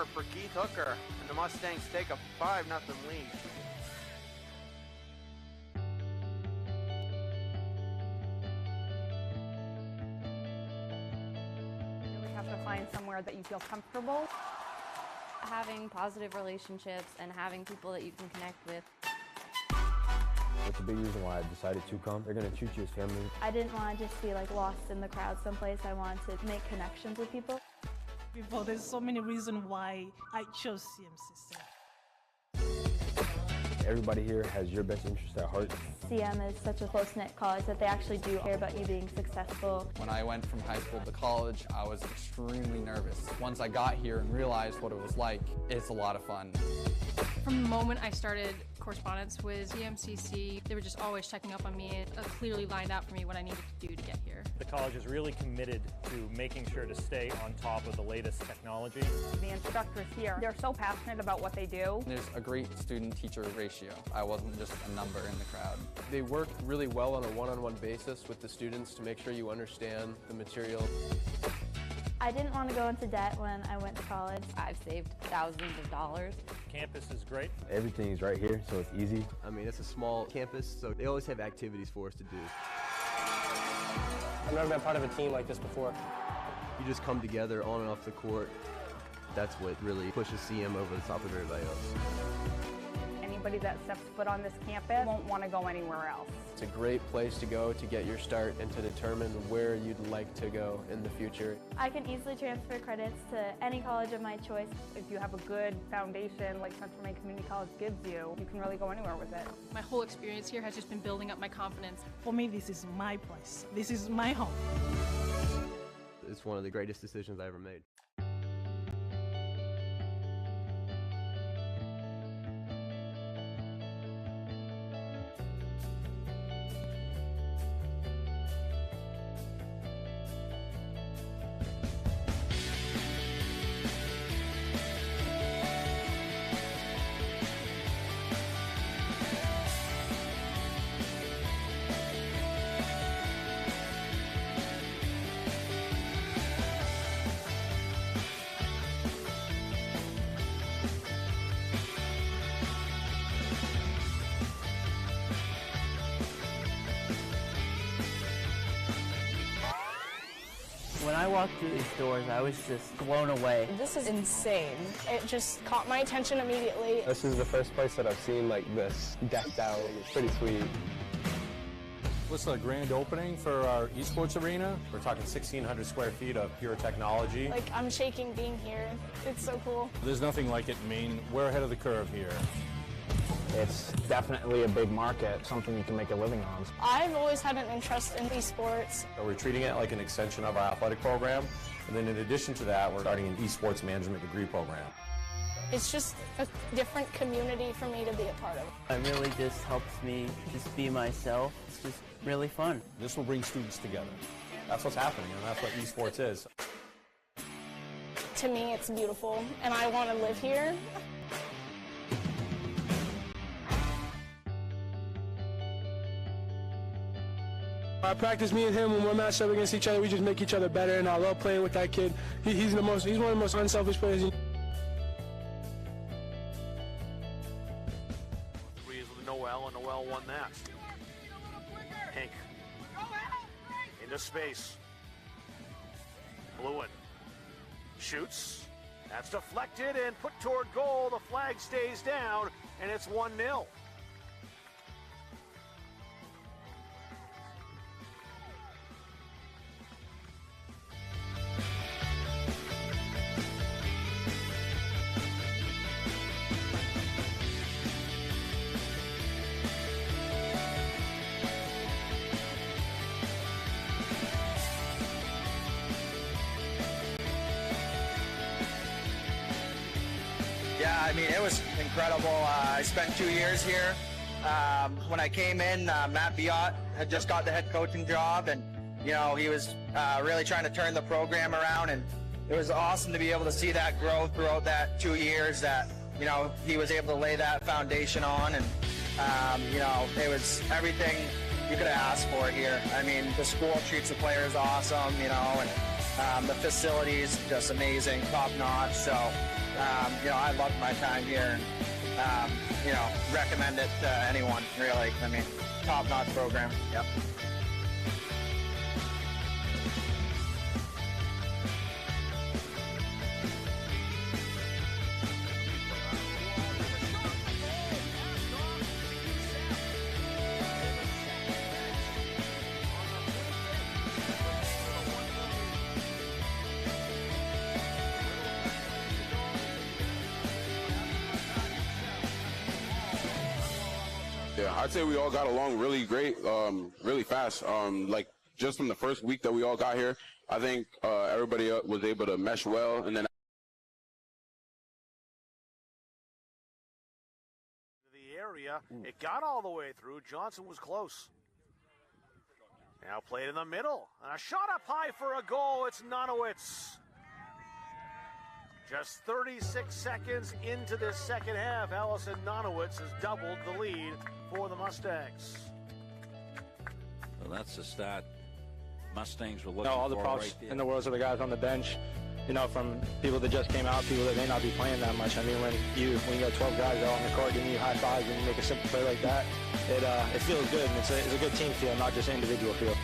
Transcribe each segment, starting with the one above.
homer for Keith Hooker, and the Mustangs take a 5-0 lead. You really have to find somewhere that you feel comfortable. Having positive relationships and having people that you can connect with. That's a big reason why I decided to come. They're going to treat you as family. I didn't want to just be like lost in the crowd someplace. I wanted to make connections with people. There's so many reasons why I chose CMCC. Everybody here has your best interest at heart. CM is such a close-knit college that they actually do care about you being successful. When I went from high school to college, I was extremely nervous. Once I got here and realized what it was like, it's a lot of fun. From the moment I started correspondence with CMCC, they were just always checking up on me. It clearly lined out for me what I needed to do to get here. The college is really committed to making sure to stay on top of the latest technology. The instructors here, they're so passionate about what they do. There's a great student-teacher ratio. I wasn't just a number in the crowd. They work really well on a one-on-one basis with the students to make sure you understand the material. I didn't want to go into debt when I went to college. I've saved thousands of dollars. Campus is great. Everything's right here, so it's easy. I mean, it's a small campus, so they always have activities for us to do. I've never been part of a team like this before. You just come together on and off the court. That's what really pushes CM over the top of everybody else. Anybody that steps foot on this campus won't want to go anywhere else. It's a great place to go to get your start and to determine where you'd like to go in the future. I can easily transfer credits to any college of my choice. If you have a good foundation like Central Maine Community College gives you, you can really go anywhere with it. My whole experience here has just been building up my confidence. For me, this is my place. This is my home. It's one of the greatest decisions I ever made. When I walked through these doors, I was just blown away. This is insane. It just caught my attention immediately. This is the first place that I've seen like this decked out. It's pretty sweet. What's the grand opening for our esports arena? We're talking 1,600 square feet of pure technology. Like, I'm shaking being here. It's so cool. There's nothing like it in Maine. We're ahead of the curve here. It's definitely a big market, something you can make a living on. I've always had an interest in esports. So we're treating it like an extension of our athletic program. And then in addition to that, we're starting an esports management degree program. It's just a different community for me to be a part of. It really just helps me just be myself. It's just really fun. This will bring students together. That's what's happening, and that's what esports is. To me, it's beautiful, and I want to live here. I practice, me and him, when we're matched up against each other, we just make each other better, and I love playing with that kid. He's one of the most unselfish players. Threes with Noel, and Noel won that. Hank into space. Lewin shoots. That's deflected and put toward goal. The flag stays down, and it's 1-0. Yeah, I mean, it was incredible. I spent 2 years here. When I came in, Matt Biot had just got the head coaching job, and, you know, he was really trying to turn the program around, and it was awesome to be able to see that growth throughout that 2 years that, you know, he was able to lay that foundation on, and, you know, it was everything you could have asked for here. I mean, the school treats the players awesome, you know, and The facilities just amazing, top notch. So, I loved my time here, and recommend it to anyone. Really, I mean, top notch program. Yep. Yeah, I'd say we all got along really great, really fast. Like just from the first week that we all got here, I think everybody was able to mesh well, and then the area, it got all the way through. Johnson was close. Now played in the middle, and a shot up high for a goal. It's Nonowitz. Just 36 seconds into this second half, Allison Nonowitz has doubled the lead for the Mustangs. Well, that's the stat Mustangs were looking all the for props right there. in the world are the guys on the bench. From people that just came out, people that may not be playing that much. I mean, when you got 12 guys out on the court giving you high fives and you make a simple play like that, it feels good, and it's a good team feel, not just an individual feel.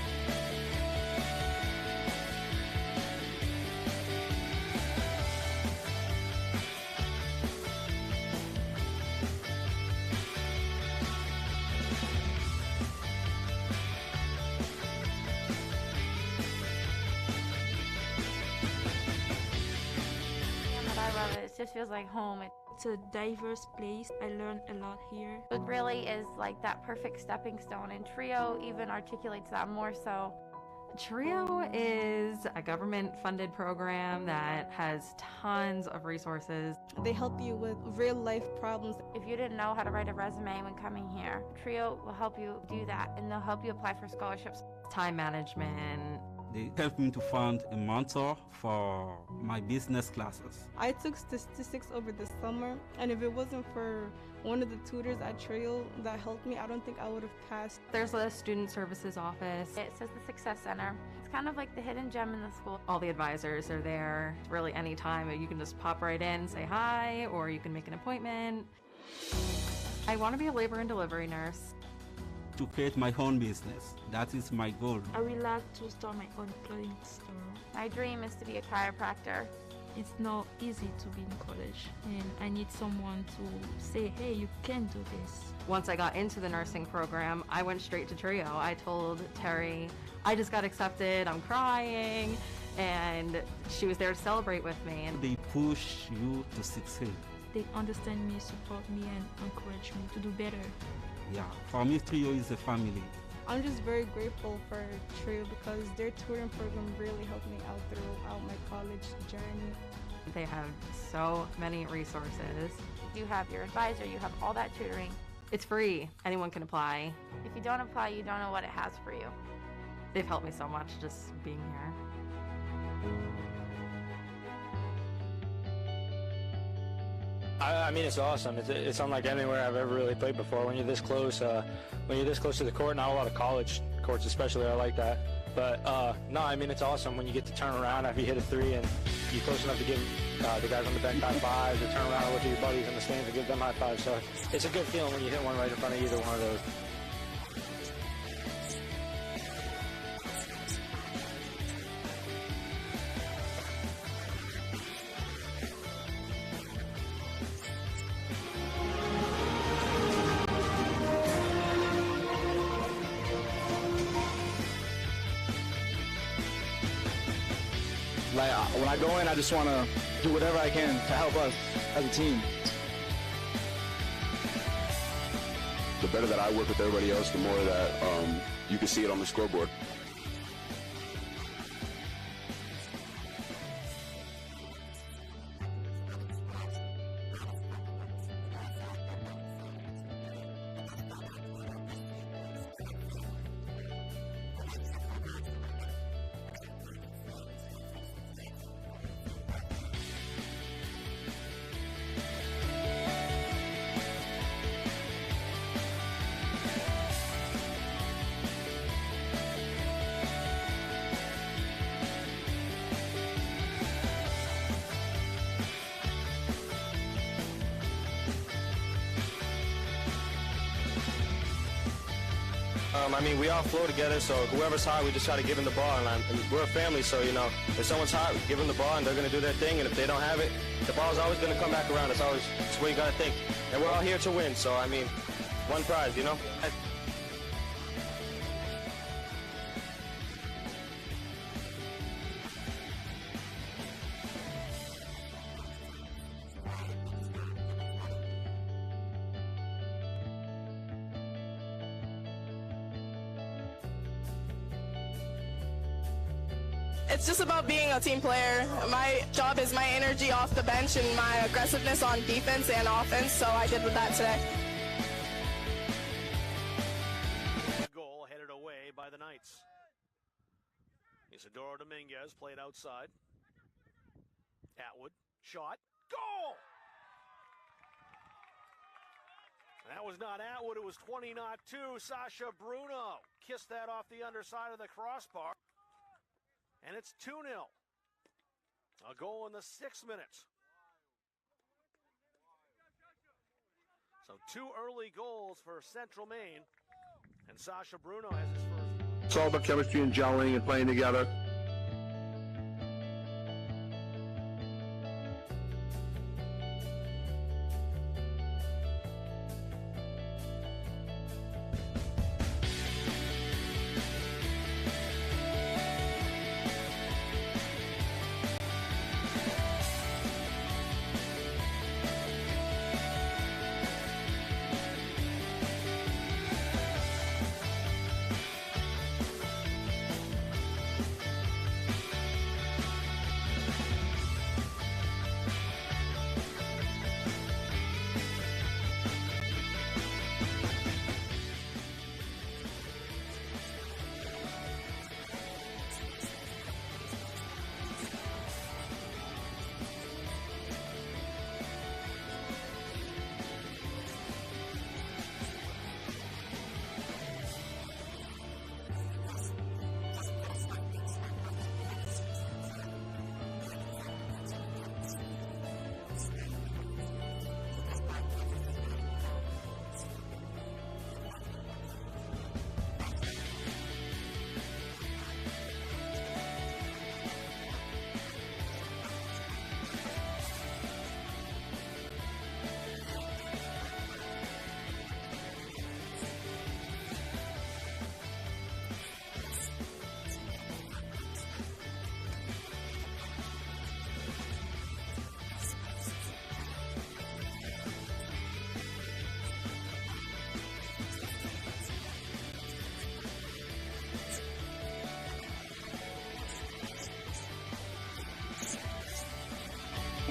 It just feels like home. It's a diverse place. I learned a lot here. It really is like that perfect stepping stone, and TRIO even articulates that more so. TRIO is a government-funded program that has tons of resources. They help you with real-life problems. If you didn't know how to write a resume when coming here, TRIO will help you do that, and they'll help you apply for scholarships. Time management. They helped me to find a mentor for my business classes. I took statistics over the summer, and if it wasn't for one of the tutors at TRIO that helped me, I don't think I would have passed. There's a student services office. It says the Success Center. It's kind of like the hidden gem in the school. All the advisors are there. Really anytime you can just pop right in, say hi, or you can make an appointment. I want to be a labor and delivery nurse. To create my own business. That is my goal. I would like to start my own clothing store. My dream is to be a chiropractor. It's not easy to be in college, and I need someone to say, hey, you can do this. Once I got into the nursing program, I went straight to TRIO. I told Terry, I just got accepted, I'm crying, and she was there to celebrate with me. They push you to succeed. They understand me, support me, and encourage me to do better. Yeah, for me, TRIO is a family. I'm just very grateful for TRIO because their tutoring program really helped me out throughout my college journey. They have so many resources. You have your advisor, you have all that tutoring. It's free. Anyone can apply. If you don't apply, you don't know what it has for you. They've helped me so much just being here. I mean, it's awesome. It's unlike anywhere I've ever really played before. When you're this close, to the court, not a lot of college courts especially are like that. But no, I mean, it's awesome when you get to turn around after you hit a three and you're close enough to give the guys on the bench high fives, or turn around and look at your buddies in the stands and give them high fives. So it's a good feeling when you hit one right in front of either one of those. Like, when I go in, I just want to do whatever I can to help us as a team. the better that I work with everybody else, the more that you can see it on the scoreboard. I mean, we all flow together, so whoever's hot, we just try to give them the ball. And we're a family, so, you know, if someone's hot, we give them the ball, and they're going to do their thing. And if they don't have it, the ball's always going to come back around. It's what you got to think. And we're all here to win, so, I mean, one prize, you know? It's just about being a team player. My job is my energy off the bench and my aggressiveness on defense and offense, so I did with that today. Goal headed away by the Knights. Isidoro Dominguez played outside. Atwood, shot, goal! That was not Atwood, it was 20, not 2. Sasha Bruno kissed that off the underside of the crossbar. And it's 2-0. A goal in the 6 minutes. So 2 early goals for Central Maine. And Sasha Bruno has his first. It's all about chemistry and gelling and playing together.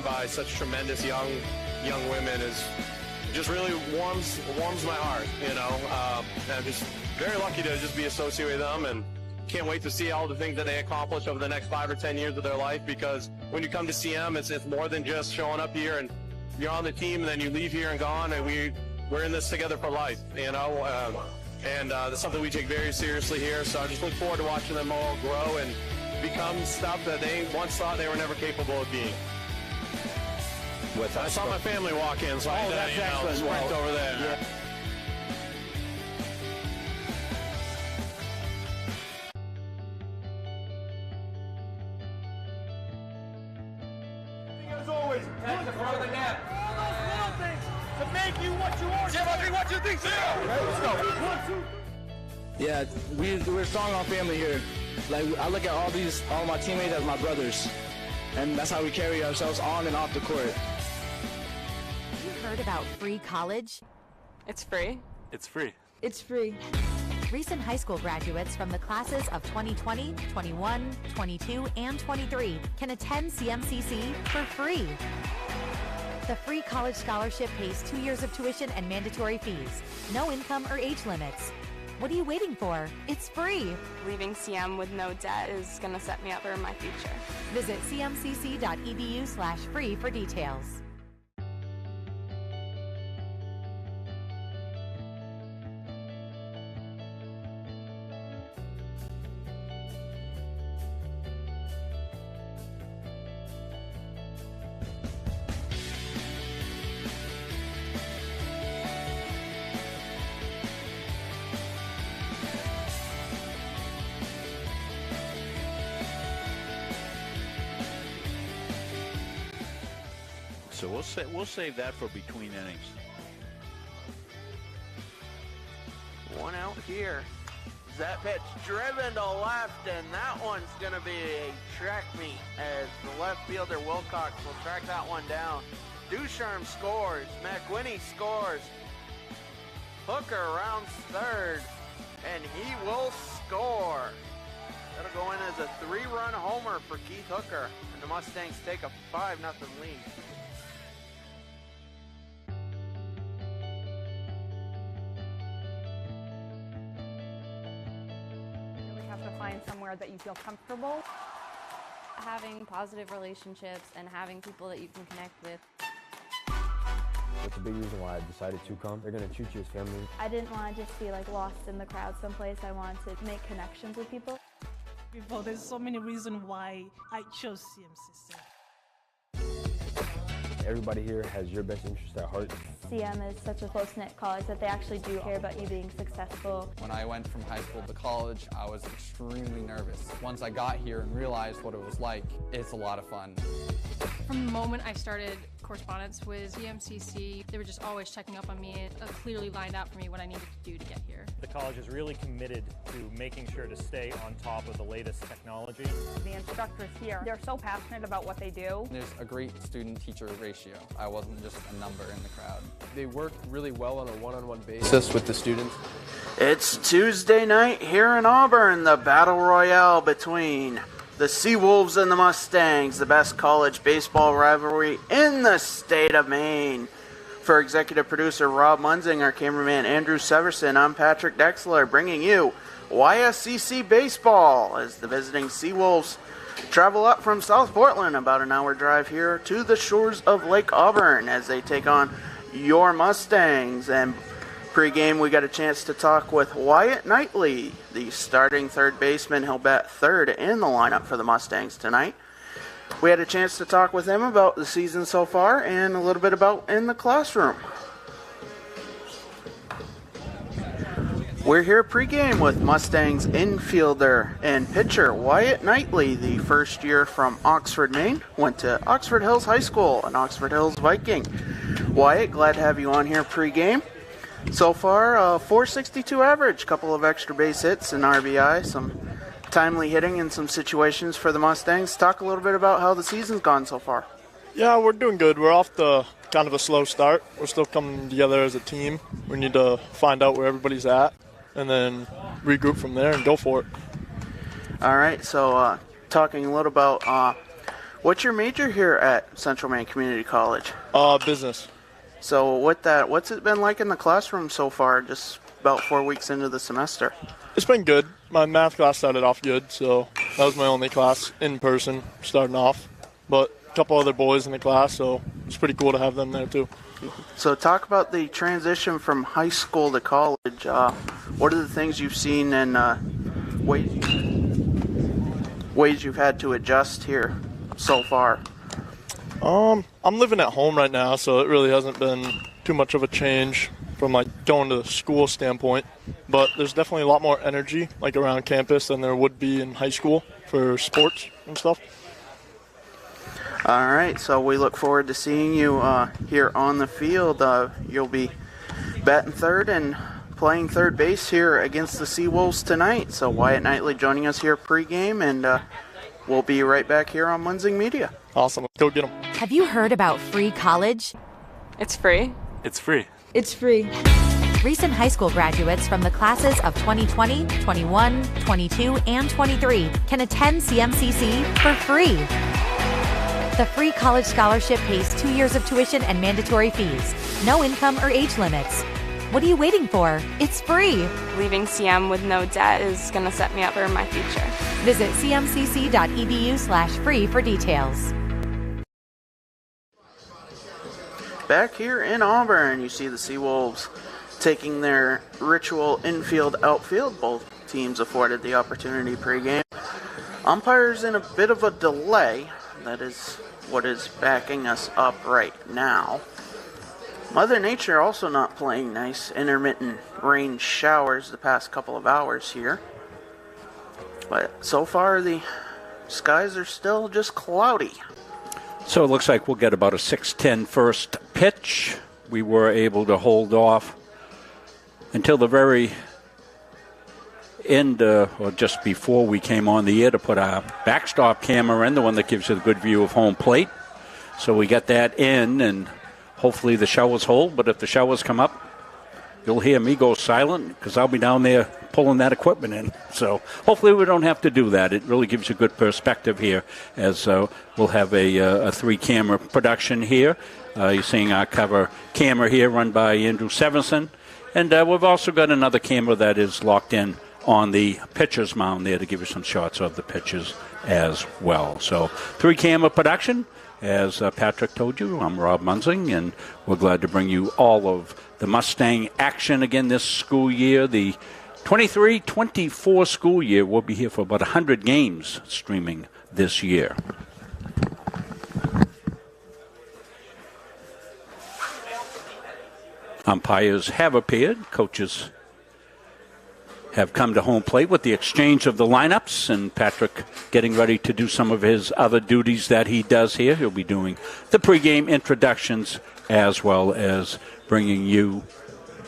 By such tremendous young women is just really warms my heart, you know. I'm just very lucky to just be associated with them, and can't wait to see all the things that they accomplish over the next 5 or 10 years of their life, because when you come to CM, it's more than just showing up here and you're on the team and then you leave here and gone, and we're in this together for life, you know. And that's something we take very seriously here, so I just look forward to watching them all grow and become stuff that they once thought they were never capable of being. I saw my family walk in, so I that's excellent. sprint over there. Yeah. As always, look for the net. All those little things to make you what you are. Jim, I think what you think, Sam. Let's go. 1, 2. Yeah, we're strong on family here. Like, I look at all my teammates as my brothers, and that's how we carry ourselves on and off the court. Heard about free college? It's free. It's free. It's free. Recent high school graduates from the classes of 2020, 21, 22, and 23 can attend CMCC for free. The free college scholarship pays 2 years of tuition and mandatory fees. No income or age limits. What are you waiting for? It's free. Leaving CM with no debt is going to set me up for my future. Visit cmcc.edu/free for details. So we'll save that for between innings. One out here. That pitch driven to left, and that one's going to be a track meet as the left fielder Wilcox will track that one down. Ducharme scores. McWhinney scores. Hooker rounds third, and he will score. That'll go in as a 3-run homer for Keith Hooker, and the Mustangs take a 5-0 lead. To find somewhere that you feel comfortable. Having positive relationships and having people that you can connect with. That's a big reason why I decided to come. They're going to treat you as family. I didn't want to just be like lost in the crowd someplace. I wanted to make connections with people. Before, there's so many reasons why I chose CMCC. Everybody here has your best interest at heart. CM is such a close-knit college that they actually do care about you being successful. When I went from high school to college, I was extremely nervous. Once I got here and realized what it was like, it's a lot of fun. From the moment I started correspondence with CMCC, they were just always checking up on me. It clearly lined out for me what I needed to do to get here. The college is really committed to making sure to stay on top of the latest technology. The instructors here, they're so passionate about what they do. There's a great student-teacher ratio. I wasn't just a number in the crowd. They work really well on a one-on-one basis with the students. It's Tuesday night here in Auburn, the battle royale between the Seawolves and the Mustangs, the best college baseball rivalry in the state of Maine. For executive producer Rob Munzing, our cameraman Andrew Severson, I'm Patrick Dexler, bringing you YSCC Baseball as the visiting Seawolves travel up from South Portland, about an hour drive here to the shores of Lake Auburn as they take on your Mustangs. And pre-game, we got a chance to talk with Wyatt Knightley, the starting third baseman. He'll bat third in the lineup for the Mustangs tonight. We had a chance to talk with him about the season so far and a little bit about in the classroom. We're here pregame with Mustangs infielder and pitcher Wyatt Knightley, the first year from Oxford, Maine. Went to Oxford Hills High School, an Oxford Hills Viking. Wyatt, glad to have you on here pregame. So far, 462 average, couple of extra base hits and RBI, some timely hitting in some situations for the Mustangs. Talk a little bit about how the season's gone so far. Yeah, we're doing good. We're off to kind of a slow start. We're still coming together as a team. We need to find out where everybody's at and then regroup from there and go for it. All right, so talking a little about what's your major here at Central Maine Community College? Business. So what's it been like in the classroom so far, just about 4 weeks into the semester? It's been good. My math class started off good, so that was my only class in person starting off. But a couple other boys in the class, so it's pretty cool to have them there too. So talk about the transition from high school to college. What are the things you've seen and ways you've had to adjust here so far? I'm living at home right now, so it really hasn't been too much of a change from like going to school standpoint. But there's definitely a lot more energy like around campus than there would be in high school for sports and stuff. All right, so we look forward to seeing you here on the field. You'll be batting third and playing third base here against the Seawolves tonight. So Wyatt Knightley joining us here pregame, and we'll be right back here on Munzing Media. Awesome. Let's go get them. Have you heard about free college? It's free. It's free. It's free. Recent high school graduates from the classes of 2020, 21, 22, and 23 can attend CMCC for free. The free college scholarship pays 2 years of tuition and mandatory fees. No income or age limits. What are you waiting for? It's free. Leaving CM with no debt is going to set me up for my future. Visit cmcc.edu/free for details. Back here in Auburn, you see the Seawolves taking their ritual infield-outfield. Both teams afforded the opportunity pregame. Umpires in a bit of a delay. That is what is backing us up right now. Mother Nature also not playing nice. Intermittent rain showers the past couple of hours here. But so far the skies are still just cloudy. So it looks like we'll get about a 6:10 first pitch. We were able to hold off until the very end, or just before we came on the air, to put our backstop camera in, the one that gives you a good view of home plate. So we got that in, and hopefully the showers hold. But if the showers come up, you'll hear me go silent because I'll be down there pulling that equipment in. So hopefully we don't have to do that. It really gives you good perspective here, as we'll have a 3-camera production here. You're seeing our cover camera here run by Andrew Severson. And we've also got another camera that is locked in on the pitcher's mound there to give you some shots of the pitches as well. So 3-camera production. As Patrick told you, I'm Rob Munzing, and we're glad to bring you all of the Mustang action again this school year. The 23-24 school year will be here for about 100 games streaming this year. Umpires have appeared. Coaches have come to home plate with the exchange of the lineups, and Patrick getting ready to do some of his other duties that he does here. He'll be doing the pregame introductions as well as bringing you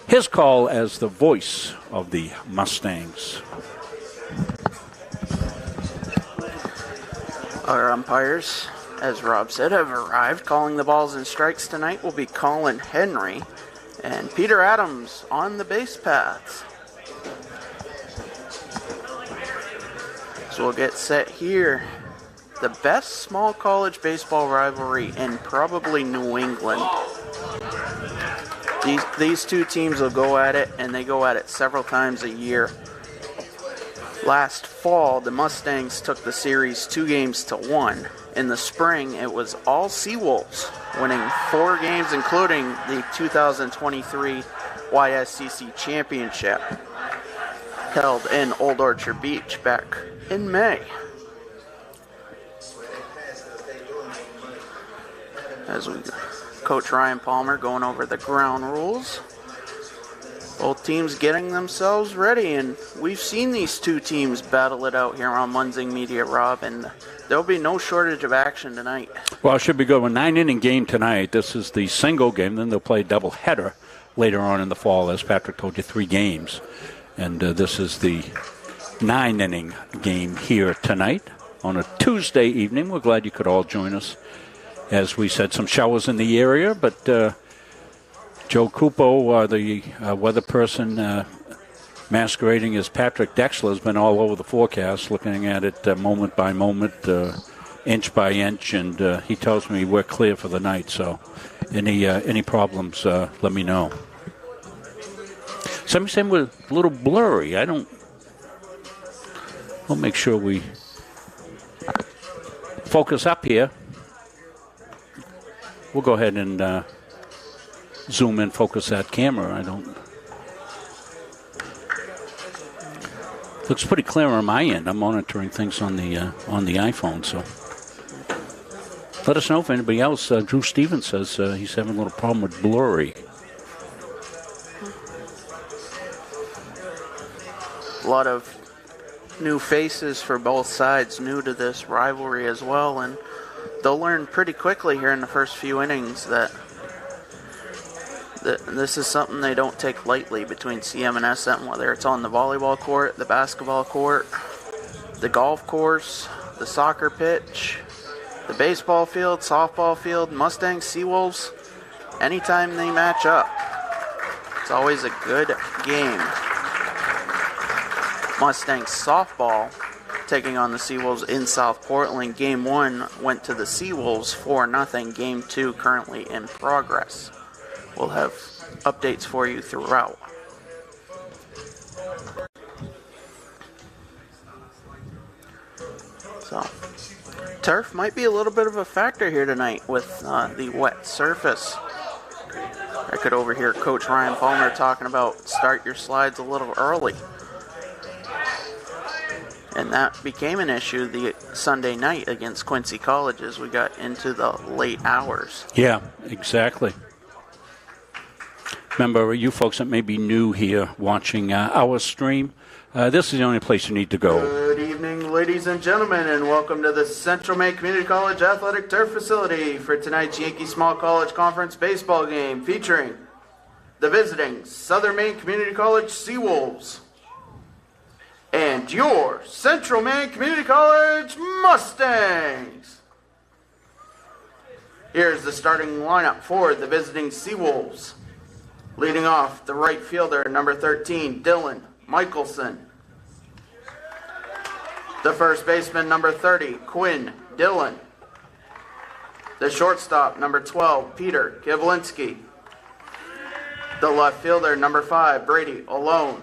his call as the voice of the Mustangs. Our umpires, as Rob said, have arrived. Calling the balls and strikes tonight will be Colin Henry and Peter Adams on the base paths. So we'll get set here. The best small college baseball rivalry in probably New England. These two teams will go at it, and they go at it several times a year. Last fall, the Mustangs took the series 2-1. In the spring, it was all Seawolves, winning 4 games, including the 2023 YSCC Championship, held in Old Orchard Beach back in May. As Coach Ryan Palmer going over the ground rules. Both teams getting themselves ready, and we've seen these two teams battle it out here on Munzing Media, Rob, and there'll be no shortage of action tonight. Well, it should be good. A 9-inning game tonight. This is the single game. Then they'll play a doubleheader later on in the fall, as Patrick told you, 3 games. And this is the 9-inning game here tonight on a Tuesday evening. We're glad you could all join us. As we said, some showers in the area, but Joe Cupo, the weather person masquerading as Patrick Dexler, has been all over the forecast, looking at it moment by moment, inch by inch, and he tells me we're clear for the night. So any problems, let me know. Somebody saying we're a little blurry. We'll make sure we focus up here. We'll go ahead and zoom in, focus that camera. Looks pretty clear on my end. I'm monitoring things on the iPhone, so let us know if anybody else. Drew Stevens says he's having a little problem with blurry. A lot of new faces for both sides, new to this rivalry as well, and they'll learn pretty quickly here in the first few innings that this is something they don't take lightly between CM and SM, whether it's on the volleyball court, the basketball court, the golf course, the soccer pitch, the baseball field, softball field, Mustangs, Seawolves. Anytime they match up, it's always a good game. Mustangs softball taking on the Seawolves in South Portland. Game 1 went to the Seawolves 4-0. Game 2 currently in progress. We'll have updates for you throughout. So, turf might be a little bit of a factor here tonight with the wet surface. I could overhear Coach Ryan Palmer talking about start your slides a little early. And that became an issue the Sunday night against Quincy College as we got into the late hours. Yeah, exactly. Remember, you folks that may be new here watching our stream, this is the only place you need to go. Good evening, ladies and gentlemen, and welcome to the Central Maine Community College Athletic Turf Facility for tonight's Yankee Small College Conference baseball game featuring the visiting Southern Maine Community College Seawolves and your Central Maine Community College Mustangs. Here's the starting lineup for the visiting Seawolves. Leading off, the right fielder, number 13, Dylan Michelson. The first baseman, number 30, Quinn Dillon. The shortstop, number 12, Peter Kivlinski. The left fielder, number 5, Brady Alone.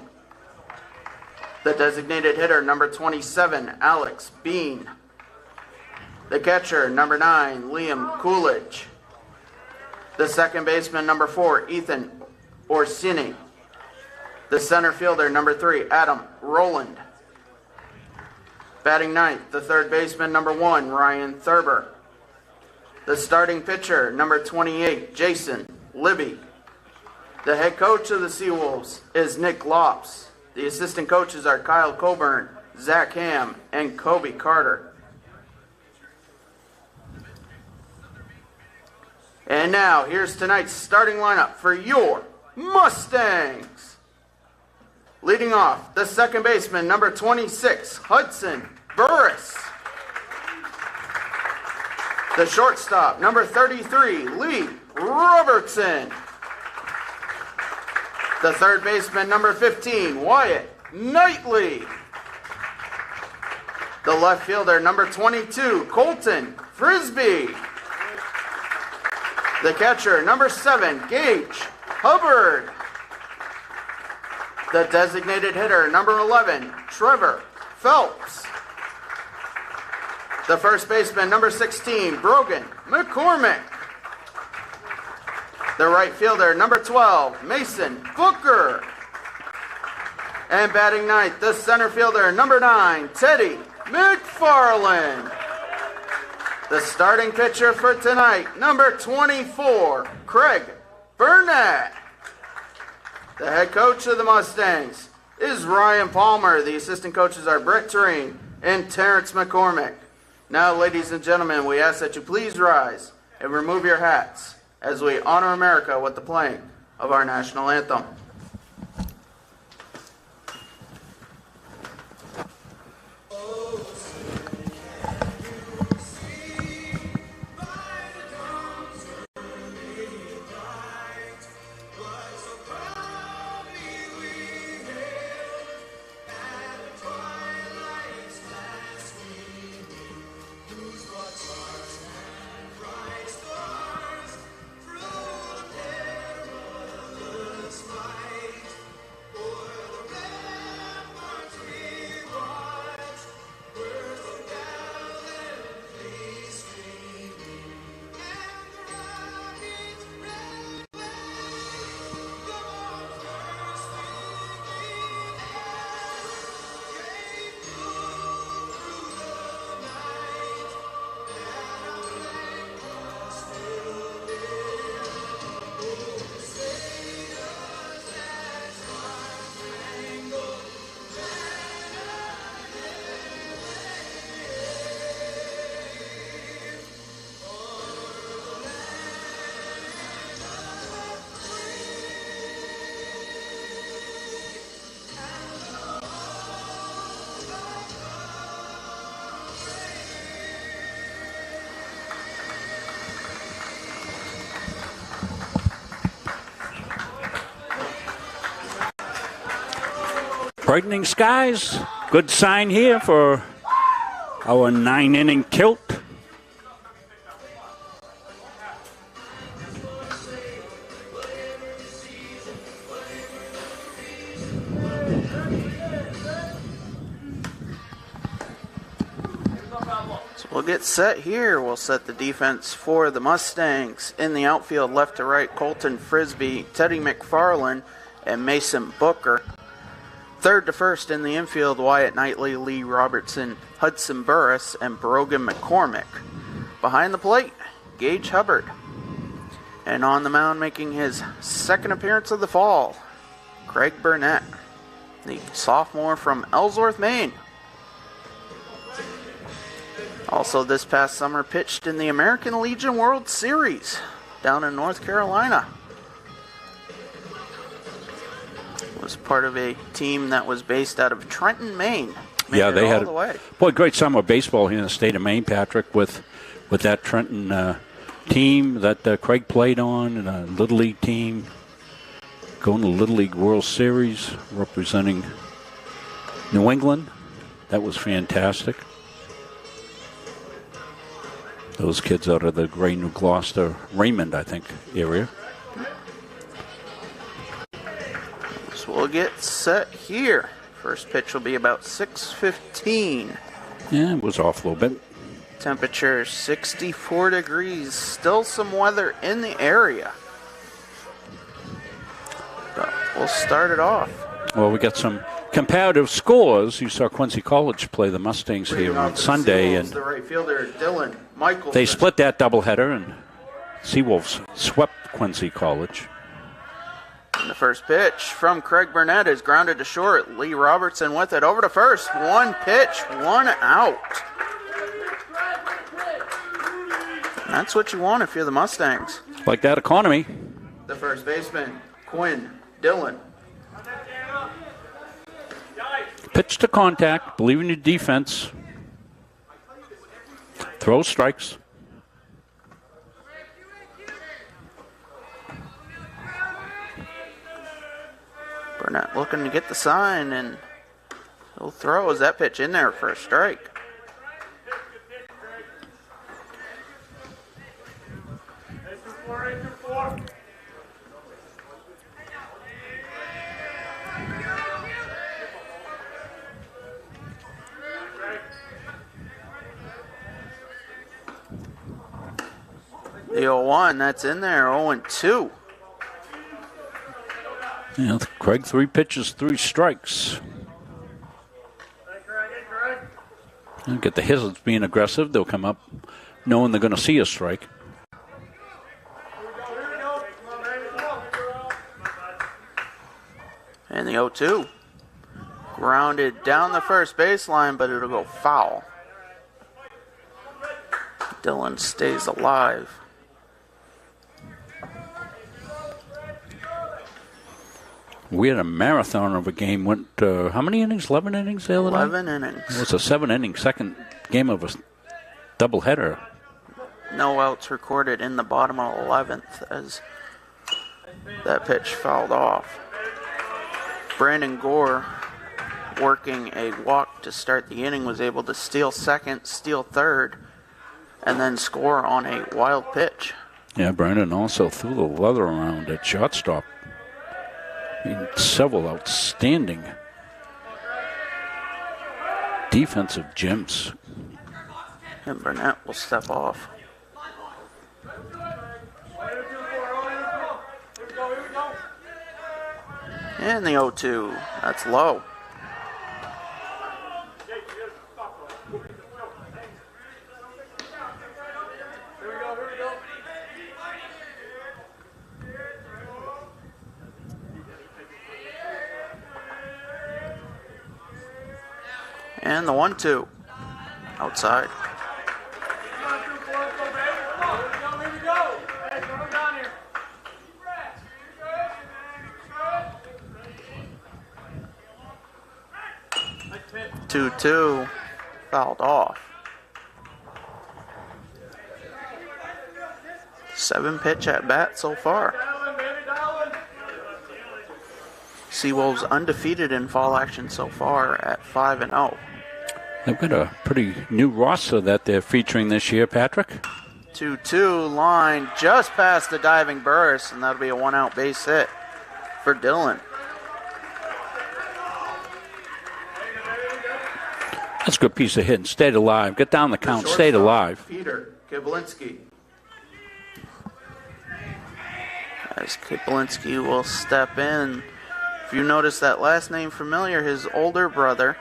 The designated hitter, number 27, Alex Bean. The catcher, number 9, Liam Coolidge. The second baseman, number 4, Ethan Orsini. The center fielder, number 3, Adam Rowland. Batting ninth, the third baseman, number 1, Ryan Thurber. The starting pitcher, number 28, Jason Libby. The head coach of the Seawolves is Nick Lops. The assistant coaches are Kyle Coburn, Zach Ham, and Kobe Carter. And now, here's tonight's starting lineup for your Mustangs. Leading off, the second baseman, number 26, Hudson Burris. The shortstop, number 33, Lee Robertson. The third baseman, number 15, Wyatt Knightley. The left fielder, number 22, Colton Frisbee. The catcher, number 7, Gage Hubbard. The designated hitter, number 11, Trevor Phelps. The first baseman, number 16, Brogan McCormick. The right fielder, number 12, Mason Booker. And batting ninth, the center fielder, number 9, Teddy McFarland. The starting pitcher for tonight, number 24, Craig Burnett. The head coach of the Mustangs is Ryan Palmer. The assistant coaches are Brett Tureen and Terrence McCormick. Now, ladies and gentlemen, we ask that you please rise and remove your hats as we honor America with the playing of our national anthem. Brightening skies, good sign here for our 9-inning tilt. So we'll get set here. We'll set the defense for the Mustangs. In the outfield, left to right, Colton Frisbee, Teddy McFarland, and Mason Booker. Third to first in the infield, Wyatt Knightley, Lee Robertson, Hudson Burris, and Brogan McCormick. Behind the plate, Gage Hubbard. And on the mound, making his second appearance of the fall, Craig Burnett, the sophomore from Ellsworth, Maine. Also this past summer pitched in the American Legion World Series down in North Carolina. Was part of a team that was based out of Trenton, Maine. Yeah, they had the way. Boy, great summer baseball here in the state of Maine, Patrick, with that Trenton team that Craig played on, and a Little League team going to the Little League World Series representing New England. That was fantastic. Those kids out of the Gray, New Gloucester, Raymond, I think, area. So we'll get set here. First pitch will be about 6:15. Yeah, it was off a little bit. Temperature 64 degrees. Still some weather in the area. But we'll start it off. Well, we got some comparative scores. You saw Quincy College play the Mustangs here on Sunday, and the right fielder Dylan Michaels. they split that doubleheader, and Seawolves swept Quincy College. And the first pitch from Craig Burnett is grounded to short. Lee Robertson with it over to first. One pitch, one out. And that's what you want if you're the Mustangs. Like that economy. The first baseman, Quinn Dillon. Pitch to contact, believe in your defense. Throw strikes. Burnett looking to get the sign, and he'll throw. Is that pitch in there for a strike? The 0-1, that's in there, 0-2. Yeah, Craig, 3 pitches, 3 strikes. And get the hitters being aggressive. They'll come up knowing they're going to see a strike. And the 0-2. Grounded down the first baseline, but it'll go foul. Dillon stays alive. We had a marathon of a game. Went how many innings? 11 innings the other night? 11 innings. It was a 7-inning second game of a doubleheader. No outs recorded in the bottom of 11th as that pitch fouled off. Brandon Gore, working a walk to start the inning, was able to steal second, steal third, and then score on a wild pitch. Yeah, Brandon also threw the leather around at shortstop. Several outstanding defensive gems. And Burnett will step off. And the 0-2, that's low. And the 1-2, outside. Two, fouled off. 7 pitch at bat so far. Seawolves undefeated in fall action so far at 5-0. They've got a pretty new roster that they're featuring this year, Patrick. 2-2 line just past the diving Burris, and that'll be a 1-out base hit for Dillon. That's a good piece of hitting. Stayed alive. Get down the count. Stayed alive. Peter Kiblinski. As Kiblinski will step in. If you notice that last name familiar, his older brother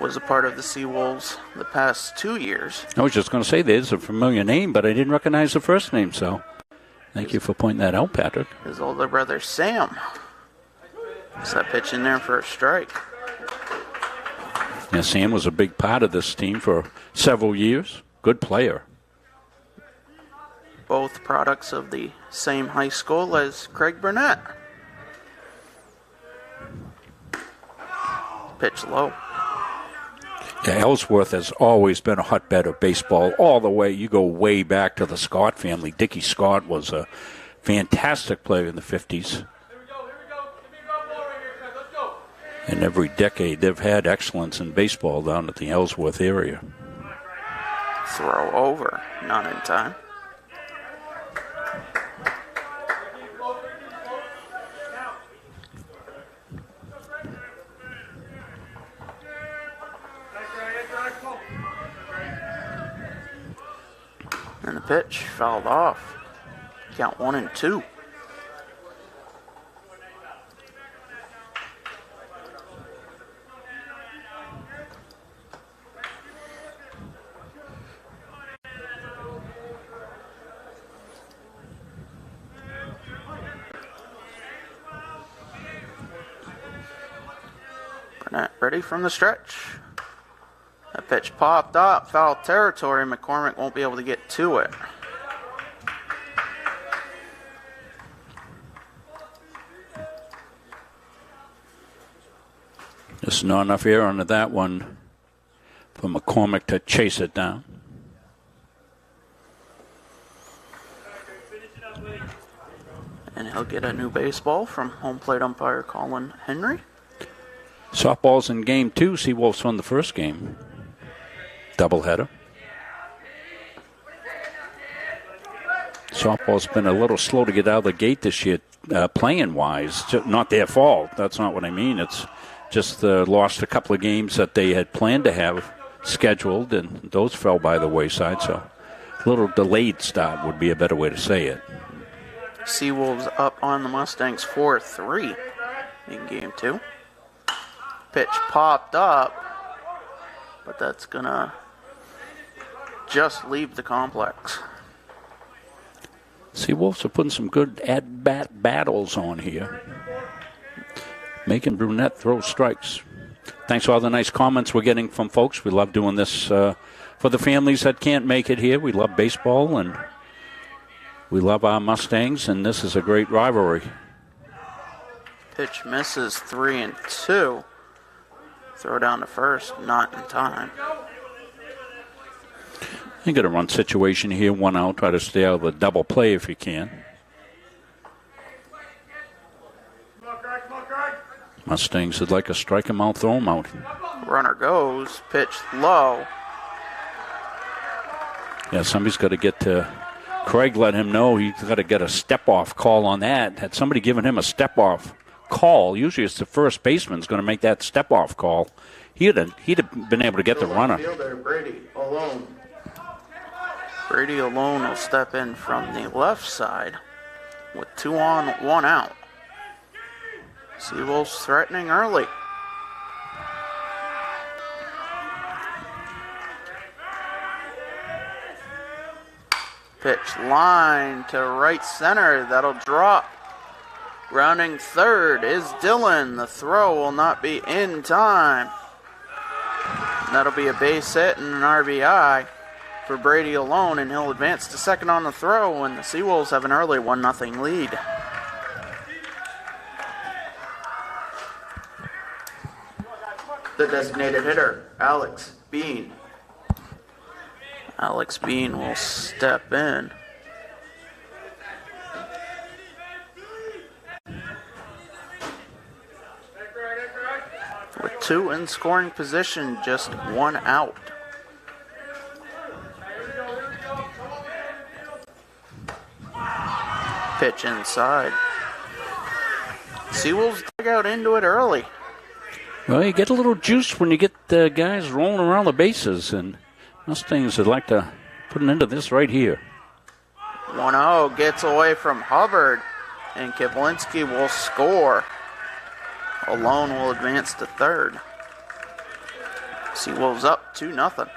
was a part of the Seawolves the past 2 years. I was just going to say there's a familiar name, but I didn't recognize the first name, so thank you for pointing that out, Patrick. His older brother, Sam. Is that pitch in there for a strike? Yeah, Sam was a big part of this team for several years. Good player. Both products of the same high school as Craig Burnett. Pitch low. Yeah, Ellsworth has always been a hotbed of baseball all the way. You go way back to the Scott family. Dickie Scott was a fantastic player in the 50s. And every decade they've had excellence in baseball down at the Ellsworth area. Throw over, not in time. And the pitch fouled off. Count 1-2. Burnett ready from the stretch. That pitch popped up, foul territory. McCormick won't be able to get to it. Just not enough air under that one for McCormick to chase it down. And he'll get a new baseball from home plate umpire Colin Henry. Softball's in game 2. Seawolves won the first game. Doubleheader. Softball's been a little slow to get out of the gate this year, playing-wise. Not their fault. That's not what I mean. It's just lost a couple of games that they had planned to have scheduled, and those fell by the wayside. So a little delayed start would be a better way to say it. Seawolves up on the Mustangs 4-3 in game 2. Pitch popped up, but that's going to just leave the complex. Seawolves are putting some good at-bat battles on here, making Brunette throw strikes. Thanks for all the nice comments we're getting from folks. We love doing this for the families that can't make it here. We love baseball, and we love our Mustangs, and this is a great rivalry. Pitch misses 3-2. Throw down to first, not in time. You got a run situation here, 1 out. Try to stay out of the double play if you can. Mustangs would like to strike him out, throw him out. Runner goes, pitch low. Yeah, somebody's got to get to Craig. Let him know he's got to get a step-off call on that. Had somebody given him a step-off call, usually it's the first baseman's going to make that step-off call. He'd have been able to get the runner. Fielder, Brady alone. Brady alone will step in from the left side with 2 on, 1 out. Seawolves threatening early. Pitch line to right center. That'll drop. Rounding third is Dillon. The throw will not be in time. That'll be a base hit and an RBI for Brady alone, and he'll advance to second on the throw, and the Seawolves have an early 1-0 lead. The designated hitter, Alex Bean. Alex Bean will step in. With 2 in scoring position, just 1 out. Pitch inside. Seawolves dug out into it early. Well, you get a little juice when you get the guys rolling around the bases, and Mustangs would like to put an end to this right here. 1-0 gets away from Hubbard, and Kiblinski will score. Alone will advance to third. Seawolves up 2-0.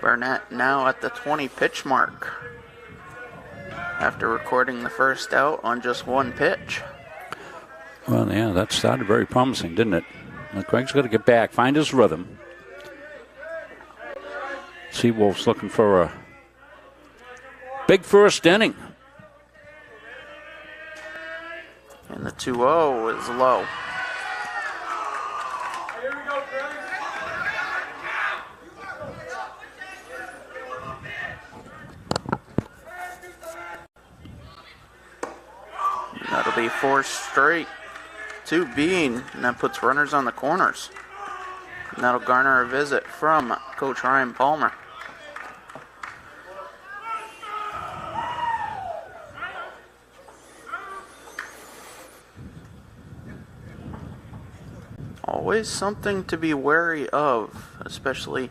Burnett now at the 20 pitch mark after recording the first out on just 1 pitch. Well, yeah, that started very promising, didn't it? Now Craig's got to get back, find his rhythm. Seawolves looking for a big first inning. And the 2-0 is low. That'll be 4 straight. 2 being, and that puts runners on the corners. And that'll garner a visit from Coach Ryan Palmer. Always something to be wary of, especially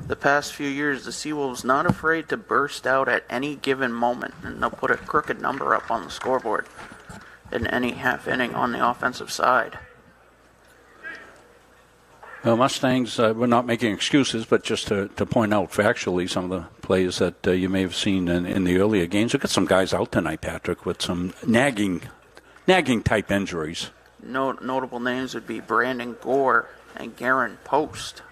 the past few years. The Seawolves not afraid to burst out at any given moment, and they'll put a crooked number up on the scoreboard in any half inning on the offensive side. Well, Mustangs, we're not making excuses, but just to point out factually some of the plays that you may have seen in the earlier games. We've got some guys out tonight, Patrick, with some nagging type injuries. Notable names would be Brandon Gore and Garen Post.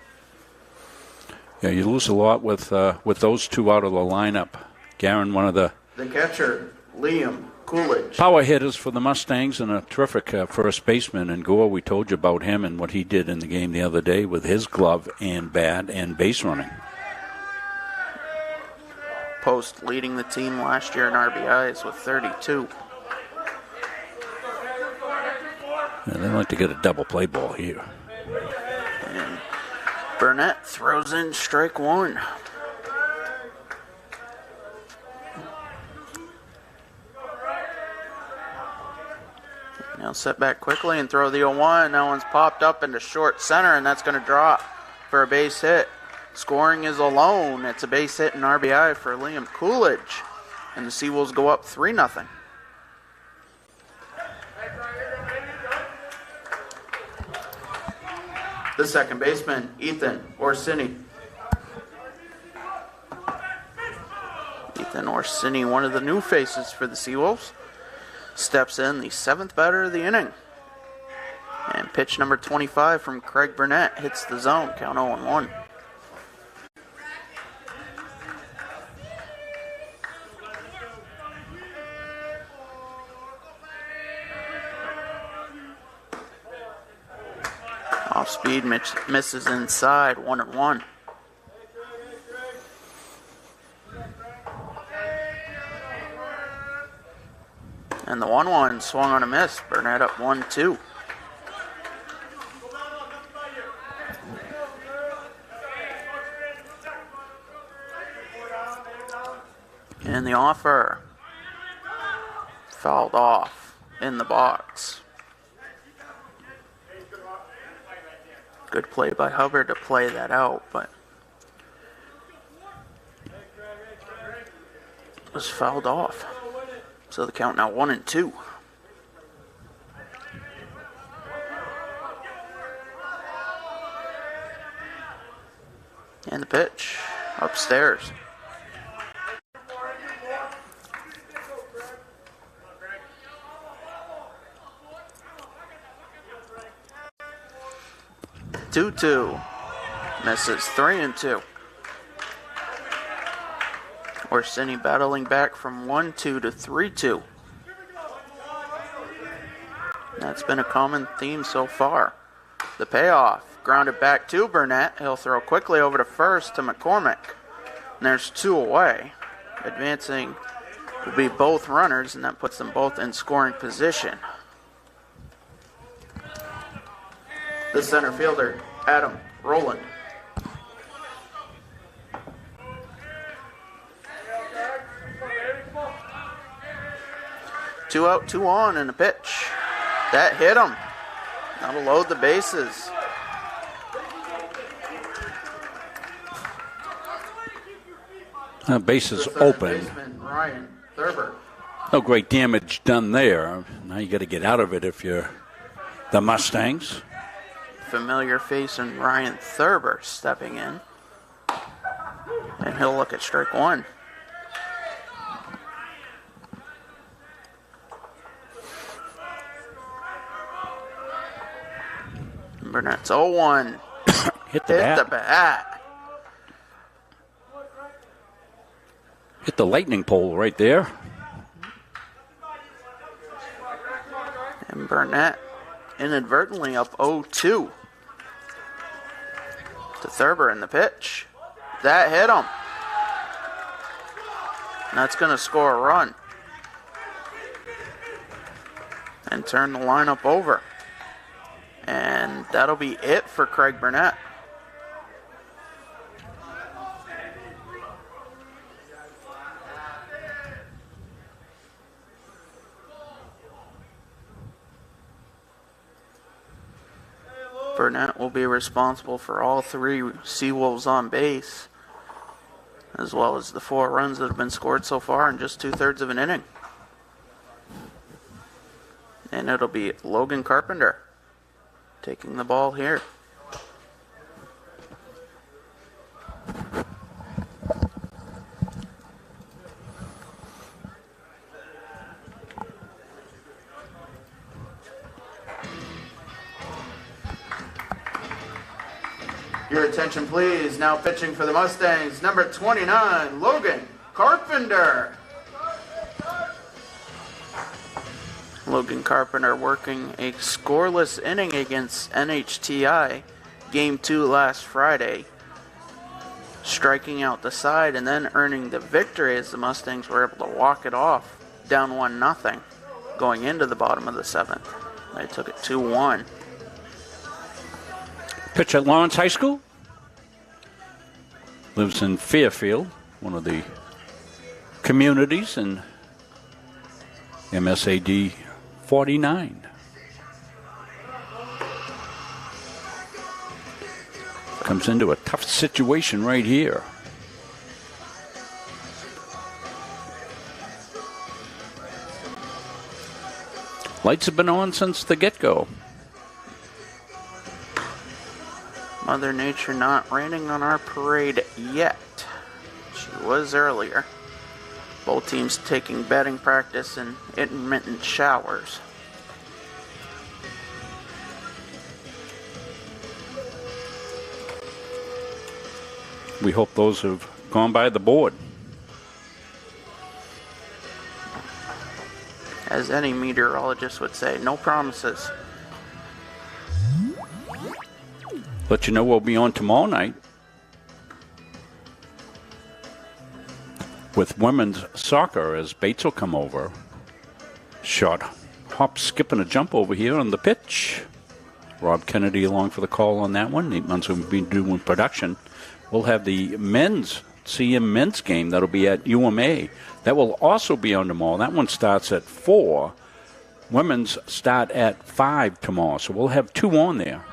Yeah, you lose a lot with those two out of the lineup. Garen, one of the catcher, Liam Coolidge. Power hitters for the Mustangs and a terrific first baseman. And Gore, we told you about him and what he did in the game the other day with his glove and bat and base running. Post leading the team last year in RBIs with 32. Yeah, they like to get a double play ball here. And Burnett throws in strike 1. He'll set back quickly and throw the 0-1. That one's popped up into short center, and that's going to drop for a base hit. Scoring is alone. It's a base hit and RBI for Liam Coolidge. And the Seawolves go up 3-0. The second baseman, Ethan Orsini. Ethan Orsini, one of the new faces for the Seawolves, steps in, the 7th batter of the inning. And pitch number 25 from Craig Burnett hits the zone, count 0-1. Off speed, misses inside, 1-1. And the 1-1 swung on a miss. Burnett up 1-2. And the offer fouled off in the box. Good play by Hubbard to play that out, but it was fouled off. So the count now 1-2. And the pitch upstairs. Two-two. Misses 3-2. Orsini battling back from 1-2 to 3-2. That's been a common theme so far. The payoff. Grounded back to Burnett. He'll throw quickly over to first to McCormick. And there's 2 away. Advancing will be both runners, and that puts them both in scoring position. The center fielder, Adam Rowland. Two out, 2 on, and a pitch. That hit him. That'll load the bases. Bases open. Baseman, Ryan Thurber. No great damage done there. Now you got to get out of it if you're the Mustangs. Familiar face in Ryan Thurber stepping in. And he'll look at strike 1. And Burnett's 0-1. Hit the bat. Hit the lightning pole right there. And Burnett inadvertently up 0-2 to Thurber in the pitch. That hit him. And that's going to score a run and turn the lineup over. And that'll be it for Craig Burnett. Burnett will be responsible for all 3 Seawolves on base, as well as the 4 runs that have been scored so far in just 2/3 of an inning. And it'll be Logan Carpenter taking the ball here. Your attention, please. Now pitching for the Mustangs, number 29, Logan Carpenter. Logan Carpenter working a scoreless inning against NHTI, Game 2 last Friday, striking out the side and then earning the victory as the Mustangs were able to walk it off, down 1-0, going into the bottom of the 7th. They took it 2-1. Pitch at Lawrence High School. Lives in Fairfield, one of the communities in MSAD 49. Comes into a tough situation right here. Lights have been on since the get-go. Mother Nature not raining on our parade yet. She was earlier. Both teams taking batting practice in intermittent showers. We hope those have gone by the board. As any meteorologist would say, no promises. Let you know we'll be on tomorrow night with women's soccer as Bates will come over. Shot, hop, skip, and a jump over here on the pitch. Rob Kennedy along for the call on that one. Nate Munson will be doing production. We'll have the men's CM men's game that'll be at UMA. That will also be on tomorrow. That one starts at 4. Women's start at 5 tomorrow. So we'll have 2 on there.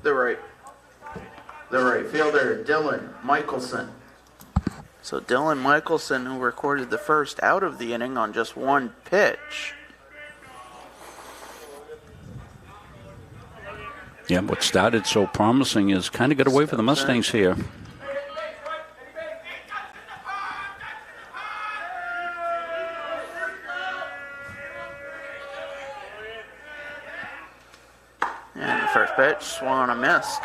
The right fielder, Dylan Michelson. So Dylan Michelson, who recorded the first out of the inning on just 1 pitch. Yeah, what started so promising is kind of got away for the Mustangs here. And the first pitch, swung on a miss.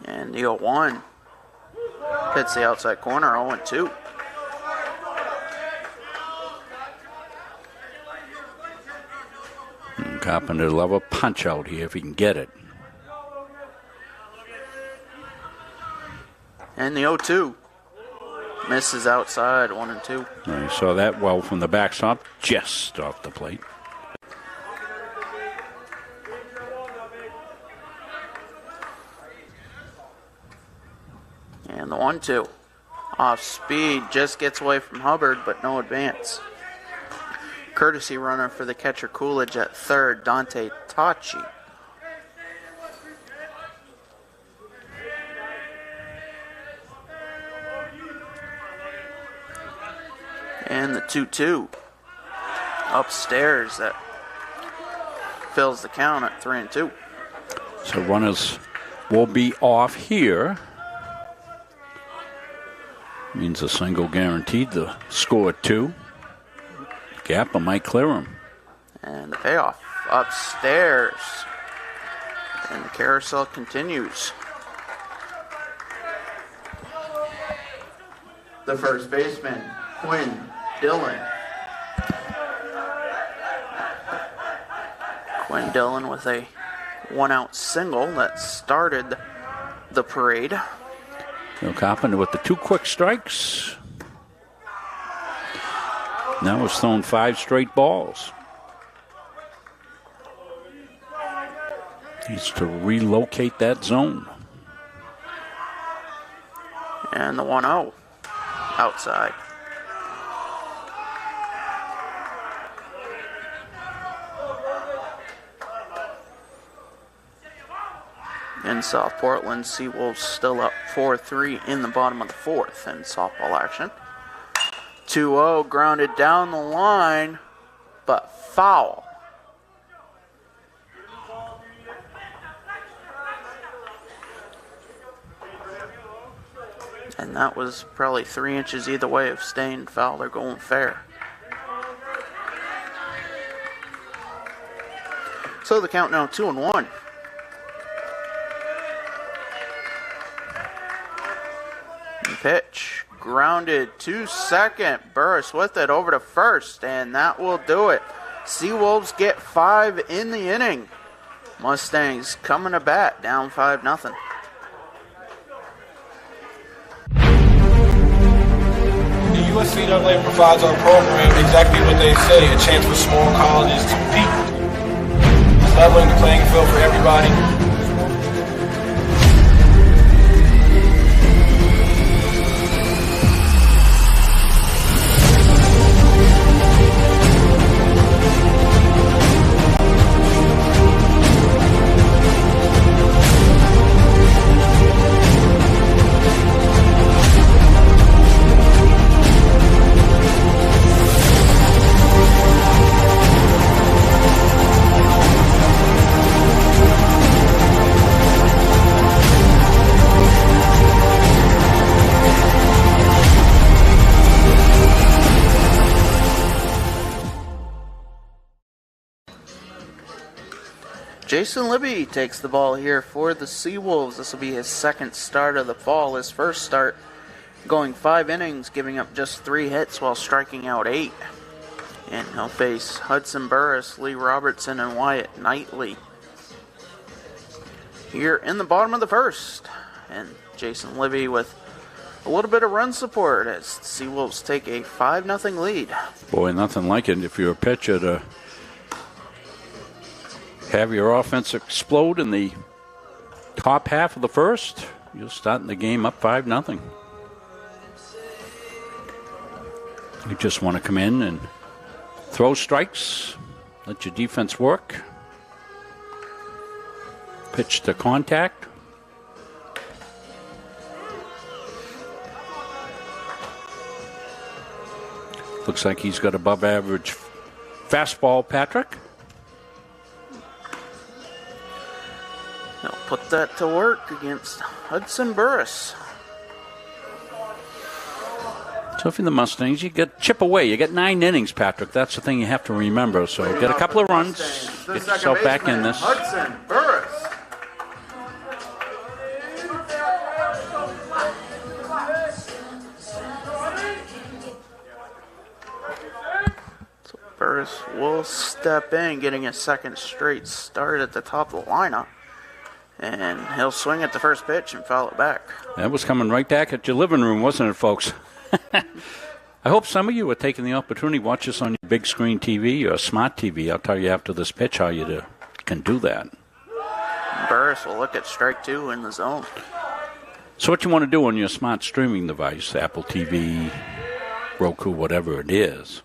And the 0-1 hits the outside corner, 0-2. Carpenter will have a punch out here if he can get it. And the 0-2 misses outside, 1-2. You saw that well from the backstop, just off the plate. And the 1-2 off speed, just gets away from Hubbard, but no advance. Courtesy runner for the catcher Coolidge at third, Dante Tachi. And the 2-2 upstairs, that fills the count at 3-2. So runners will be off here. Means a single guaranteed to score 2. Gappa might clear him. And the payoff upstairs. And the carousel continues. The first baseman, Quinn Dillon. Quinn Dillon with a 1-out single that started the parade. Bill Coppin with the 2 quick strikes. Now has thrown 5 straight balls. Needs to relocate that zone. And the 1-0 outside. In South Portland, Seawolves still up 4-3 in the bottom of the 4th in softball action. 2-0 grounded down the line, but foul. And that was probably 3 inches either way of staying foul or going fair. So the count now 2-1. Pitch grounded to second. Burris with it over to first, and that will do it. Seawolves get 5 in the inning. Mustangs coming to bat, down 5-0. The USCAA provides our program exactly what they say, a chance for small colleges to compete. Leveling the playing field for everybody. Jason Libby takes the ball here for the Seawolves. This will be his second start of the fall. His first start going 5 innings, giving up just 3 hits while striking out 8. And he'll face Hudson Burris, Lee Robertson, and Wyatt Knightley here in the bottom of the first. And Jason Libby with a little bit of run support as the Seawolves take a 5-0 lead. Boy, nothing like it if you're a pitcher to have your offense explode in the top half of the first. You're starting the game up 5-0. You just want to come in and throw strikes, let your defense work, pitch to contact. Looks like he's got above average fastball, Patrick. He'll put that to work against Hudson Burris. So if you're the Mustangs, you get chip away. You get 9 innings, Patrick. That's the thing you have to remember. So get a couple of runs, get yourself back in this. Hudson Burris. So Burris will step in, getting a second straight start at the top of the lineup. And he'll swing at the first pitch and foul it back. That was coming right back at your living room, wasn't it, folks? I hope some of you are taking the opportunity to watch this on your big screen TV or smart TV. I'll tell you after this pitch how you can do that. Burris will look at strike 2 in the zone. So what you want to do on your smart streaming device, Apple TV, Roku, whatever it is.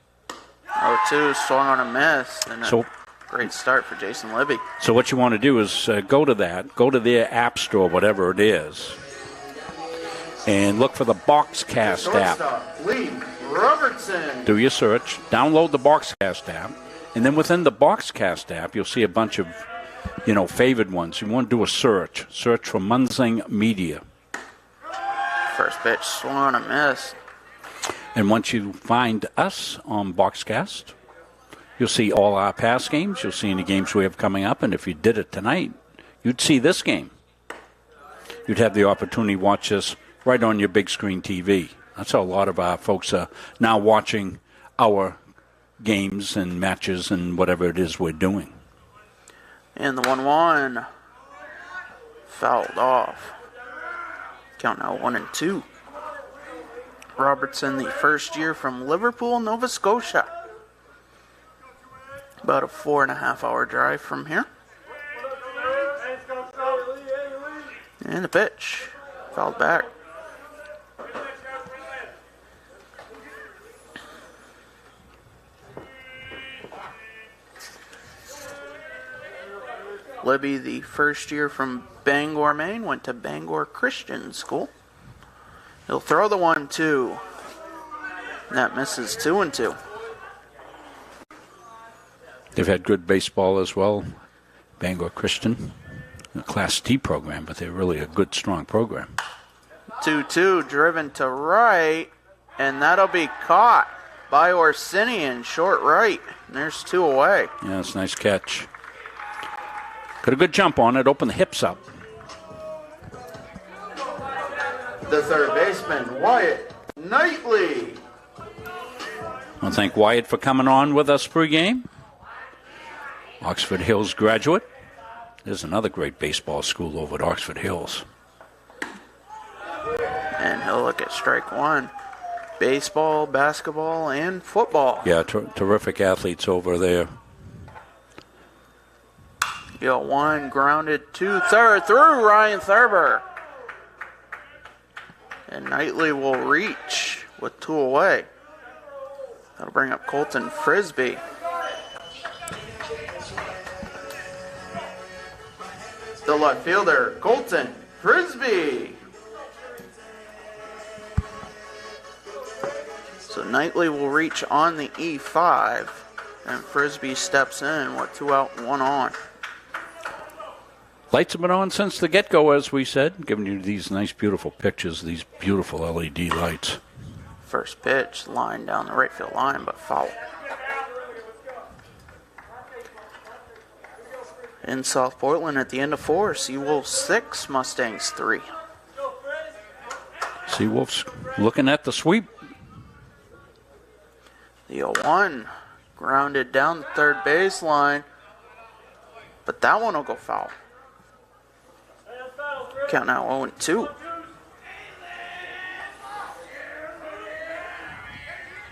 0-2, swung on a miss. And great start for Jason Libby. So what you want to do is go to their app store, whatever it is, and look for the Boxcast app. Lee Robertson. Do your search, download the Boxcast app, and then within the Boxcast app, you'll see a bunch of favored ones. You want to do a search. Search for Munzing Media. First pitch swung and missed. And once you find us on Boxcast, you'll see all our past games. You'll see any games we have coming up. And if you did it tonight, you'd see this game. You'd have the opportunity to watch this right on your big screen TV. That's how a lot of our folks are now watching our games and matches and whatever it is we're doing. And the 1-1 fouled off. Count now 1-2. Robertson, the first year from Liverpool, Nova Scotia. About a 4.5-hour drive from here. And the pitch fouled back. Libby, the first year from Bangor, Maine, went to Bangor Christian School. He'll throw the 1-2. That misses 2-2. They've had good baseball as well. Bangor Christian, a Class D program, but they're really a good, strong program. 2-2, driven to right, and that'll be caught by Orsinian, short right. And there's 2 away. Yeah, it's a nice catch. Got a good jump on it, open the hips up. The third baseman, Wyatt Knightley. I want to thank Wyatt for coming on with us pregame. Oxford Hills graduate. There's another great baseball school over at Oxford Hills. And he'll look at strike one. Baseball, basketball, and football. Yeah, terrific athletes over there. 1 grounded to third through Ryan Thurber. And Knightley will reach with 2 away. That'll bring up Colton Frisbee. The left fielder, Colton Frisbee. So Knightley will reach on the E5, and Frisbee steps in with 2 out, 1 on. Lights have been on since the get-go, as we said, giving you these nice, beautiful pictures, these beautiful LED lights. First pitch, line down the right field line, but foul. In South Portland at the end of 4, Seawolves 6, Mustangs 3. Seawolves looking at the sweep. The 0-1 grounded down the third baseline, but that one will go foul. Count now 0-2.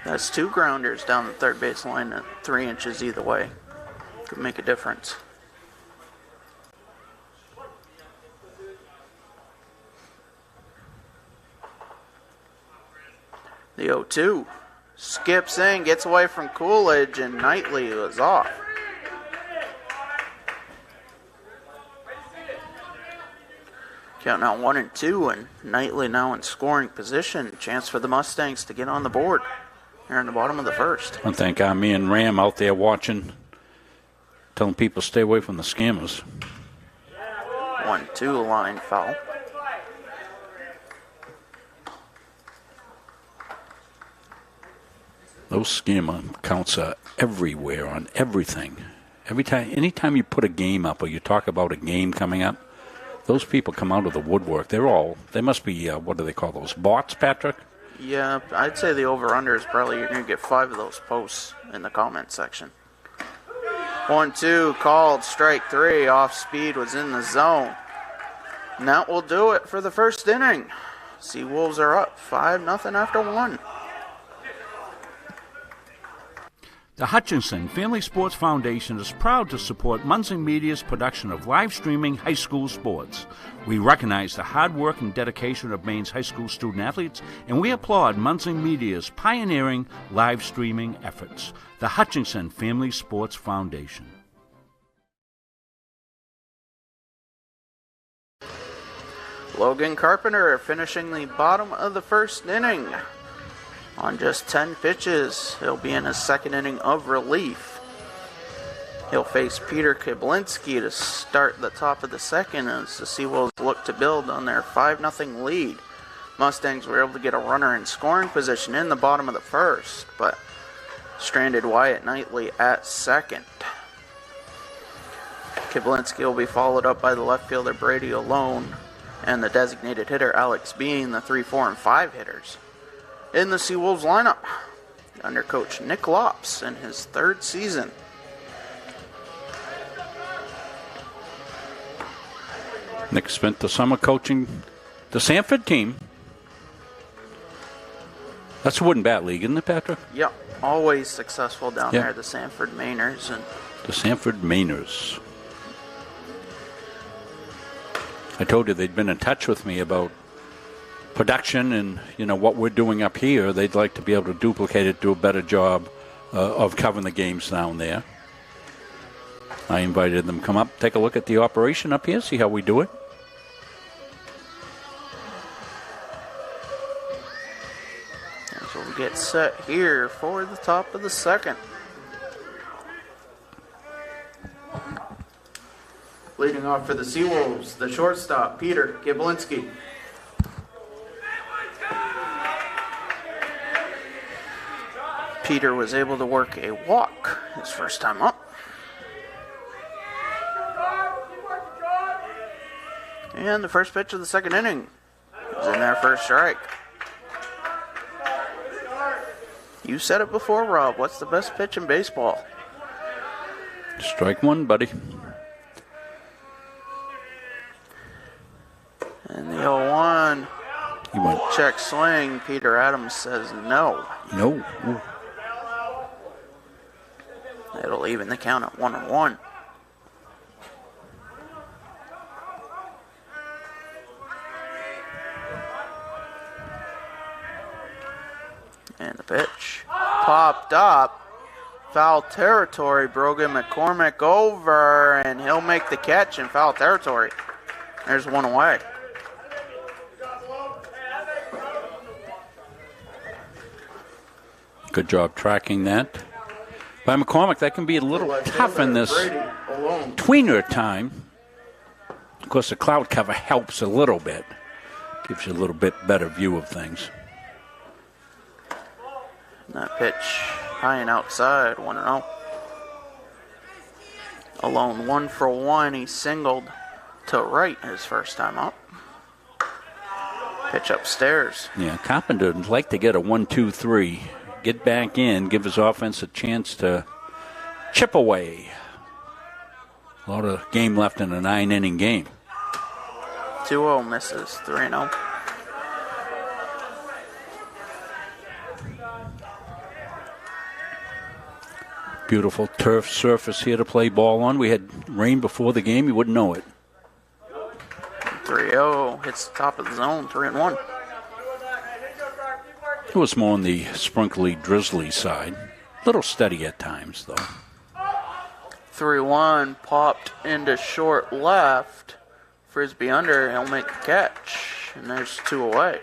That's 2 grounders down the third baseline at 3 inches either way. Could make a difference. The 0-2 skips in, gets away from Coolidge, and Knightley was off. Count now 1-2, and Knightley now in scoring position. Chance for the Mustangs to get on the board here in the bottom of the first. I thank me and Ram out there watching, telling people stay away from the scammers. 1-2 line foul. Those scammer accounts are everywhere on everything. Anytime you put a game up or you talk about a game coming up, those people come out of the woodwork. They must be, what do they call those, bots, Patrick? Yeah, I'd say the over-under is probably you're going to get 5 of those posts in the comment section. 1-2 called, strike 3, off speed, was in the zone. And that will do it for the first inning. Seawolves are up 5-0 after 1. The Hutchinson Family Sports Foundation is proud to support Munzing Media's production of live streaming high school sports. We recognize the hard work and dedication of Maine's high school student athletes, and we applaud Munzing Media's pioneering live streaming efforts. The Hutchinson Family Sports Foundation. Logan Carpenter finishing the bottom of the first inning. On just 10 pitches, he'll be in his second inning of relief. He'll face Peter Kiblinski to start the top of the second as the Seawolves look to build on their 5-0 lead. Mustangs were able to get a runner in scoring position in the bottom of the first, but stranded Wyatt Knightley at second. Kiblinski will be followed up by the left fielder Brady Alone and the designated hitter Alex Bean, the 3, 4, and 5 hitters. In the Seawolves lineup, under coach Nick Lops in his 3rd season. Nick spent the summer coaching the Sanford team. That's a wooden bat league, isn't it, Patrick? Yep, always successful down there, the Sanford Mainers. And the Sanford Mainers. I told you they'd been in touch with me about production and, what we're doing up here. They'd like to be able to duplicate it, do a better job of covering the games down there. I invited them to come up, take a look at the operation up here, see how we do it. As we'll get set here for the top of the second. Leading off for the Seawolves, the shortstop, Peter Kiblinski. Peter was able to work a walk his first time up. And the first pitch of the second inning is in there for a strike. You said it before, Rob. What's the best pitch in baseball? Strike one, buddy. And the 0-1. He went. Check swing. Peter Adams says no. No. Ooh. It'll even the count at 1-1. And the pitch popped up. Foul territory. Brogan McCormick over, and he'll make the catch in foul territory. There's one away. Good job tracking that. By McCormick, that can be a little tough in this tweener time. Of course, the cloud cover helps a little bit. Gives you a little bit better view of things. That pitch high and outside, 1-0. Alone 1 for 1. He singled to right his first time up. Pitch upstairs. Yeah, Carpenter would like to get a 1-2-3. Get back in, give his offense a chance to chip away. A lot of game left in a 9-inning game. 2-0 misses, 3-0. Beautiful turf surface here to play ball on. We had rain before the game. You wouldn't know it. 3-0 hits the top of the zone, 3-1. It was more on the sprinkly, drizzly side. A little steady at times, though. 3-1 popped into short left. Frisbee under, he'll make the catch. And there's 2 away.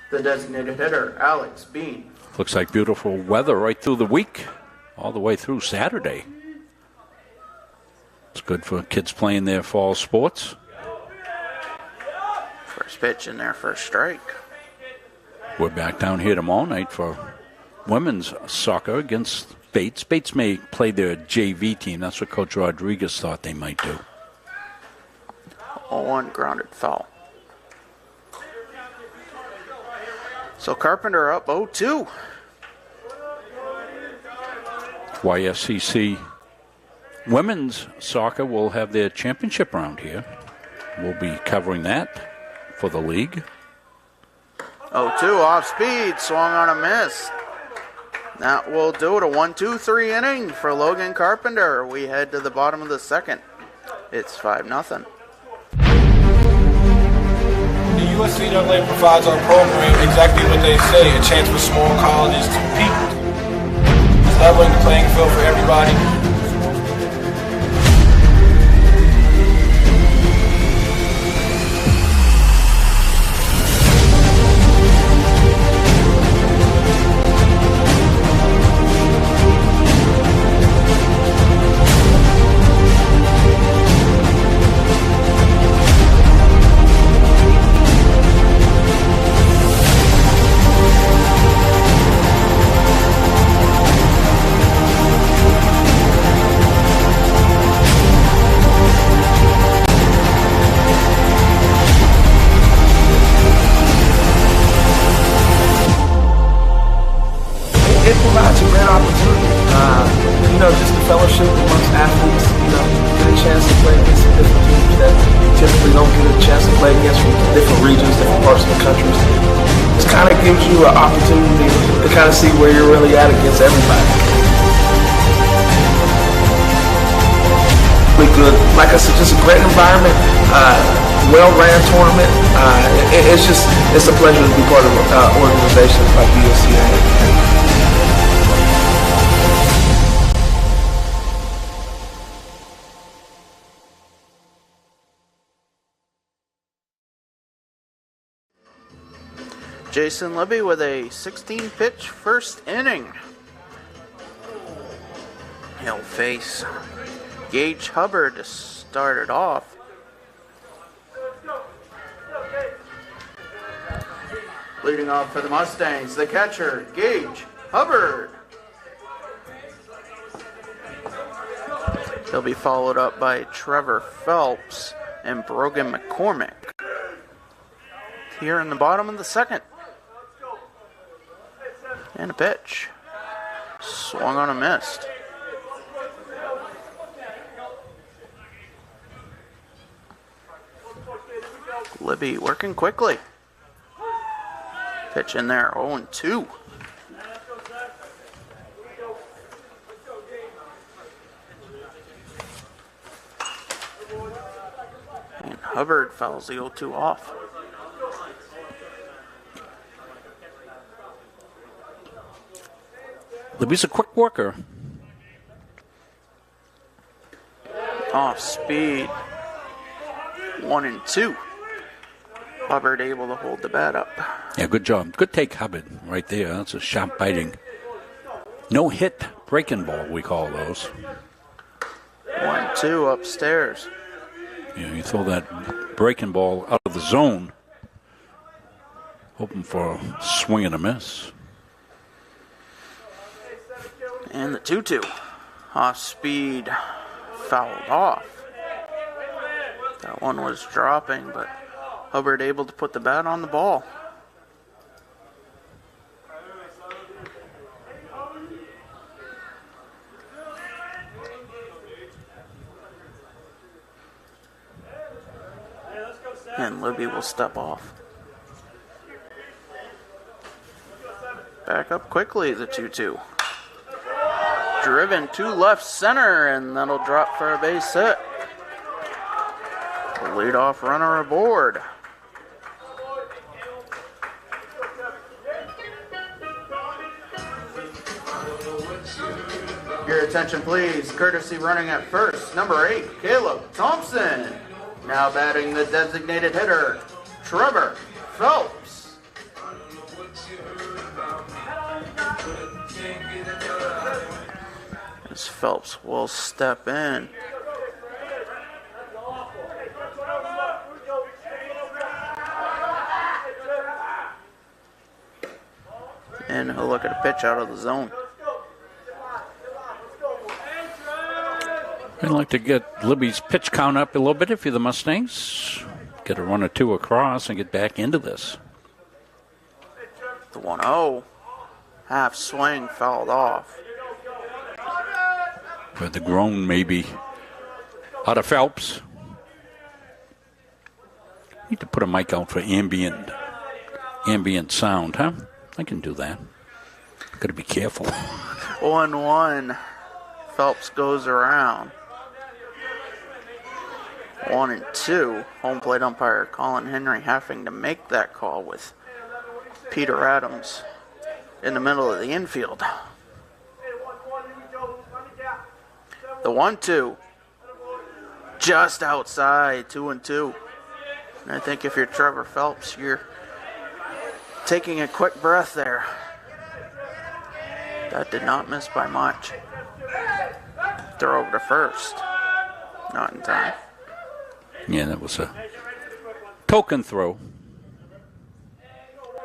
The designated hitter, Alex Bean. Looks like beautiful weather right through the week, all the way through Saturday. It's good for kids playing their fall sports. First pitch in there for a strike. We're back down here tomorrow night for women's soccer against Bates. Bates may play their JV team. That's what Coach Rodriguez thought they might do. 0-1 grounded foul. So Carpenter up 0-2. YSCC women's soccer will have their championship round here. We'll be covering that for the league. 0-2 off speed, swung on a miss. That will do it. A 1-2-3 inning for Logan Carpenter. We head to the bottom of the second. It's 5-0. The USCAA provides our program exactly what they say, a chance for small colleges to compete. Leveling the playing field for everybody. regions, different parts of the country. It kind of gives you an opportunity to kind of see where you're really at against everybody. Really good, like I said, just a great environment, well-ran tournament. It's a pleasure to be part of organizations like USCA. Jason Libby with a 16-pitch first inning. He'll face Gage Hubbard to start it off. Leading off for the Mustangs, the catcher, Gage Hubbard. He'll be followed up by Trevor Phelps and Brogan McCormick. Here in the bottom of the second. And a pitch. Swung on a missed. Libby working quickly. Pitch in there, 0-2. And Hubbard fouls the 0-2 off. Libby's a quick worker. Off speed. 1-2. Hubbard able to hold the bat up. Yeah, good job. Good take, Hubbard, right there. That's a sharp biting. No hit breaking ball, we call those. 1-2 upstairs. Yeah, you throw that breaking ball out of the zone, hoping for a swing and a miss. And the 2-2. Off speed, fouled off. That one was dropping, but Hubbard able to put the bat on the ball. And Libby will step off. Back up quickly, the 2-2. Driven to left center, and that'll drop for a base hit. Leadoff runner aboard. Your attention, please. Courtesy running at first, number 8, Caleb Thompson. Now batting the designated hitter, Trevor Phelps. As Phelps will step in. And he'll look at a pitch out of the zone. I'd like to get Libby's pitch count up a little bit if you're the Mustangs. Get a run or two across and get back into this. The 1-0. Half swing fouled off. But the groan maybe out of Phelps. Need to put a mic out for ambient sound, huh? I can do that. Got to be careful. 1-1. Phelps goes around. 1-2. Home plate umpire Colin Henry having to make that call with Peter Adams in the middle of the infield. The 1-2. Just outside, 2-2. And I think if you're Trevor Phelps, you're taking a quick breath there. That did not miss by much. Throw over to first. Not in time. Yeah, that was a token throw.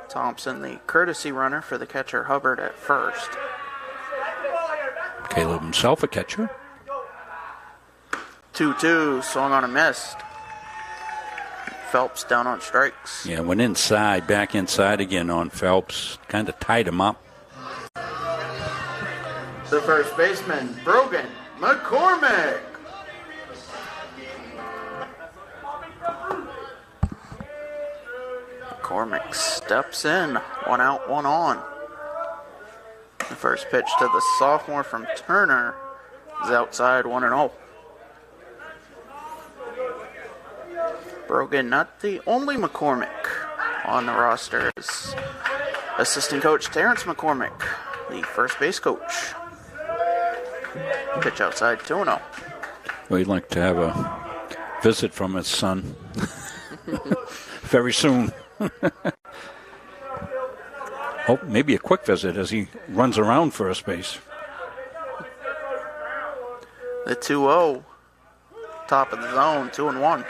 Thompson, the courtesy runner for the catcher Hubbard at first. Caleb himself a catcher. 2-2, swung on a miss. Phelps down on strikes. Yeah, went inside, back inside again on Phelps. Kind of tied him up. The first baseman, Brogan McCormick. McCormick steps in. 1 out, 1 on. The first pitch to the sophomore from Turner is outside 1-0. Brogan, not the only McCormick on the roster, is assistant coach Terrence McCormick, the first base coach. Pitch outside 2-0. Well, he'd like to have a visit from his son very soon. Oh, maybe a quick visit as he runs around first base. The 2-0, top of the zone, 2-1.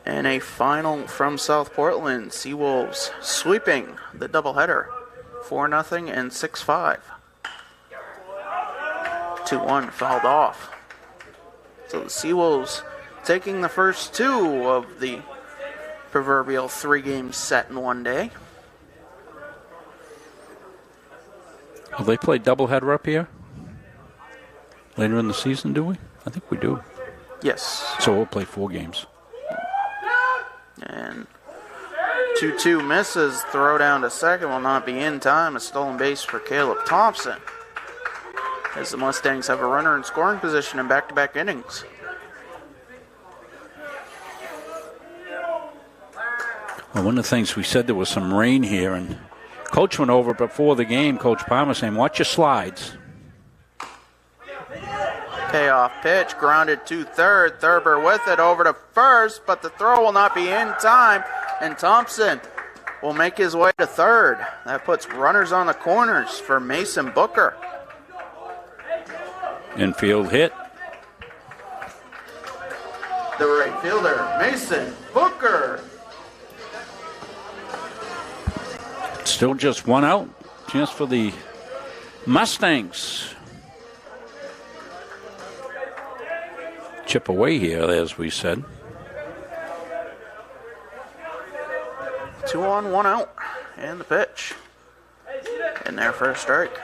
And a final from South Portland, Seawolves sweeping the doubleheader, 4-0 and 6-5. 2-1 fouled off. So the Seawolves taking the first 2 of the proverbial 3-game set in one day. Will they play doubleheader up here later in the season, do we? I think we do. Yes. So we'll play 4 games. And 2-2 misses. Throw down to second will not be in time. A stolen base for Caleb Thompson, as the Mustangs have a runner in scoring position in back-to-back innings. Well, one of the things we said, there was some rain here, and Coach went over before the game, Coach Palmer saying, watch your slides. Payoff pitch, grounded to third. Thurber with it over to first, but the throw will not be in time, and Thompson will make his way to third. That puts runners on the corners for Mason Booker. Infield hit. The right fielder, Mason Booker. Still just 1 out. Chance for the Mustangs. Chip away here, as we said. 2 on, 1 out. And the pitch. In there for a strike.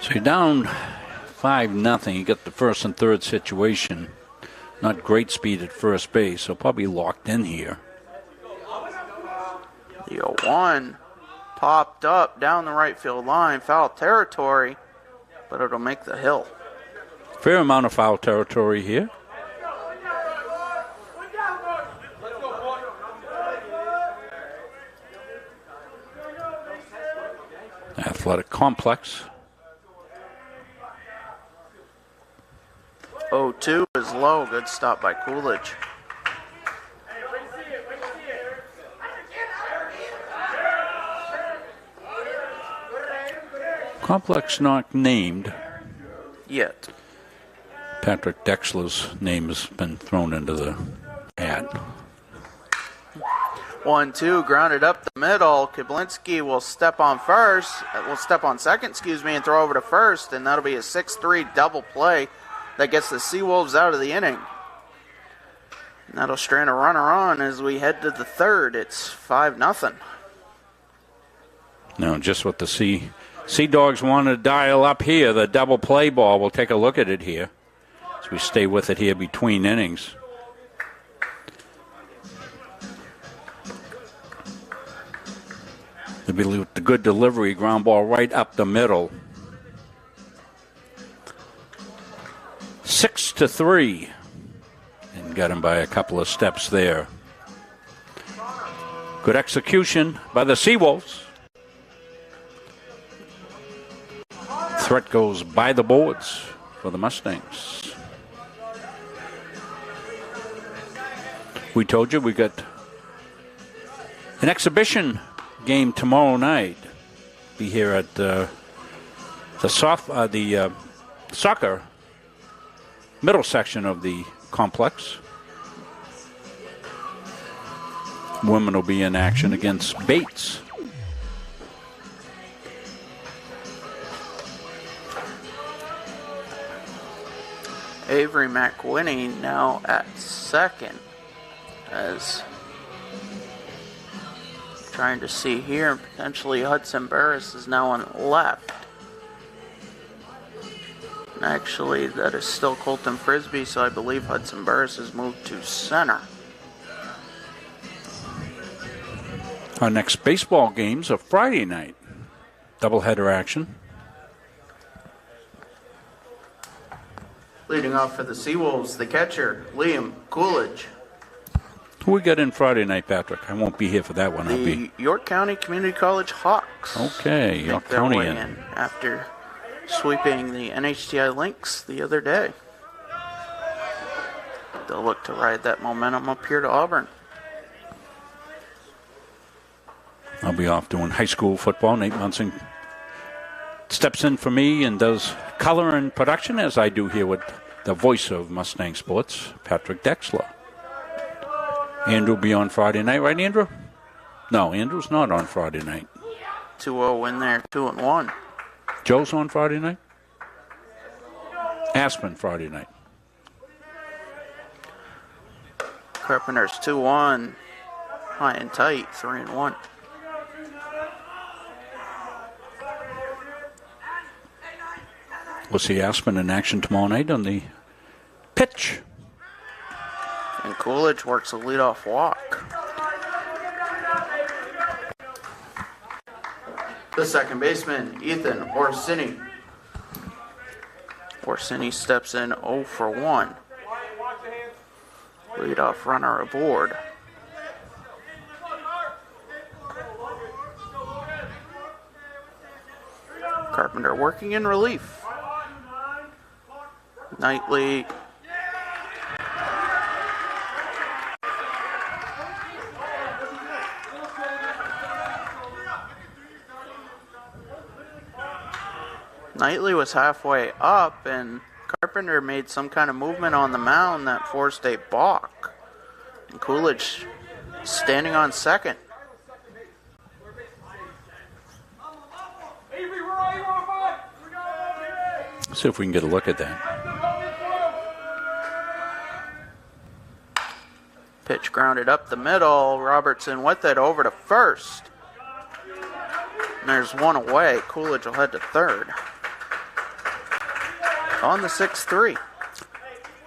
So you're down 5-0. You get the first and third situation. Not great speed at first base, so probably locked in here. The 0-1 popped up down the right field line. Foul territory, but it'll make the hill. Fair amount of foul territory here. Athletic complex. 0-2 is low. Good stop by Coolidge. Complex not named yet. Patrick Dexler's name has been thrown into the hat. 1-2 grounded up the middle. Kiblinski will step on second, and throw over to first, and that'll be a 6-3 double play that gets the Seawolves out of the inning. And that'll strand a runner on as we head to the third. It's 5-0. Now, just what the Sea Dogs want to dial up here, the double play ball. We'll take a look at it here as we stay with it here between innings. The good delivery, ground ball right up the middle. 6-3. And got him by a couple of steps there. Good execution by the Seawolves. Threat goes by the boards for the Mustangs. We told you we got an exhibition game tomorrow night. Be here at the soccer middle section of the complex. Women will be in action against Bates. Avery McWhinney now at second, as trying to see here, potentially Hudson Burris is now on left. Actually, that is still Colton Frisbee, so I believe Hudson Burris has moved to center. Our next baseball game's a Friday night. Doubleheader action. Leading off for the Seawolves, the catcher, Liam Coolidge. Who we got in Friday night, Patrick? I won't be here for that one. I'll be. York County Community College Hawks. Okay, York County in. After sweeping the NHTI Lynx the other day. They'll look to ride that momentum up here to Auburn. I'll be off doing high school football. Nate Munsing steps in for me and does color and production, as I do here with the voice of Mustang Sports, Patrick Dexler. Andrew will be on Friday night, right, Andrew? No, Andrew's not on Friday night. 2-0 win there, 2-1. Joe's on Friday night? Aspen Friday night. Carpenter's 2-1. High and tight, 3-1. We'll see Aspen in action tomorrow night on the pitch. And Coolidge works a leadoff walk. The second baseman, Ethan Orsini. Orsini steps in 0 for 1. Leadoff runner aboard. Carpenter working in relief. Knightley was halfway up, and Carpenter made some kind of movement on the mound that forced a balk. And Coolidge standing on second. Let's see if we can get a look at that. Pitch grounded up the middle. Robertson with it over to first. And there's one away. Coolidge will head to third. On the 6-3.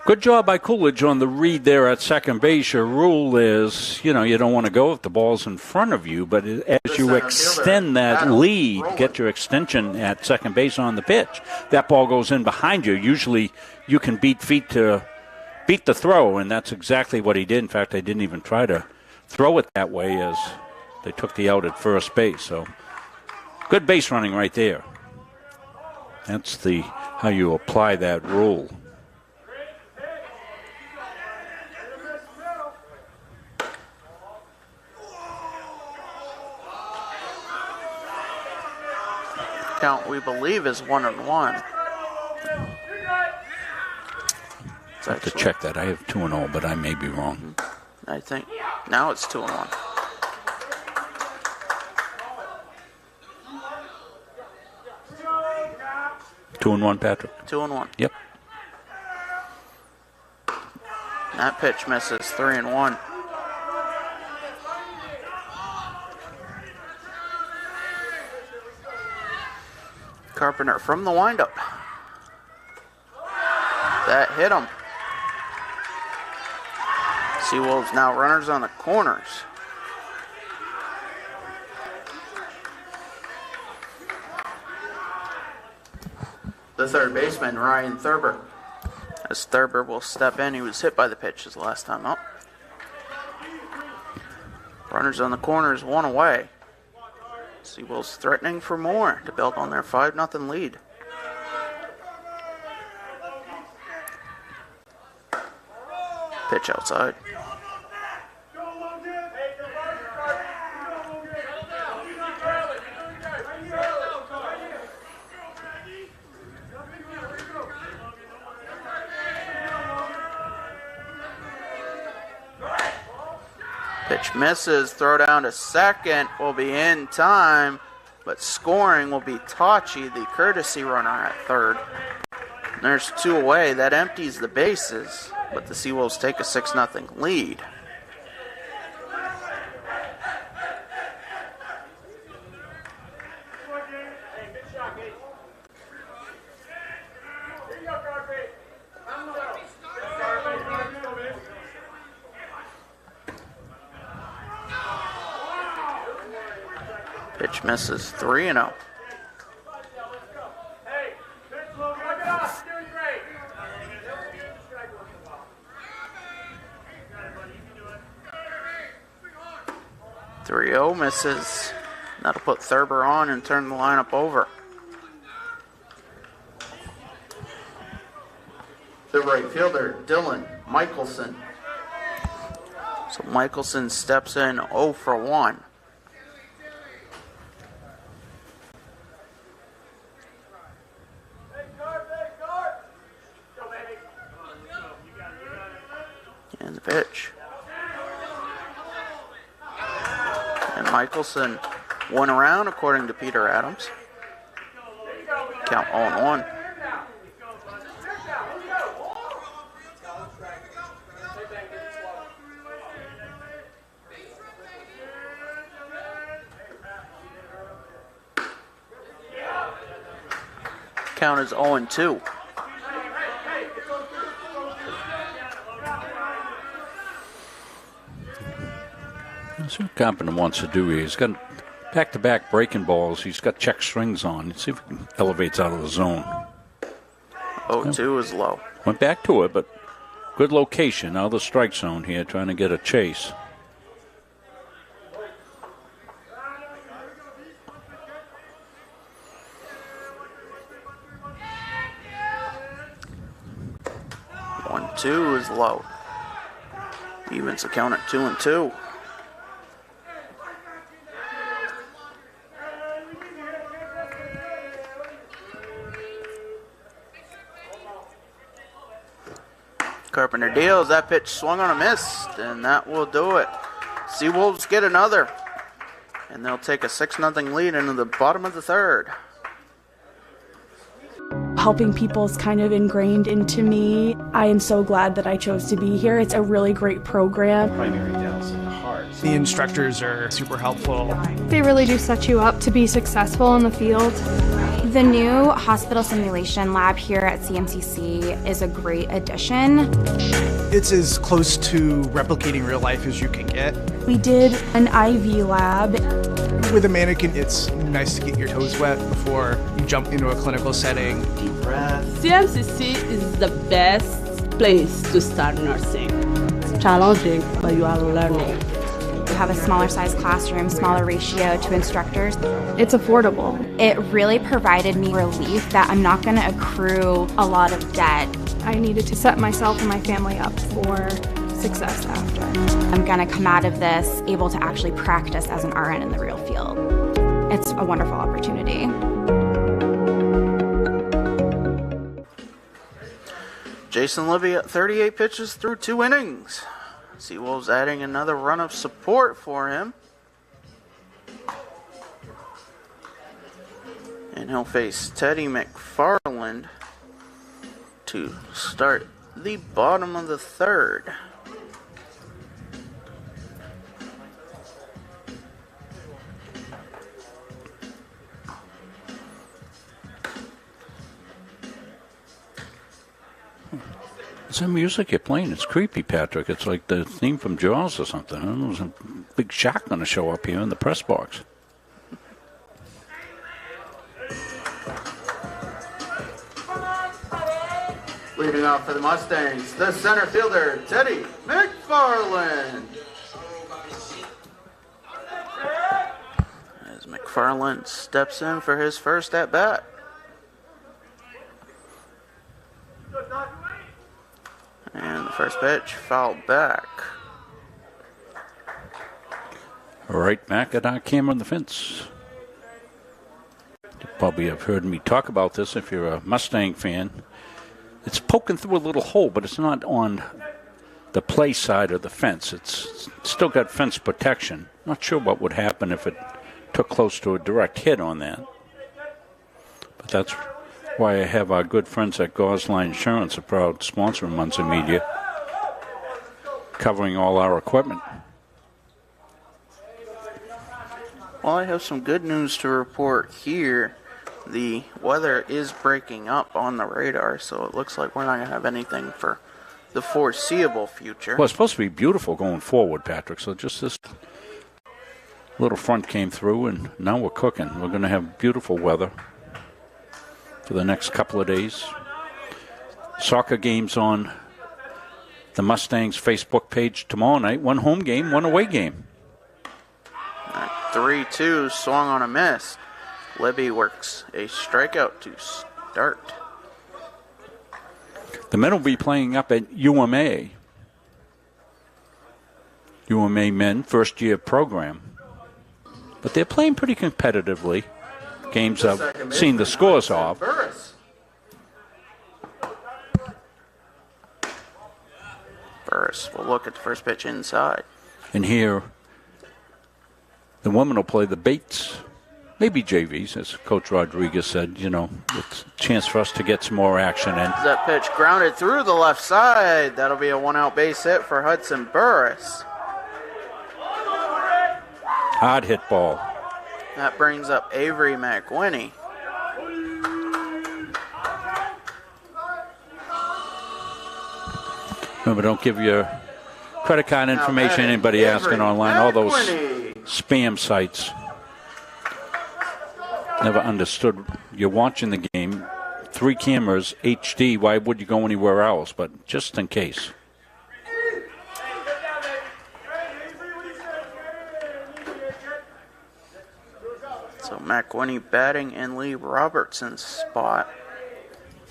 Good job by Coolidge on the read there at second base. Your rule is, you don't want to go if the ball's in front of you, but as you extend that lead, get your extension at second base on the pitch. That ball goes in behind you. Usually you can beat the throw, and that's exactly what he did. In fact, they didn't even try to throw it that way as they took the out at first base. So good base running right there. That's how you apply that rule. Count, we believe, is 1-1. I have to check that. I have 2-0, but I may be wrong. I think now it's 2-1. 2-1, Patrick. 2-1. Yep. That pitch misses. 3-1. Carpenter from the windup. That hit him. Seawolves now runners on the corners. The third baseman, Ryan Thurber. As Thurber will step in, he was hit by the pitch his last time up. Runners on the corners, one away. Seawolves threatening for more to build on their 5-0 lead. Pitch outside. Pitch misses, throw down to second, will be in time, but scoring will be Tachi, the courtesy runner at third. And there's two away, that empties the bases, but the Seawolves take a 6-0 lead. Pitch misses. 3-0. Misses. That'll put Thurber on and turn the lineup over. The right fielder, Dylan Michelson. So Michelson steps in 0 for 1. And the pitch. And Michelson went around according to Peter Adams. Count 0-1. Count is 0-2. That's what Carpenter wants to do here. He's got back-to-back breaking balls. He's got check strings on. Let's see if he elevates out of the zone. 0-2 is low. Went back to it, but good location. Now the strike zone here, trying to get a chase. Two is low. Evens the count at 2-2. Carpenter deals. That pitch swung on a miss, and that will do it. Seawolves get another, and they'll take a 6-0 lead into the bottom of the third. Helping people is kind of ingrained into me. I am so glad that I chose to be here. It's a really great program. Primary downs in the heart. The instructors are super helpful. They really do set you up to be successful in the field. The new hospital simulation lab here at CMCC is a great addition. It's as close to replicating real life as you can get. We did an IV lab. With a mannequin, it's nice to get your toes wet before you jump into a clinical setting. Deep breath. CMCC is the best place to start nursing. It's challenging, but you are learning. You have a smaller size classroom, smaller ratio to instructors. It's affordable. It really provided me relief that I'm not going to accrue a lot of debt. I needed to set myself and my family up for success after. I'm going to come out of this able to actually practice as an RN in the real field. It's a wonderful opportunity. Jason Livy at 38 pitches through 2 innings. Seawolves adding another run of support for him. And he'll face Teddy McFarland to start the bottom of the third. What's that music you're playing? It's creepy, Patrick. It's like the theme from Jaws or something. I don't know, there's a big shark going to show up here in the press box. Leading off for the Mustangs, the center fielder, Teddy McFarland. As McFarland steps in for his first at-bat. And the first pitch fouled back. Right back at our camera on the fence. You probably have heard me talk about this if you're a Mustang fan. It's poking through a little hole, but it's not on the play side of the fence. It's still got fence protection. Not sure what would happen if it took close to a direct hit on that. But that's why I have our good friends at Gosline Insurance, a proud sponsor of Muncie Media, covering all our equipment. Well, I have some good news to report here. The weather is breaking up on the radar, so it looks like we're not going to have anything for the foreseeable future. Well, it's supposed to be beautiful going forward, Patrick, so just this. little front came through, and now we're cooking. We're going to have beautiful weather for the next couple of days. Soccer games on the Mustangs Facebook page tomorrow night. One home game, one away game. 3-2 swung on a miss. Libby works a strikeout to start. The men will be playing up at UMA. UMA men, first year program. But they're playing pretty competitively. Games I've seen the scores of. Burris will look at the first pitch inside. And here, the women will play the Bates, maybe JVs, as Coach Rodriguez said. You know, it's a chance for us to get some more action in. That pitch grounded through the left side. That'll be a one-out base hit for Hudson Burris. Hard hit ball. That brings up Avery McWhinney. Remember, don't give your credit card information anybody asking online. All those spam sites. Never understood. You're watching the game, 3 cameras, HD. Why would you go anywhere else? But just in case. So McWhinney batting in Lee Robertson's spot.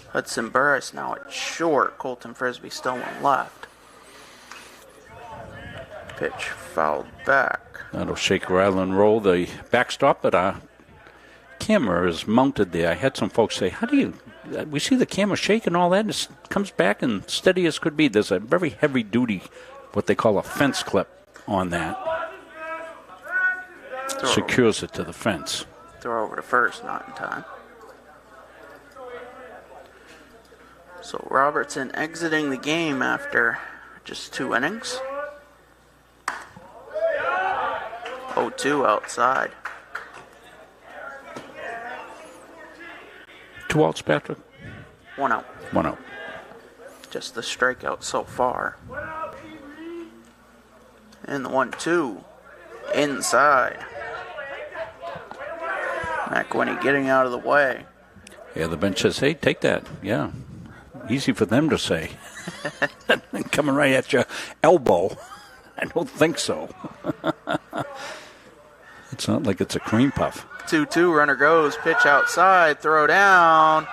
Hudson Burris now at short. Colton Frisbee still on left. Pitch fouled back. That'll shake, rattle, and roll the backstop, but our camera is mounted there. I had some folks say, how do you, we see the camera shake and all that, and it comes back and steady as could be. There's a very heavy duty, what they call a fence clip on that. Secures it to the fence. Throw over to first, not in time. So Robertson exiting the game after just 2 innings. 0-2 outside. 2 outs, Patrick? 1 out. 1 out. Just the strikeout so far. And the 1-2 inside. McWhinney getting out of the way. Yeah, the bench says, hey, take that. Yeah. Easy for them to say. Coming right at your elbow. I don't think so. It's not like it's a cream puff. 2-2, runner goes, pitch outside, throw down.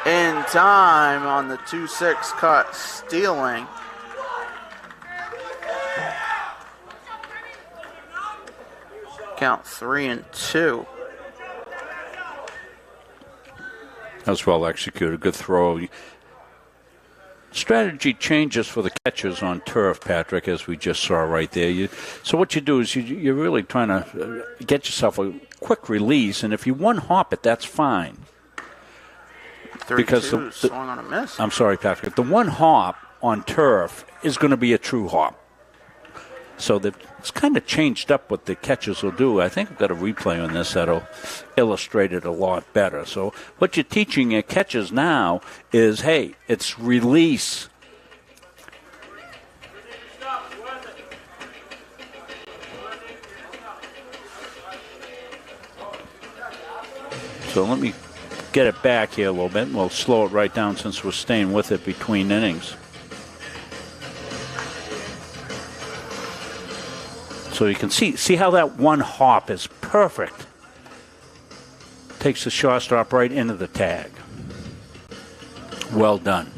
In time on the 2-6 caught stealing. Count 3-2. That was well executed. Good throw. Strategy changes for the catchers on turf, Patrick, as we just saw right there. So what you do is you're really trying to get yourself a quick release, and if you one hop it, that's fine. 3-2 swung on a miss. I'm sorry, Patrick. The one hop on turf is going to be a true hop. So it's kind of changed up what the catchers will do. I think I've got a replay on this that'll illustrate it a lot better. So what you're teaching your catchers now is, hey, it's release. So let me get it back here a little bit, and we'll slow it right down since we're staying with it between innings. So you can see how that one hop is perfect. Takes the shortstop right into the tag. Well done.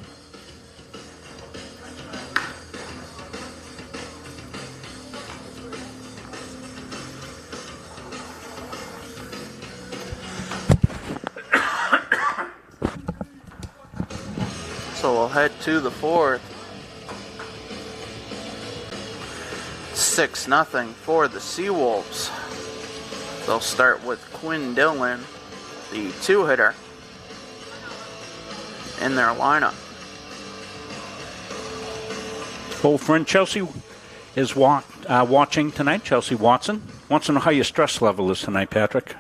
So we'll head to the 4th. 6-0 for the Seawolves. They'll start with Quinn Dillon, the 2-hitter, in their lineup. Old friend Chelsea is watching tonight. Chelsea Watson wants to know how your stress level is tonight, Patrick.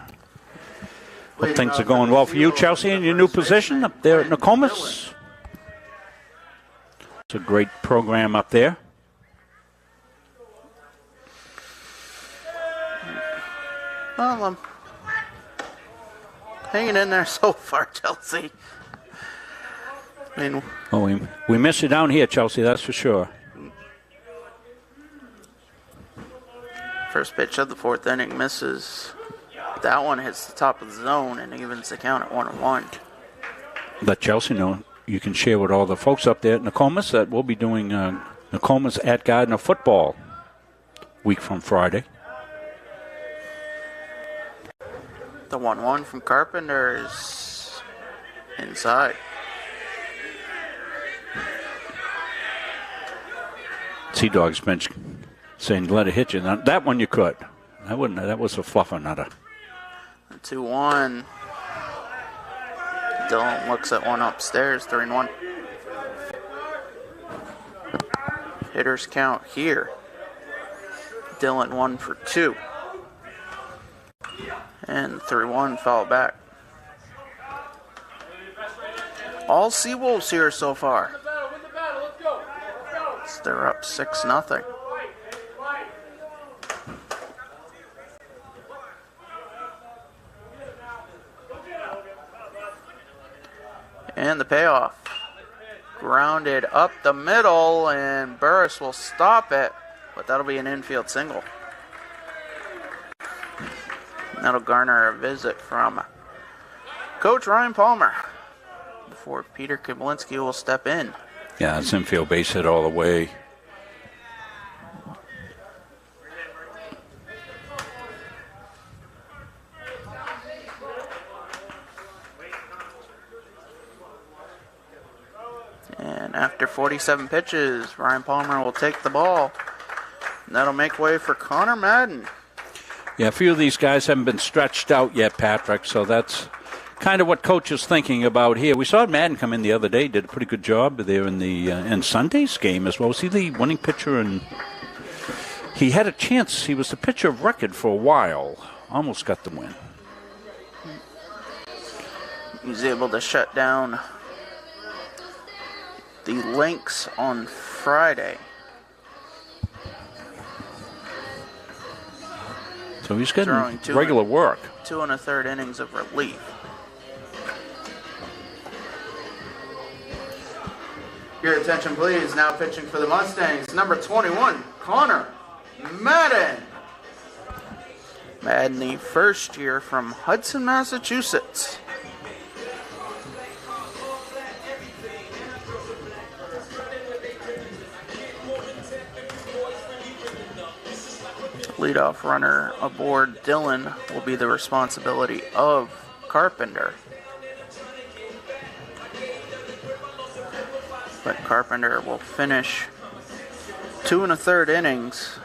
Hope things are going well for you, Chelsea, in your new position up there at Nokomis. It's a great program up there. Well, I'm hanging in there so far, Chelsea. I mean, Oh, we miss you down here, Chelsea, that's for sure. first pitch of the fourth inning misses. That one hits the top of the zone and evens the count at 1-1. Let Chelsea know you can share with all the folks up there at Nokomis that we'll be doing Nokomis at Gardner football week from Friday. The 1-1 from Carpenter is inside. Sea Dog's bench saying let it hit you. Now, that one you could. That was a fluffer nutter. 2-1. Dylan looks at one upstairs, 3-1. Hitters count here. Dylan 1 for 2. And 3-1 foul back. All Seawolves here so far. They're up 6-0. And the payoff. Grounded up the middle, and Burris will stop it, but that'll be an infield single. And that'll garner a visit from Coach Ryan Palmer before Peter Kablinski will step in. Yeah, it's infield base hit all the way. And after 47 pitches, Ryan Palmer will take the ball. And that'll make way for Connor Madden. Yeah, a few of these guys haven't been stretched out yet, Patrick, so that's kind of what Coach is thinking about here. We saw Madden come in the other day, did a pretty good job there in the in Sunday's game as well. Was he the winning pitcher? And he had a chance. He was the pitcher of record for a while. Almost got the win. He was able to shut down the Lynx on Friday. So he's getting regular work. 2 1/3 innings of relief. Your attention, please. Now pitching for the Mustangs, number 21, Connor Madden. Madden, the first year from Hudson, Massachusetts. Leadoff runner aboard Dylan will be the responsibility of Carpenter. But Carpenter will finish 2 1/3 innings.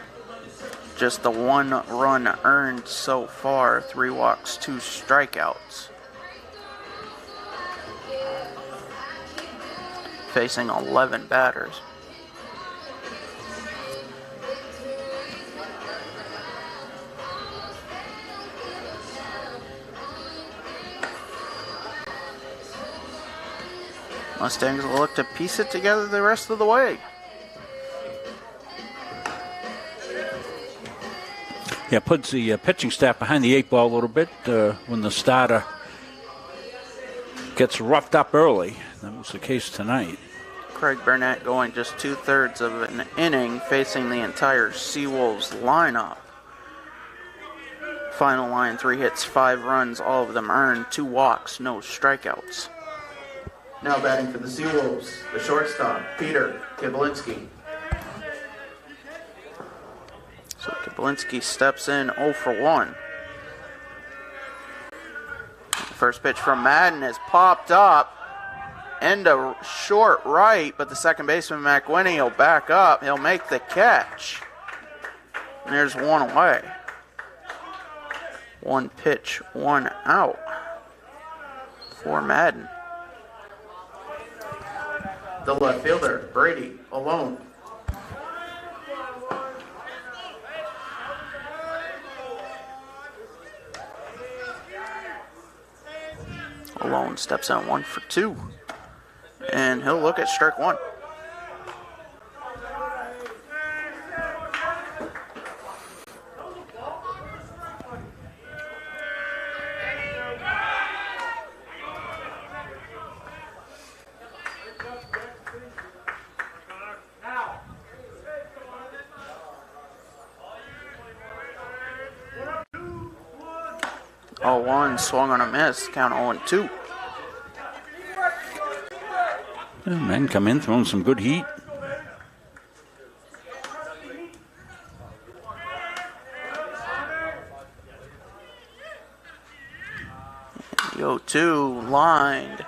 Just the 1 run earned so far, 3 walks, 2 strikeouts. Facing 11 batters. Mustangs will look to piece it together the rest of the way. Yeah, puts the pitching staff behind the 8 ball a little bit when the starter gets roughed up early. That was the case tonight. Craig Burnett going just 2/3 of an inning, facing the entire Seawolves lineup. Final line, 3 hits, 5 runs, all of them earned, 2 walks, no strikeouts. Now batting for the Seawolves, the shortstop, Peter Kablinski. So Kablinski steps in 0 for 1. The first pitch from Madden is popped up into short right, but the second baseman, McWhinney, will back up. He'll make the catch. And there's 1 away. 1 pitch, 1 out for Madden. The left fielder, Brady, alone. Alone steps in 1 for 2. And he'll look at strike 1. 0-1, swung on a miss, count 0-2. Men come in throwing some good heat. The 0-2 lined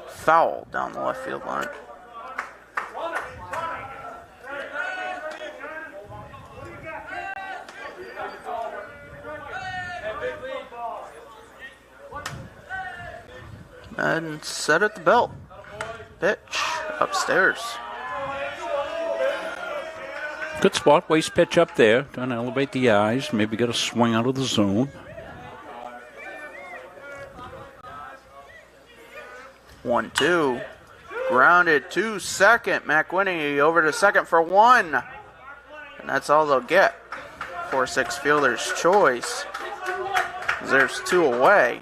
foul down the left field line. And set at the belt. Pitch upstairs. Good spot, waist pitch up there. Trying to elevate the eyes. Maybe get a swing out of the zone. 1-2. Grounded to second. McWhinney over to second for 1. And that's all they'll get. 4-6 fielder's choice. There's 2 away.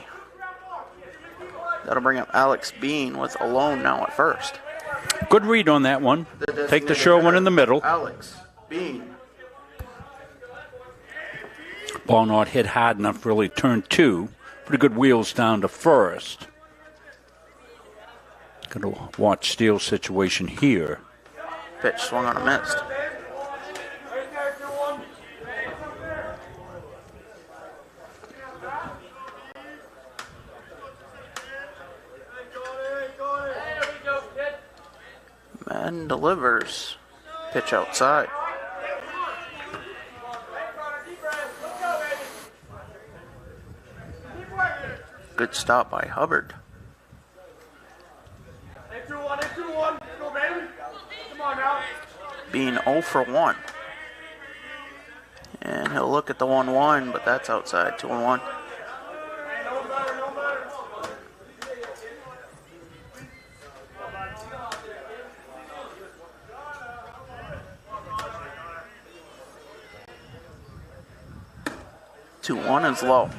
That'll bring up Alex Bean with alone now at first. Good read on that one. Take the sure one in the middle. Alex Bean. Ball not hit hard enough, really turn 2. Pretty good wheels down to first. Got to watch Steele's situation here. Pitch swung on a missed. And delivers. Pitch outside. Good stop by Hubbard. Being 0 for 1. And he'll look at the 1-1, but that's outside. 2-1. One is low.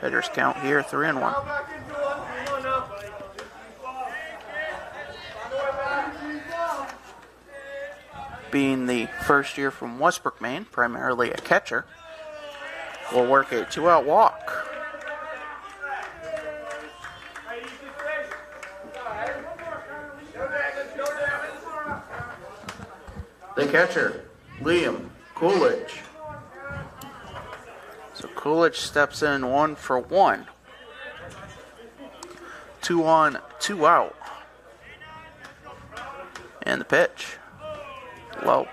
Hitters count here 3-1. Being the first year from Westbrook, Maine, primarily a catcher, will work a 2-out walk. The catcher, Liam Coolidge. So Coolidge steps in 1 for 1. 2 on, 2 out. And the pitch. Low.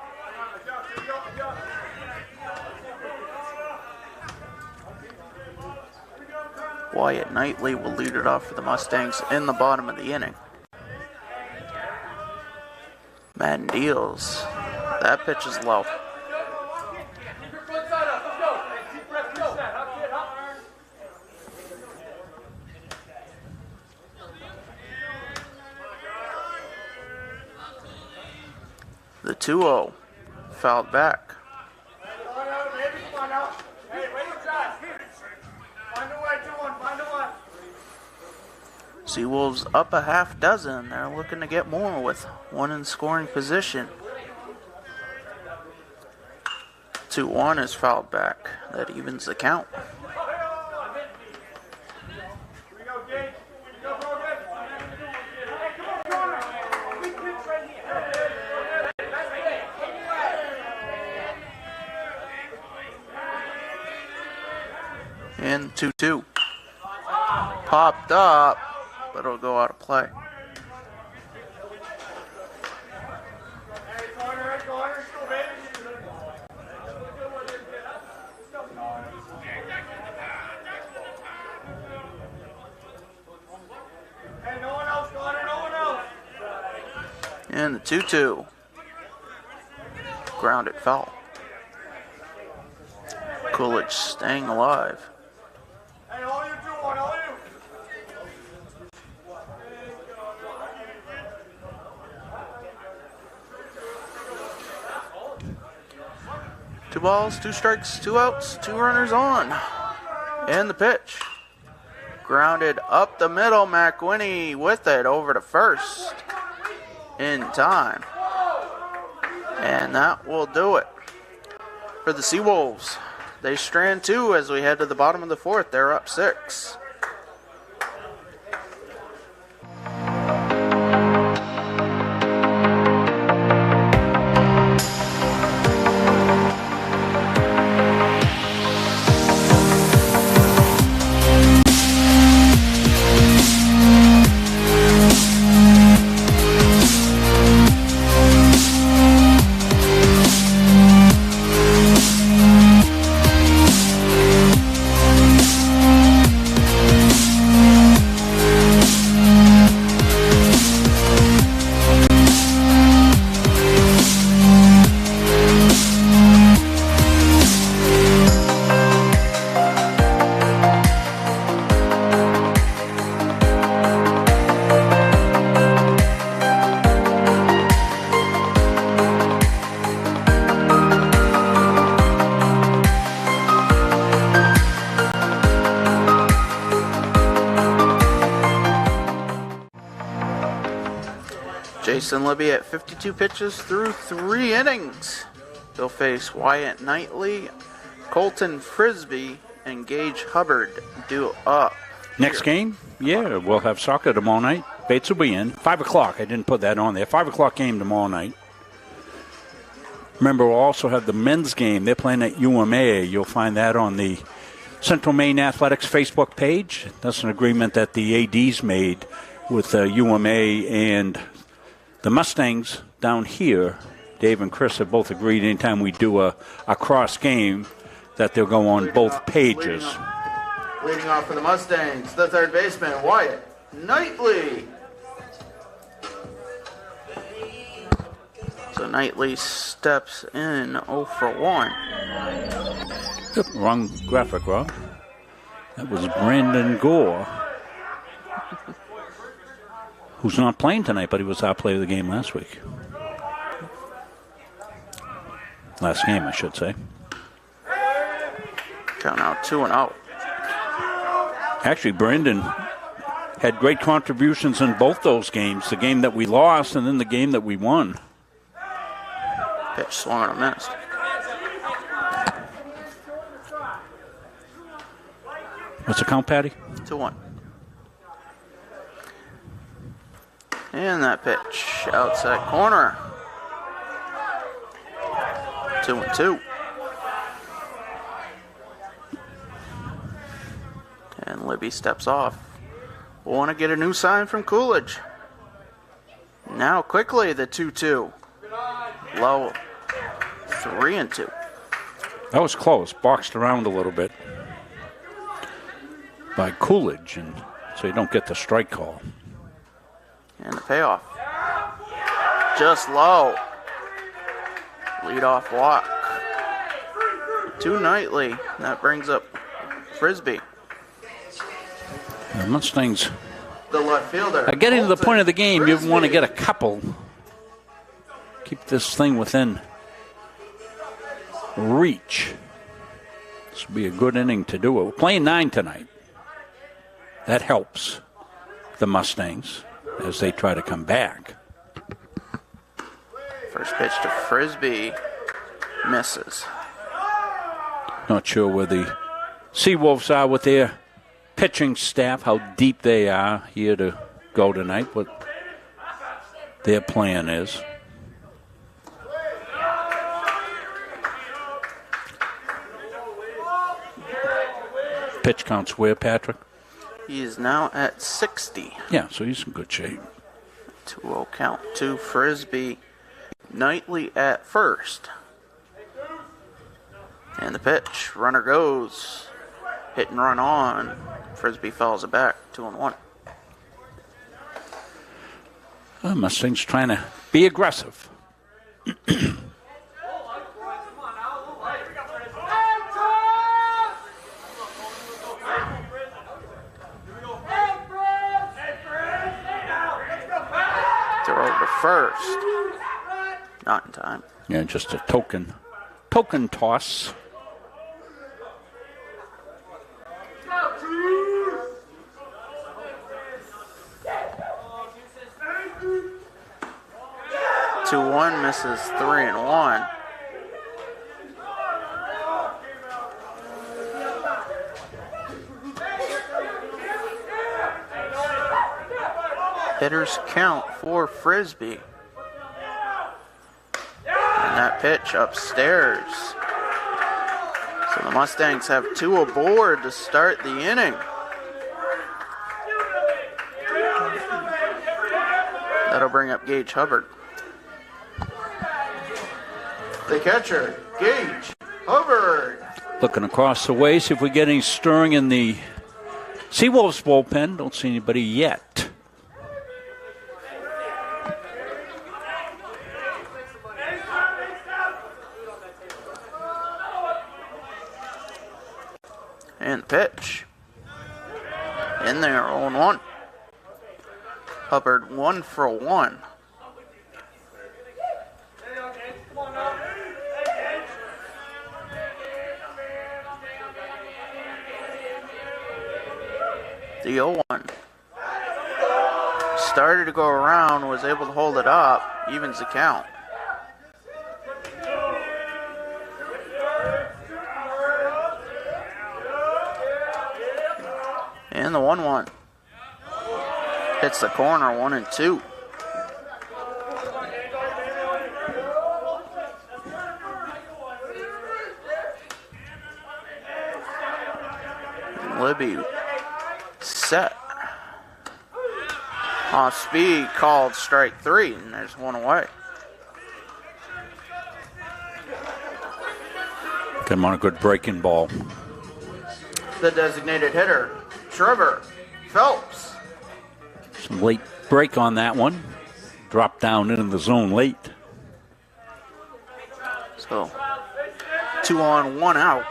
Wyatt Knightley will lead it off for the Mustangs in the bottom of the inning. Madden deals. That pitch is low. The 2-0 fouled back. Seawolves up a half dozen. They're looking to get more with 1 in scoring position. 2-1 is fouled back. That evens the count. And 2-2. Popped up, but it'll go out of play. And the 2-2. Grounded foul. Coolidge staying alive. Two balls, 2 strikes, 2 outs, 2 runners on. And the pitch. Grounded up the middle. McWhinney with it over to first in time. And that will do it for the Seawolves. They strand 2 as we head to the bottom of the 4th. They're up 6. Jason Libby at 52 pitches through 3 innings. He'll face Wyatt Knightley, Colton Frisbee, and Gage Hubbard due up. Next game? Yeah, we'll have soccer tomorrow night. Bates will be in. 5 o'clock. I didn't put that on there. 5 o'clock game tomorrow night. Remember, we'll also have the men's game. They're playing at UMA. You'll find that on the Central Maine Athletics Facebook page. That's an agreement that the ADs made with UMA and the Mustangs down here. Dave and Chris have both agreed anytime we do a cross game that they'll go on both pages. Leading off for the Mustangs, the third baseman, Wyatt Knightley. So Knightley steps in 0 for 1. Yep, wrong graphic, Rob. That was Brandon Gore, who's not playing tonight, but he was our player of the game last week. Last game, I should say. Count out 2-0. Actually, Brandon had great contributions in both those games. The game that we lost and then the game that we won. Pitch swung and a missed. What's the count, Patty? 2-1. And that pitch outside corner. 2-2. And Libby steps off. We'll want to get a new sign from Coolidge. Now quickly the 2-2. Low 3-2. That was close. Boxed around a little bit by Coolidge, and so you don't get the strike call. And the payoff. Just low. Leadoff walk to Knightley. That brings up Frisbee. The Mustangs The left fielder. getting to the point of the game, you want to get a couple. Keep this thing within reach. This will be a good inning to do it. We're playing 9 tonight. That helps the Mustangs as they try to come back. First pitch to Frisbee. Misses. Not sure where the Seawolves are with their pitching staff, how deep they are here to go tonight, what their plan is. Pitch counts where, Patrick? He is now at 60. Yeah, so he's in good shape. 2-0 count to Frisbee. Knightley at first. And the pitch. Runner goes. Hit and run on. Frisbee fouls it back. 2-1. Mustangs trying to be aggressive. Throw to first. Not in time. Yeah, just a token toss. Two one misses 3-1. Hitters count for Frisbee. And that pitch upstairs. So the Mustangs have 2 aboard to start the inning. That'll bring up Gage Hubbard. The catcher, Gage Hubbard. Looking across the way, see if we get any stirring in the Seawolves bullpen. Don't see anybody yet. And pitch. In there, 0-1. Hubbard 1 for 1. The 0-1. Started to go around, was able to hold it up, evens the count. And the 1-1. Hits the corner, 1-2. Libby set. Off speed, called strike 3, and there's 1 away. Got him on a good breaking ball. The designated hitter, Trevor Phelps. Some late break on that one. Dropped down into the zone late. So, 2 on, 1 out.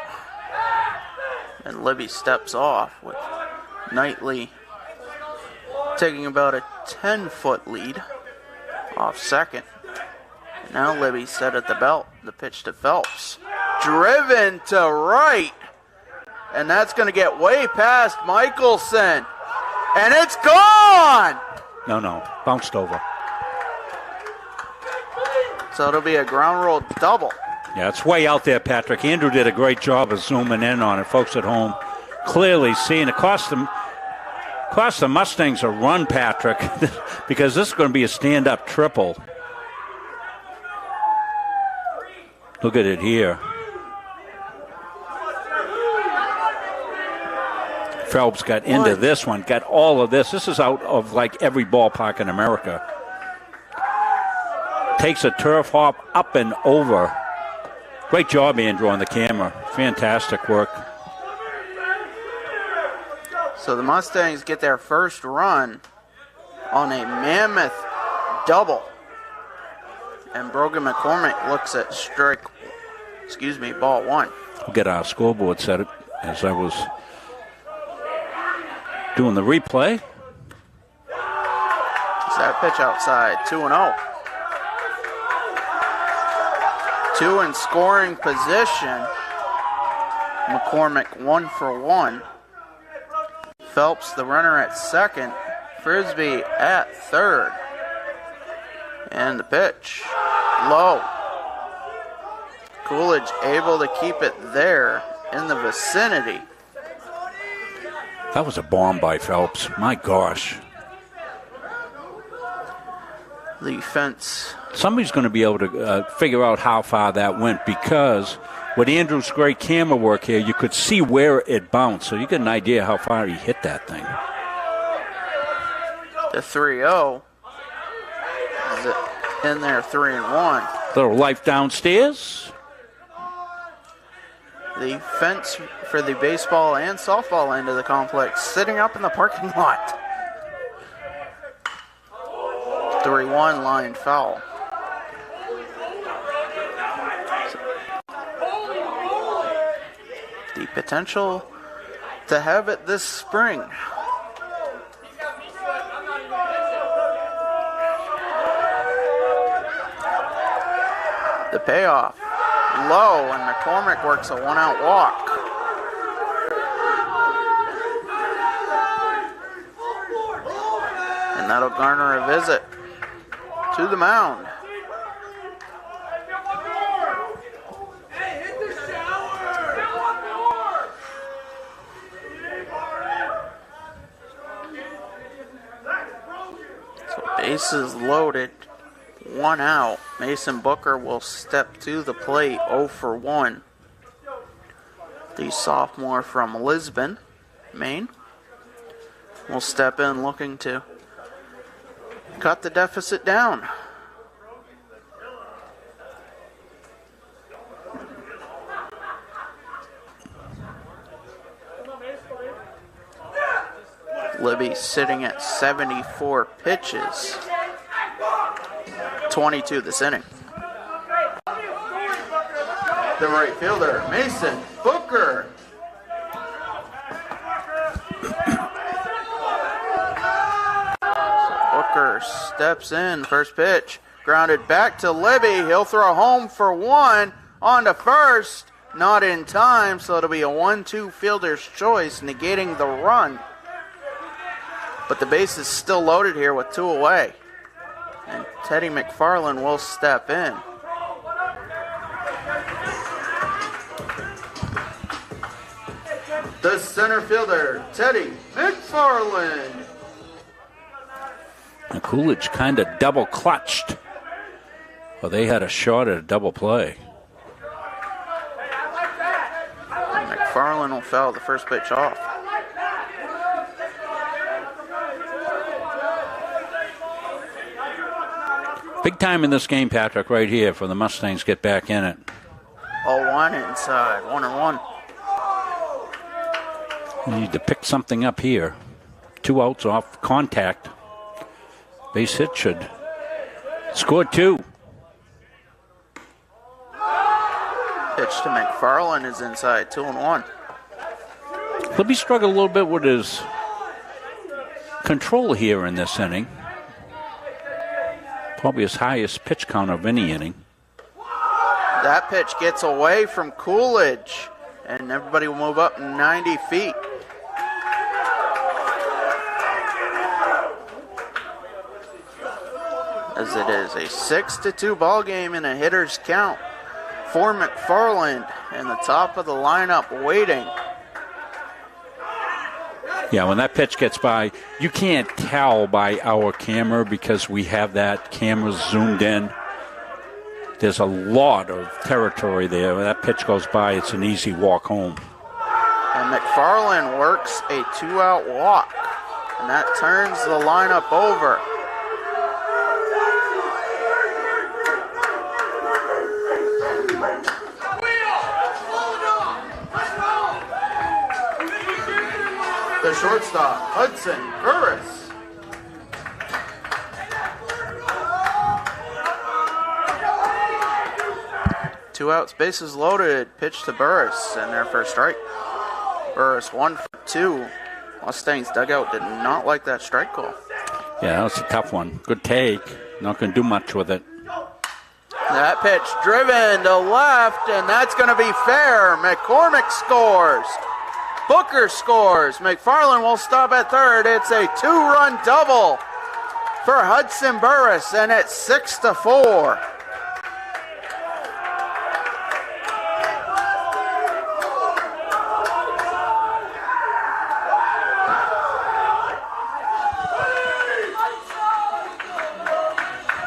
And Libby steps off with Knightley taking about a 10-foot lead off second. Now Libby set at the belt. The pitch to Phelps. Driven to right. And that's going to get way past Michelson. And it's gone! No. Bounced over. So it'll be a ground roll double. Yeah, it's way out there, Patrick. Andrew did a great job of zooming in on it. Folks at home clearly seeing it. Cost the Mustangs a run, Patrick, because this is going to be a stand-up triple. Look at it here. Phelps got into this one, got all of this. This is out of like every ballpark in America. Takes a turf hop up and over. Great job, Andrew, on the camera. Fantastic work. So the Mustangs get their first run on a mammoth double. And Brogan McCormick looks at ball 1. We'll get our scoreboard set as I was doing the replay. Is that pitch outside? 2-0. 2 in scoring position. McCormick 1 for 1. Phelps, the runner, at second. Frisbee at third. And the pitch. Low. Coolidge able to keep it there in the vicinity. That was a bomb by Phelps. My gosh. The fence. Somebody's going to be able to figure out how far that went, because with Andrew's great camera work here, you could see where it bounced, so you get an idea how far he hit that thing. The 3-0 is in there, 3-1. Little life downstairs. The fence for the baseball and softball end of the complex sitting up in the parking lot. 3-1 line foul. The potential to have it this spring. The payoff. Low, and McCormick works a 1-out walk. And that'll garner a visit to the mound. Bases loaded, 1 out. Mason Booker will step to the plate, 0 for 1. The sophomore from Lisbon, Maine, will step in looking to cut the deficit down. Libby sitting at 74 pitches. 22 this inning. The right fielder, Mason Booker. Booker steps in, first pitch. Grounded back to Libby. He'll throw home for 1. On to first. Not in time, so it'll be a 1-2 fielder's choice, negating the run. But the base is still loaded here with 2 away. And Teddy McFarland will step in. The center fielder, Teddy McFarland. And Coolidge kind of double clutched. Well, they had a shot at a double play. And McFarland will foul the first pitch off. Big time in this game, Patrick, right here for the Mustangs get back in it. 0-1 inside, 1-1. You need to pick something up here. 2 outs off contact. Base hit should score 2. Pitch to McFarland is inside, 2-1. Libby struggled a little bit with his control here in this inning. Probably his highest pitch count of any inning. That pitch gets away from Coolidge, and everybody will move up 90 feet. As it is a 6-2 ball game in a hitter's count for McFarland, and the top of the lineup waiting. Yeah, when that pitch gets by, you can't tell by our camera because we have that camera zoomed in. There's a lot of territory there. When that pitch goes by, it's an easy walk home. And McFarland works a 2-out walk, and that turns the lineup over. The shortstop, Hudson Burris. Two outs, bases loaded. Pitch to Burris, and there for a strike. Burris 1 for 2. Mustangs dugout did not like that strike call. Yeah, that was a tough one. Good take. Not going to do much with it. That pitch driven to left, and that's going to be fair. McCormick scores. Booker scores. McFarland will stop at third. It's a 2-run double for Hudson Burris, and it's 6-4.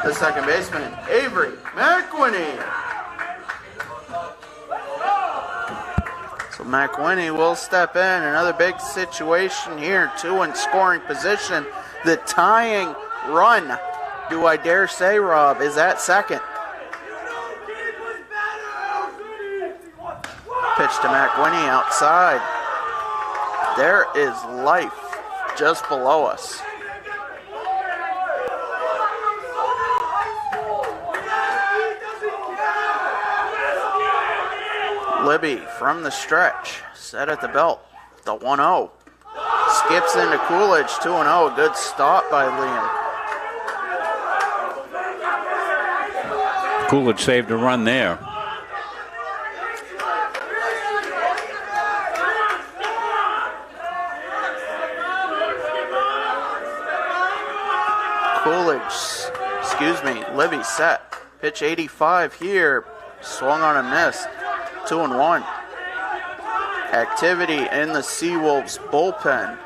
The second baseman, Avery McWhinney. So McWhinney will step in. Another big situation here. 2 in scoring position. The tying run, do I dare say, Rob, is at second. Pitch to McWhinney outside. There is life just below us. Libby from the stretch, set at the belt, the 1-0. Skips into Coolidge, 2-0, a good stop by Liam. Coolidge saved a run there. Libby set. Pitch 85 here, swung on a miss. 2-1. Activity in the Seawolves bullpen.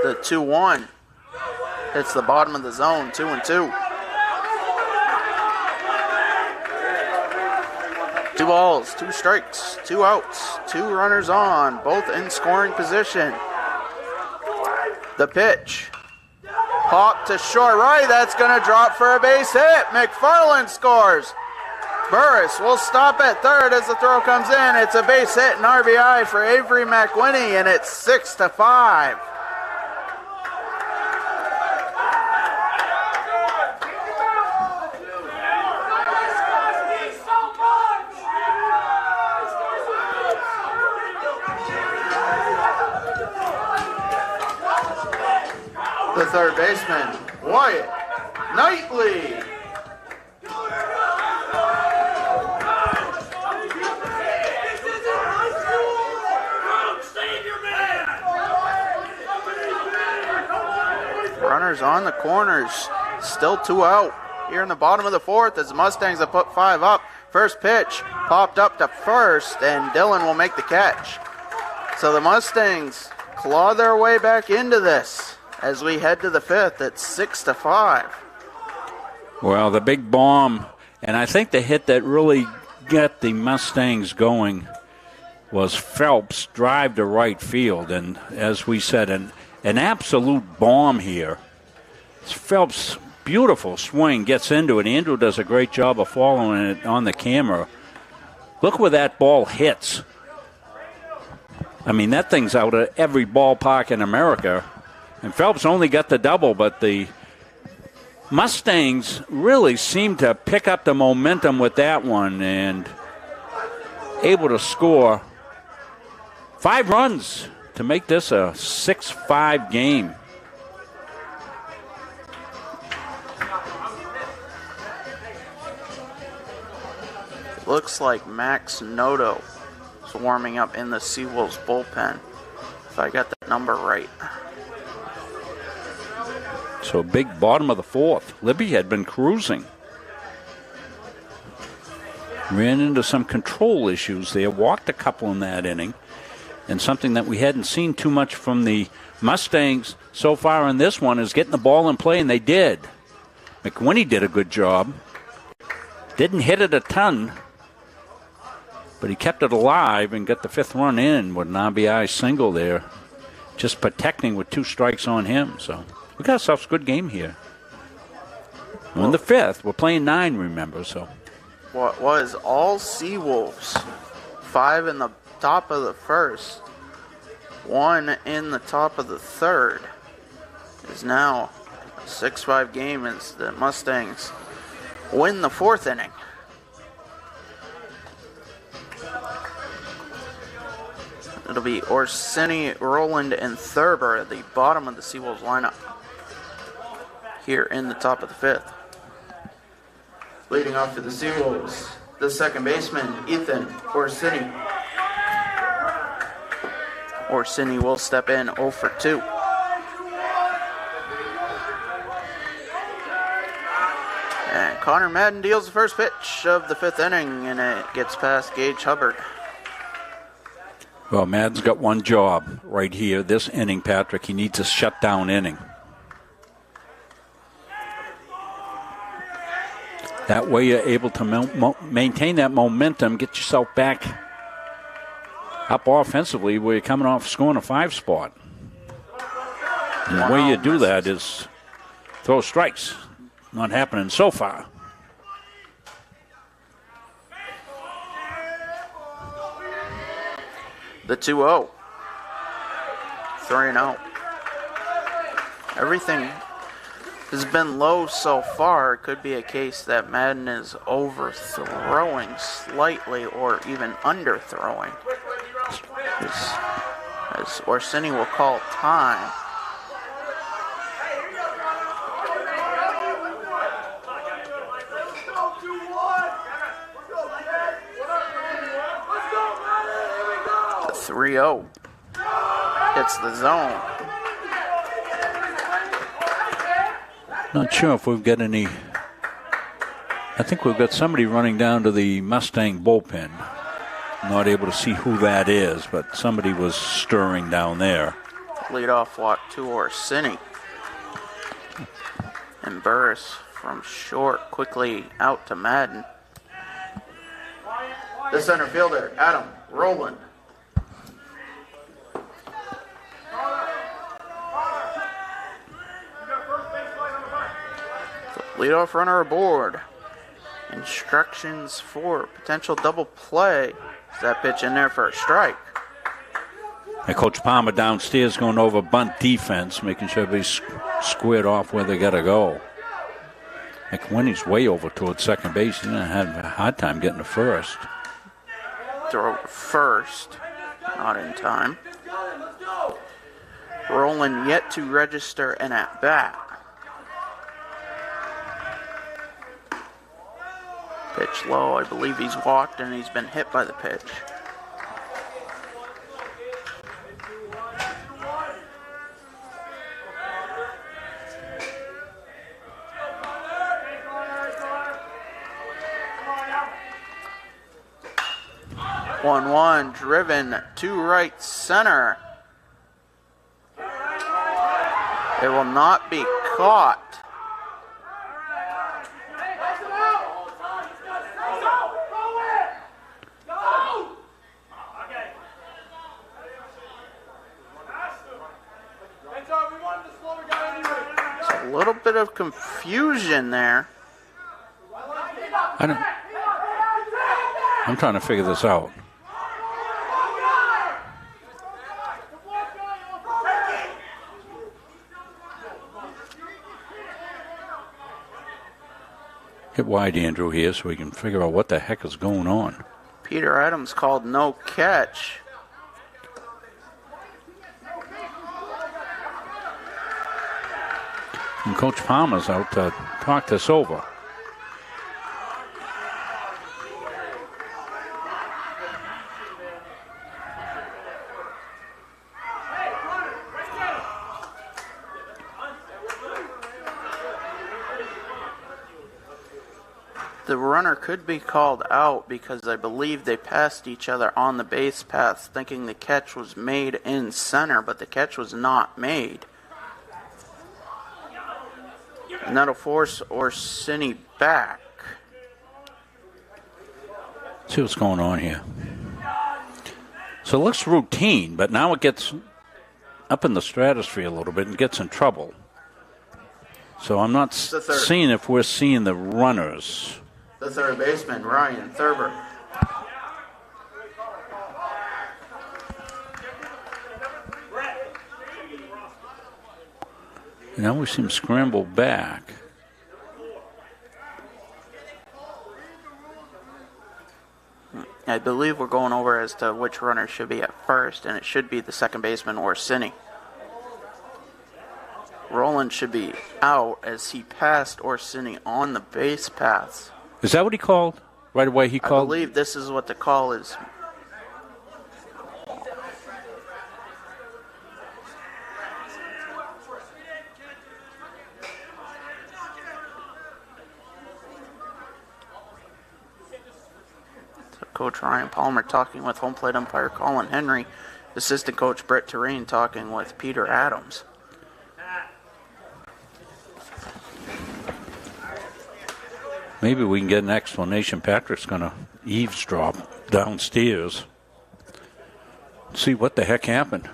The 2-1 hits the bottom of the zone, 2-2. 2 balls, 2 strikes, 2 outs, 2 runners on, both in scoring position. The pitch. Pop to short right. That's going to drop for a base hit. McFarland scores. Burris will stop at third as the throw comes in. It's a base hit and RBI for Avery McWhinney, and it's 6-5. The third baseman, Wyatt Knightley. Runners on the corners, still 2 out here in the bottom of the fourth as the Mustangs have put 5 up. First pitch popped up to first, and Dillon will make the catch. So the Mustangs claw their way back into this as we head to the fifth. It's 6-5. Well, the big bomb, and I think the hit that really got the Mustangs going was Phelps' drive to right field. And as we said, an absolute bomb here. Phelps' beautiful swing gets into it. Andrew does a great job of following it on the camera. Look where that ball hits. I mean, that thing's out of every ballpark in America. And Phelps only got the double, but the Mustangs really seemed to pick up the momentum with that one and able to score 5 runs to make this a 6-5 game. Looks like Max Noto is warming up in the Seawolves bullpen, if I got that number right. So big bottom of the fourth. Libby had been cruising. Ran into some control issues there. Walked a couple in that inning. And something that we hadn't seen too much from the Mustangs so far in this one is getting the ball in play, and they did. McWhinney did a good job. Didn't hit it a ton, but he kept it alive and got the 5th run in with an RBI single there. Just protecting with 2 strikes on him, so we got ourselves a good game here. We're in the 5th. We're playing 9, remember, so. What was all Seawolves, 5 in the top of the first, 1 in the top of the third, is now a 6-5 game as the Mustangs win the 4th inning. It'll be Orsini, Rowland, and Thurber at the bottom of the Seawolves lineup here in the top of the 5th. Leading off for the Seawolves, the second baseman, Ethan Orsini. Orsini will step in 0 for 2. And Connor Madden deals the first pitch of the 5th inning, and it gets past Gage Hubbard. Well, Madden's got one job right here, this inning, Patrick. He needs a shutdown inning. That way you're able to maintain that momentum, get yourself back up offensively where you're coming off scoring a 5 spot. And the way you do that is throw strikes. Not happening so far. The 2-0. 3-0. Everything has been low so far. It could be a case that Madden is overthrowing slightly or even underthrowing. As Orsini will call time. The 3-0 hits the zone. Not sure if we've got any. I think we've got somebody running down to the Mustang bullpen. Not able to see who that is, but somebody was stirring down there. Leadoff walk to Orsini. And Burris from short, quickly out to Madden. The center fielder, Adam Rowland. Leadoff runner aboard. Instructions for potential double play. Is that pitch in there for a strike? And Coach Palmer downstairs going over bunt defense, making sure everybody's squared off where they got to go. McWinney's way over towards second base. He's going to have a hard time getting to first. Throw to first. Not in time. Rowland yet to register an at-bat. Pitch low. I believe he's walked and he's been hit by the pitch. One driven to right center. It will not be caught. A little bit of confusion there. I'm trying to figure this out. Get wide, Andrew, here so we can figure out what the heck is going on. Peter Adams called no catch. And Coach Palmer's out to talk this over. The runner could be called out because I believe they passed each other on the base paths thinking the catch was made in center, but the catch was not made. And that'll force Orsini back. See what's going on here. So it looks routine, but now it gets up in the stratosphere a little bit and gets in trouble. So I'm not seeing if we're seeing the runners. The third baseman, Ryan Thurber. Now we see him scramble back. I believe we're going over as to which runner should be at first, and it should be the second baseman, Orsini. Rowland should be out as he passed Orsini on the base paths. Is that what he called? Right away he called? I believe this is what the call is. So Coach Ryan Palmer talking with home plate umpire Colin Henry. Assistant coach Brett Terrain talking with Peter Adams. Maybe we can get an explanation. Patrick's going to eavesdrop downstairs. See what the heck happened.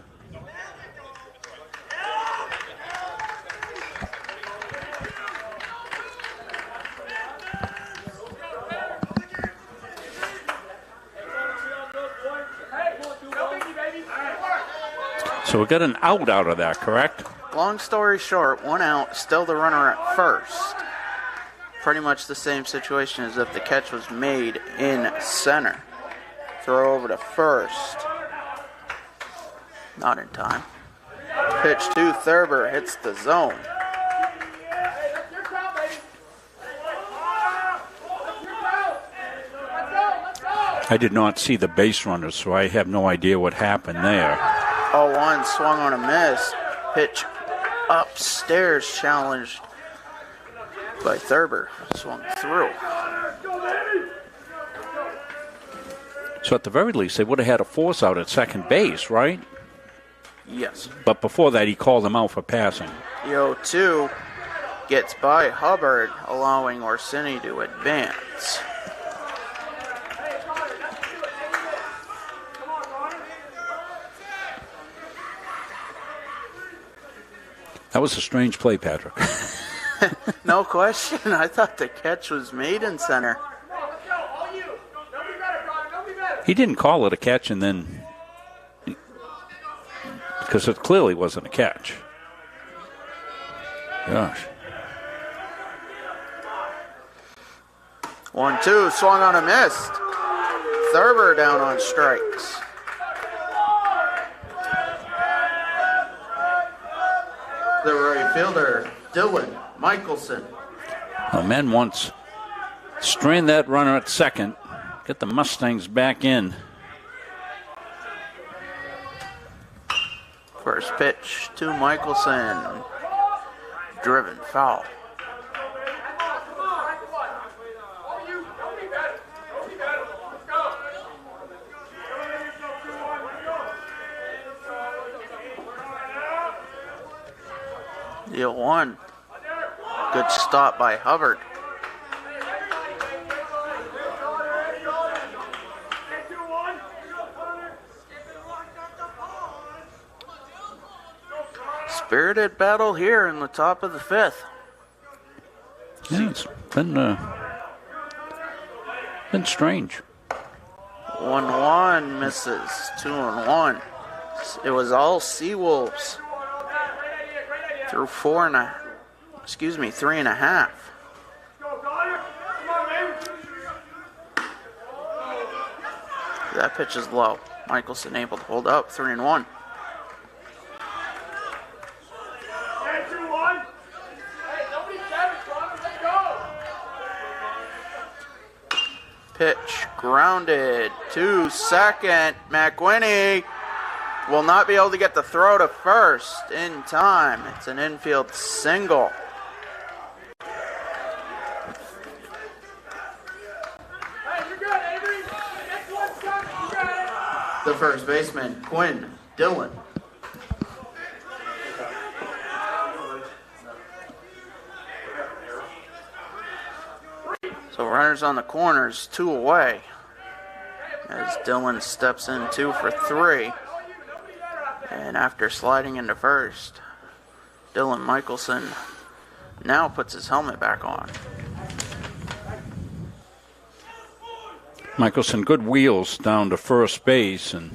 So we got an out of that, correct? Long story short, one out, still the runner at first. Pretty much the same situation as if the catch was made in center. Throw over to first. Not in time. Pitch to Thurber, hits the zone. I did not see the base runners, so I have no idea what happened there. 0-1, swung on a miss. Pitch upstairs, challenged by Thurber. Swung through. So at the very least, they would have had a force out at second base, right? Yes. But before that, he called him out for passing. The 0-2 gets by Hubbard, allowing Orsini to advance. That was a strange play, Patrick. No question. I thought the catch was made in center. He didn't call it a catch and then, because it clearly wasn't a catch. Gosh. 1-2, swung on a missed. Thurber down on strikes. The right fielder, Dylan Michelson. Well, men once strained that runner at second, get the Mustangs back in. First pitch to Michelson. Driven foul. The 1. Good stop by Hubbard. Spirited battle here in the top of the 5th. Yeah, it's been strange. 1-1 misses. 2-1. It was all Seawolves through 3.5. That pitch is low. Michelson able to hold up. 3-1. Pitch grounded to second. McWhinney will not be able to get the throw to first in time. It's an infield single. The first baseman, Quinn Dillon. So runners on the corners, 2 away. As Dillon steps in 2 for 3. And after sliding into first, Dylan Michelson now puts his helmet back on. Michelson, good wheels down to first base and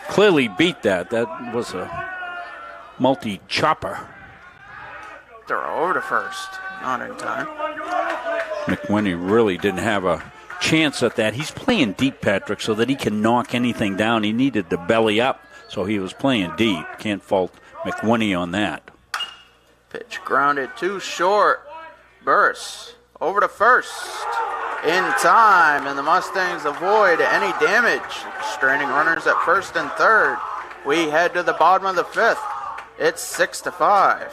clearly beat that. That was a multi-chopper. Throw over to first, not in time. McWhinney really didn't have a chance at that. He's playing deep, Patrick, so that he can knock anything down. He needed to belly up, so he was playing deep. Can't fault McWhinney on that. Pitch grounded too short. Burst over to first in time, and the Mustangs avoid any damage. Straining runners at first and third. We head to the bottom of the 5th. It's 6-5.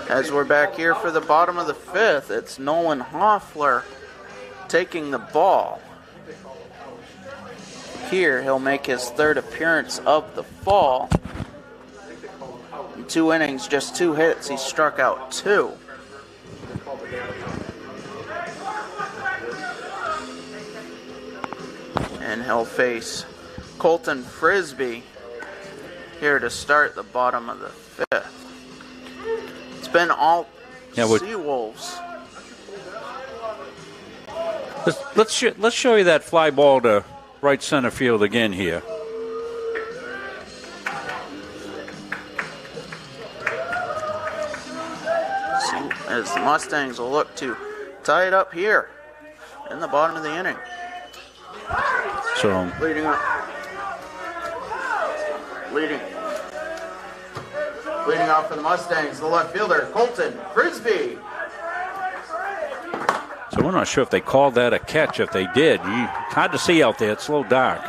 As we're back here for the bottom of the 5th, it's Nolan Hoffler taking the ball. Here, he'll make his 3rd appearance of the fall. In 2 innings, just 2 hits, he struck out 2. And he'll face Colton Frisbee here to start the bottom of the fifth. It's been all Seawolves. Let's show you that fly ball to right center field again here. As the Mustangs will look to tie it up here in the bottom of the inning. So Leading off for the Mustangs, the left fielder, Colton Frisbee. So we're not sure if they called that a catch. If they did, hard to see out there. It's a little dark.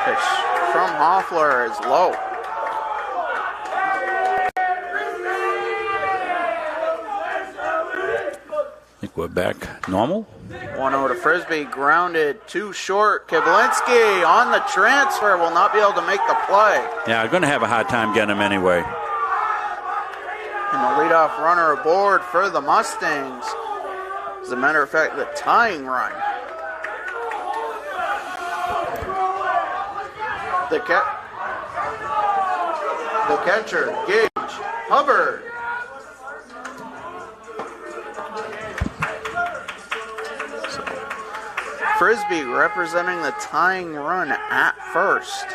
Pitch from Hoffler is low. I think we're back normal. 1-0 to Frisbee, grounded too short. Kiblinski on the transfer will not be able to make the play. Yeah, I'm going to have a hard time getting him anyway. And the leadoff runner aboard for the Mustangs. As a matter of fact, the tying run. The catcher, Gage Hubbard. Frisbee representing the tying run at first.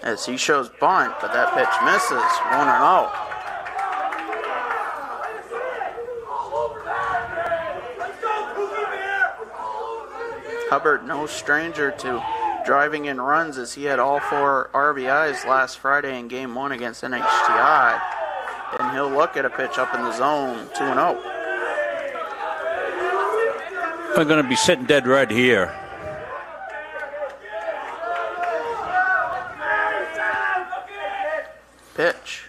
As he shows bunt, but that pitch misses. 1-0. Hubbard, no stranger to driving in runs, as he had all 4 RBIs last Friday in Game 1 against NHTI. And he'll look at a pitch up in the zone, 2-0. We're going to be sitting dead right here. Pitch,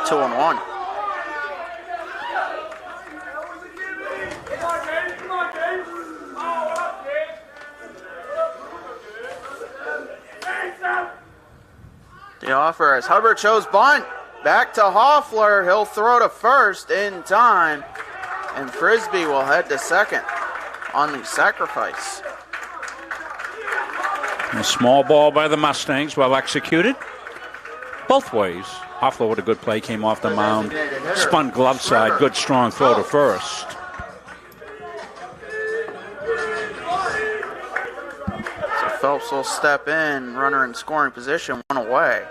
2-1. The offer as Hubbard shows bunt. Back to Hoffler. He'll throw to first in time. And Frisbee will head to second on the sacrifice. A small ball by the Mustangs, well executed. Both ways. Hoffler with a good play, came off the mound. Spun glove side, good strong throw to first. So Phelps will step in, runner in scoring position, 1 away.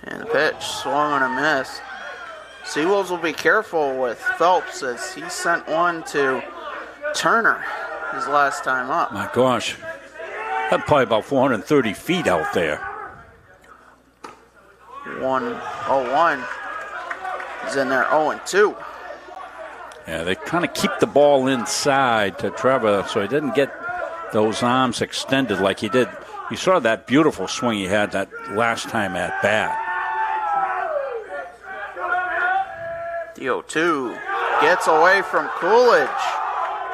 And the pitch, swung and a miss. Seawolves will be careful with Phelps as he sent one to Turner his last time up. My gosh. That's probably about 430 feet out there. 1-0-1. He's in there 0-2. Yeah, they kind of keep the ball inside to Trevor so he didn't get those arms extended like he did. You saw that beautiful swing he had that last time at bat. The 0-2 gets away from Coolidge.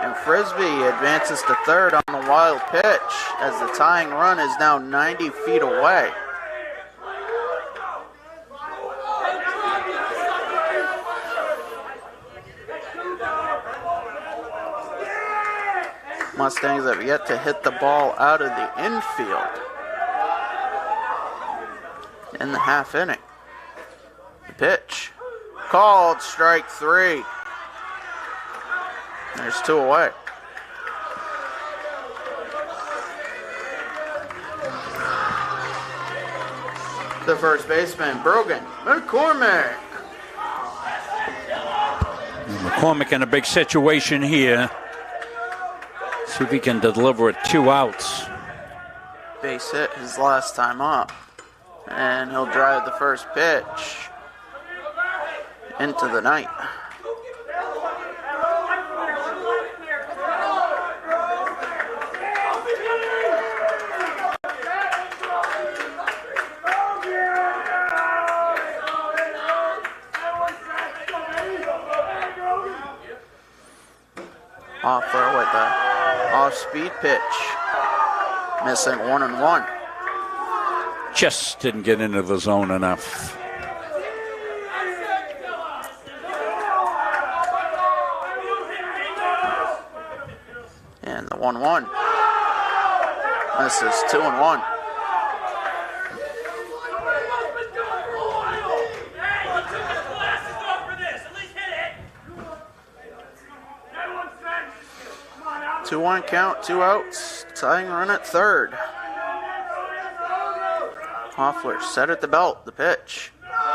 And Frisbee advances to third on the wild pitch as the tying run is now 90 feet away. Mustangs have yet to hit the ball out of the infield in the half inning. The pitch called, strike 3. There's 2 away. The first baseman, Brogan McCormick. McCormick in a big situation here. See if he can deliver it 2 outs. Base hit his last time up. And he'll drive the first pitch into the night. Hoffler with a off-speed pitch. Missing 1-1. Just didn't get into the zone enough. And the 1-1. Misses 2-1. Two-one count, 2 outs. Tying run at third. Hoffler set at the belt. The pitch.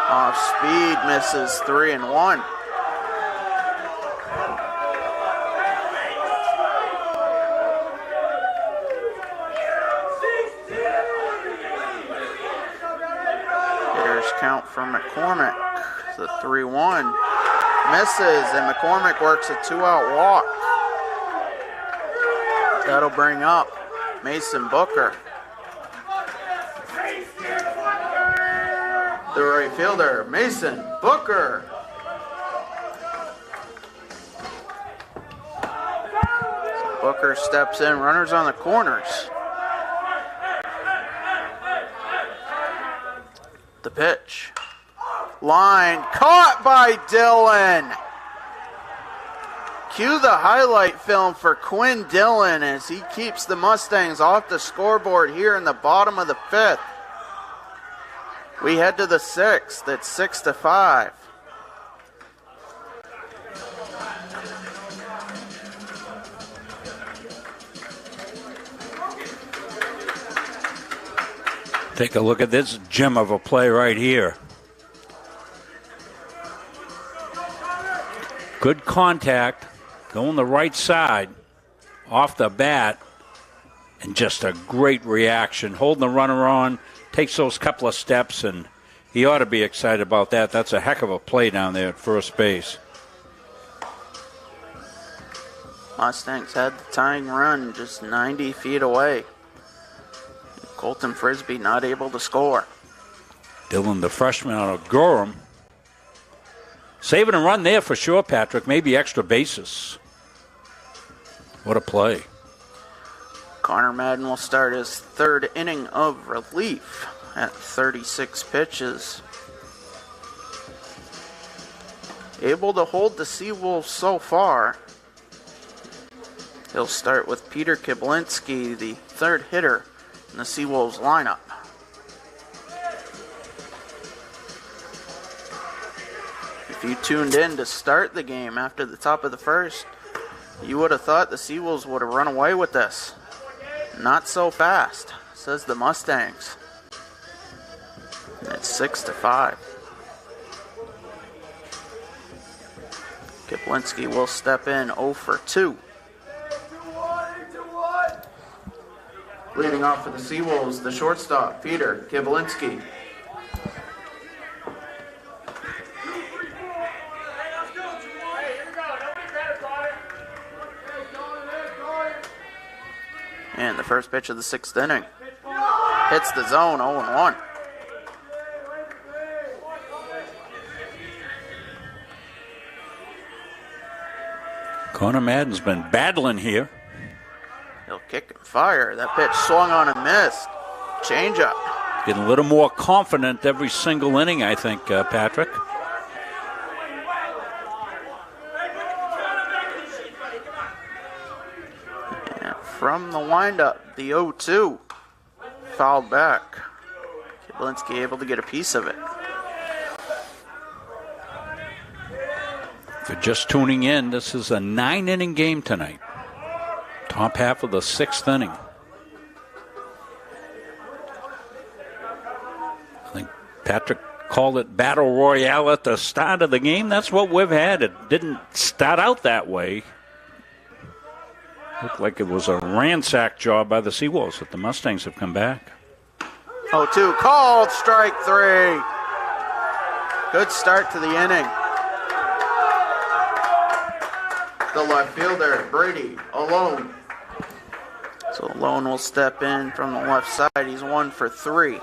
Off speed, misses 3-1. Hitters count for McCormick. The 3-1 misses, and McCormick works a 2-out walk. That'll bring up Mason Booker. The right fielder, Mason Booker. So Booker steps in, runners on the corners. The pitch. Line caught by Dillon. Cue the highlight film for Quinn Dillon as he keeps the Mustangs off the scoreboard here in the bottom of the 5th. We head to the 6th. It's 6-5. Take a look at this gem of a play right here. Good contact, going the right side, off the bat, and just a great reaction. Holding the runner on, takes those couple of steps, and he ought to be excited about that. That's a heck of a play down there at first base. Mustangs had the tying run just 90 feet away. Colton Frisbee not able to score. Dillon, the freshman out of Gorham. Saving a run there for sure, Patrick. Maybe extra bases. What a play. Connor Madden will start his 3rd inning of relief at 36 pitches. Able to hold the Seawolves so far. He'll start with Peter Kiblinski, the 3rd hitter in the Seawolves lineup. If you tuned in to start the game after the top of the 1st, you would have thought the Seawolves would have run away with this. Not so fast, says the Mustangs. And it's 6-5. Kiplinski will step in 0 for 2. Leading off for the Seawolves, the shortstop, Peter Kiblinski. And the first pitch of the 6th inning. Hits the zone, 0-1. Connor Madden's been battling here. He'll kick and fire. That pitch swung on and missed. Changeup. Getting a little more confident every single inning, I think, Patrick. From the windup, the 0-2 fouled back. Kiblinski able to get a piece of it. If you're just tuning in, this is a 9-inning game tonight. Top half of the 6th inning. I think Patrick called it Battle Royale at the start of the game. That's what we've had. It didn't start out that way. Looked like it was a ransack job by the Seawolves, but the Mustangs have come back. 0-2 called, strike 3. Good start to the inning. The left fielder, Brady, alone. So Alone will step in from the left side. He's 1 for 3.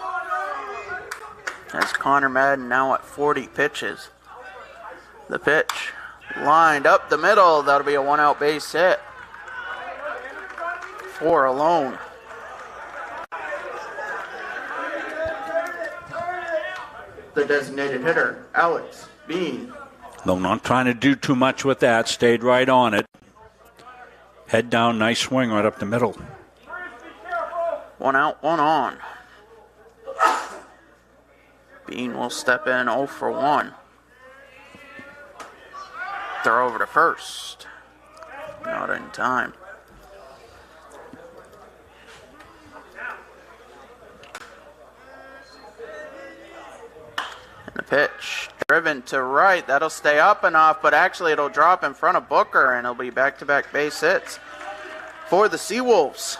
As Connor Madden now at 40 pitches. The pitch lined up the middle. That'll be a 1-out base hit for Alone. the designated hitter, Alex Bean. Though not trying to do too much with that, stayed right on it. Head down, nice swing right up the middle. 1 out, 1 on. Bean will step in 0 for 1. Throw over to first. Not in time. And the pitch driven to right. That'll stay up enough, but actually it'll drop in front of Booker, and it'll be back-to-back base hits for the Seawolves.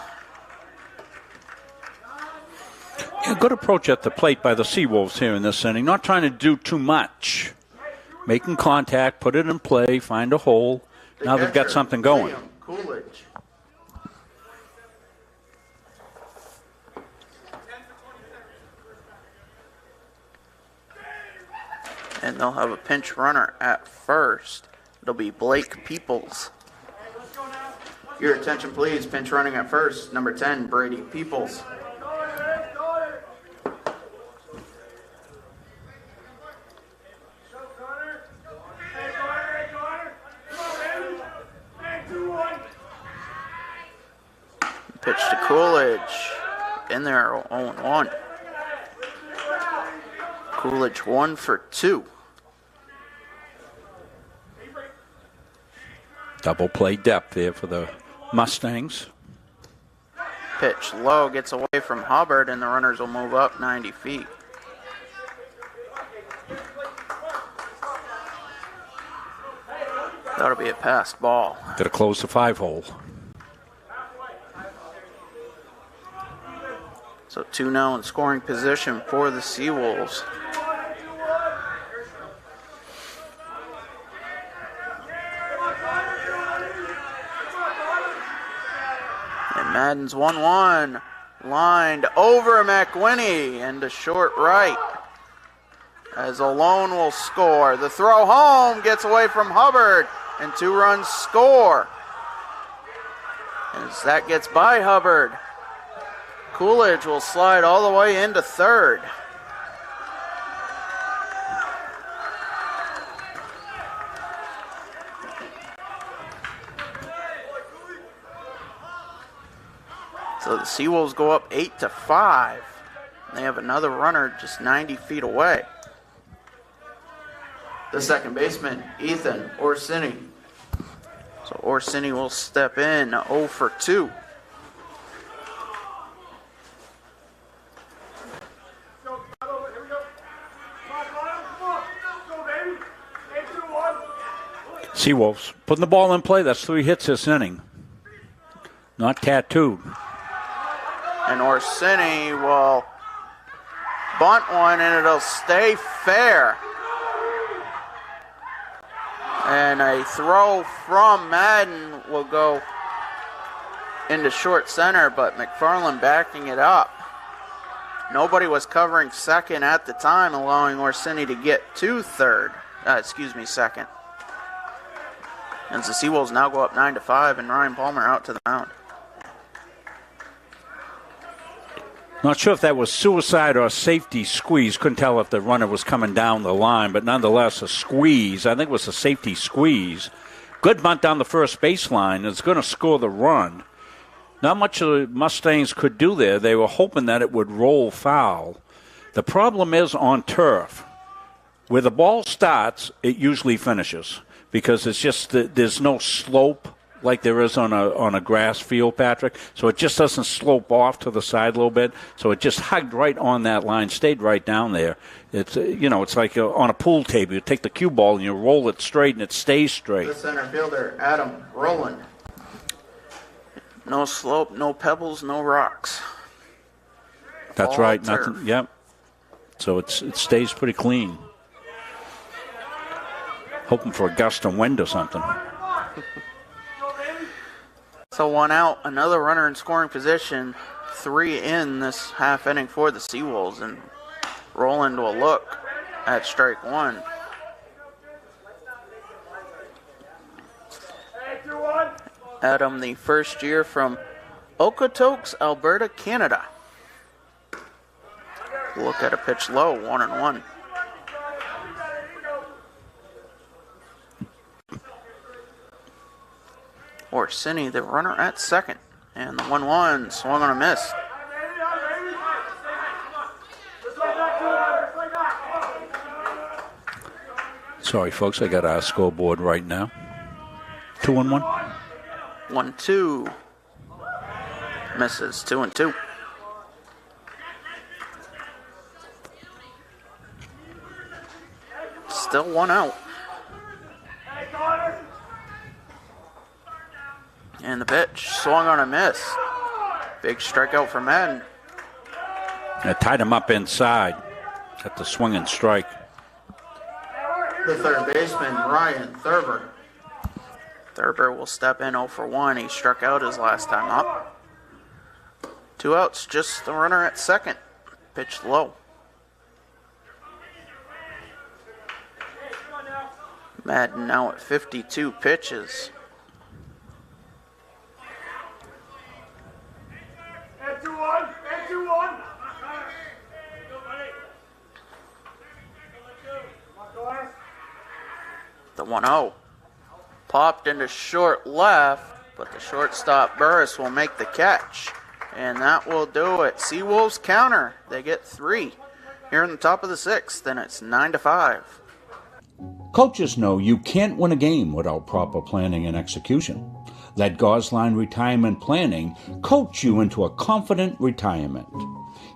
Yeah, good approach at the plate by the Seawolves here in this inning. Not trying to do too much. Making contact, put it in play, find a hole. Now they've got something going. Coolidge. And they'll have a pinch runner at first. It'll be Blake Peoples. Your attention, please. Pinch running at first. Number 10, Brady Peoples. Pitch to Coolidge. In there, 0-1. Coolidge 1 for 2. Double play depth there for the Mustangs. Pitch low, gets away from Hubbard, and the runners will move up 90 feet. That'll be a passed ball. Got to close the 5-hole. So 2 now in scoring position for the Seawolves. And Madden's 1-1. Lined over McWinney into short right. As Alone will score. The throw home gets away from Hubbard, and 2 runs score. As that gets by Hubbard, Coolidge will slide all the way into third. So the Seawolves go up 8-5. They have another runner just 90 feet away. The second baseman, Ethan Orsini. So Orsini will step in 0 for 2. Seawolves putting the ball in play. That's 3 hits this inning. Not tattooed. And Orsini will bunt one, and it'll stay fair. And a throw from Madden will go into short center, but McFarland backing it up. Nobody was covering second at the time, allowing Orsini to get to second. And the Seawolves now go up 9-5, and Ryan Palmer out to the mound. Not sure if that was suicide or a safety squeeze. Couldn't tell if the runner was coming down the line, but nonetheless a squeeze. I think it was a safety squeeze. Good bunt down the first baseline. It's going to score the run. Not much the Mustangs could do there. They were hoping that it would roll foul. The problem is on turf. Where the ball starts, it usually finishes because it's just there's no slope like there is on a grass field, Patrick. So it just doesn't slope off to the side a little bit. So it just hugged right on that line, stayed right down there. It's it's like on a pool table. You take the cue ball and you roll it straight, and it stays straight. The center fielder, Adam Rowland. No slope, no pebbles, no rocks. That's All right. turf. Nothing. Yep. So it stays pretty clean. Hoping for a gust of wind or something. So 1 out, another runner in scoring position. 3 in this half inning for the Seawolves, and Rowland will look at strike 1. Adam, the first year from Okotoks, Alberta, Canada. Look at a pitch low, 1-1. Orsini, the runner at second. And the 1-1 swung on a miss. Sorry, folks, I got our scoreboard right now. 2-1. 1-2. Misses. 2-2. Still one out. And the pitch swung on a miss. Big strikeout for Madden. I tied him up inside at the swing and strike. The third baseman, Ryan Thurber. Thurber will step in 0 for 1. He struck out his last time up. 2 outs, just the runner at second. Pitched low. Madden now at 52 pitches. The 1-0. Popped into short left, but the shortstop Burris will make the catch. And that will do it. Seawolves counter. They get 3 here in the top of the 6th, and it's 9-5. Coaches know you can't win a game without proper planning and execution. Let Gosline Retirement Planning coach you into a confident retirement.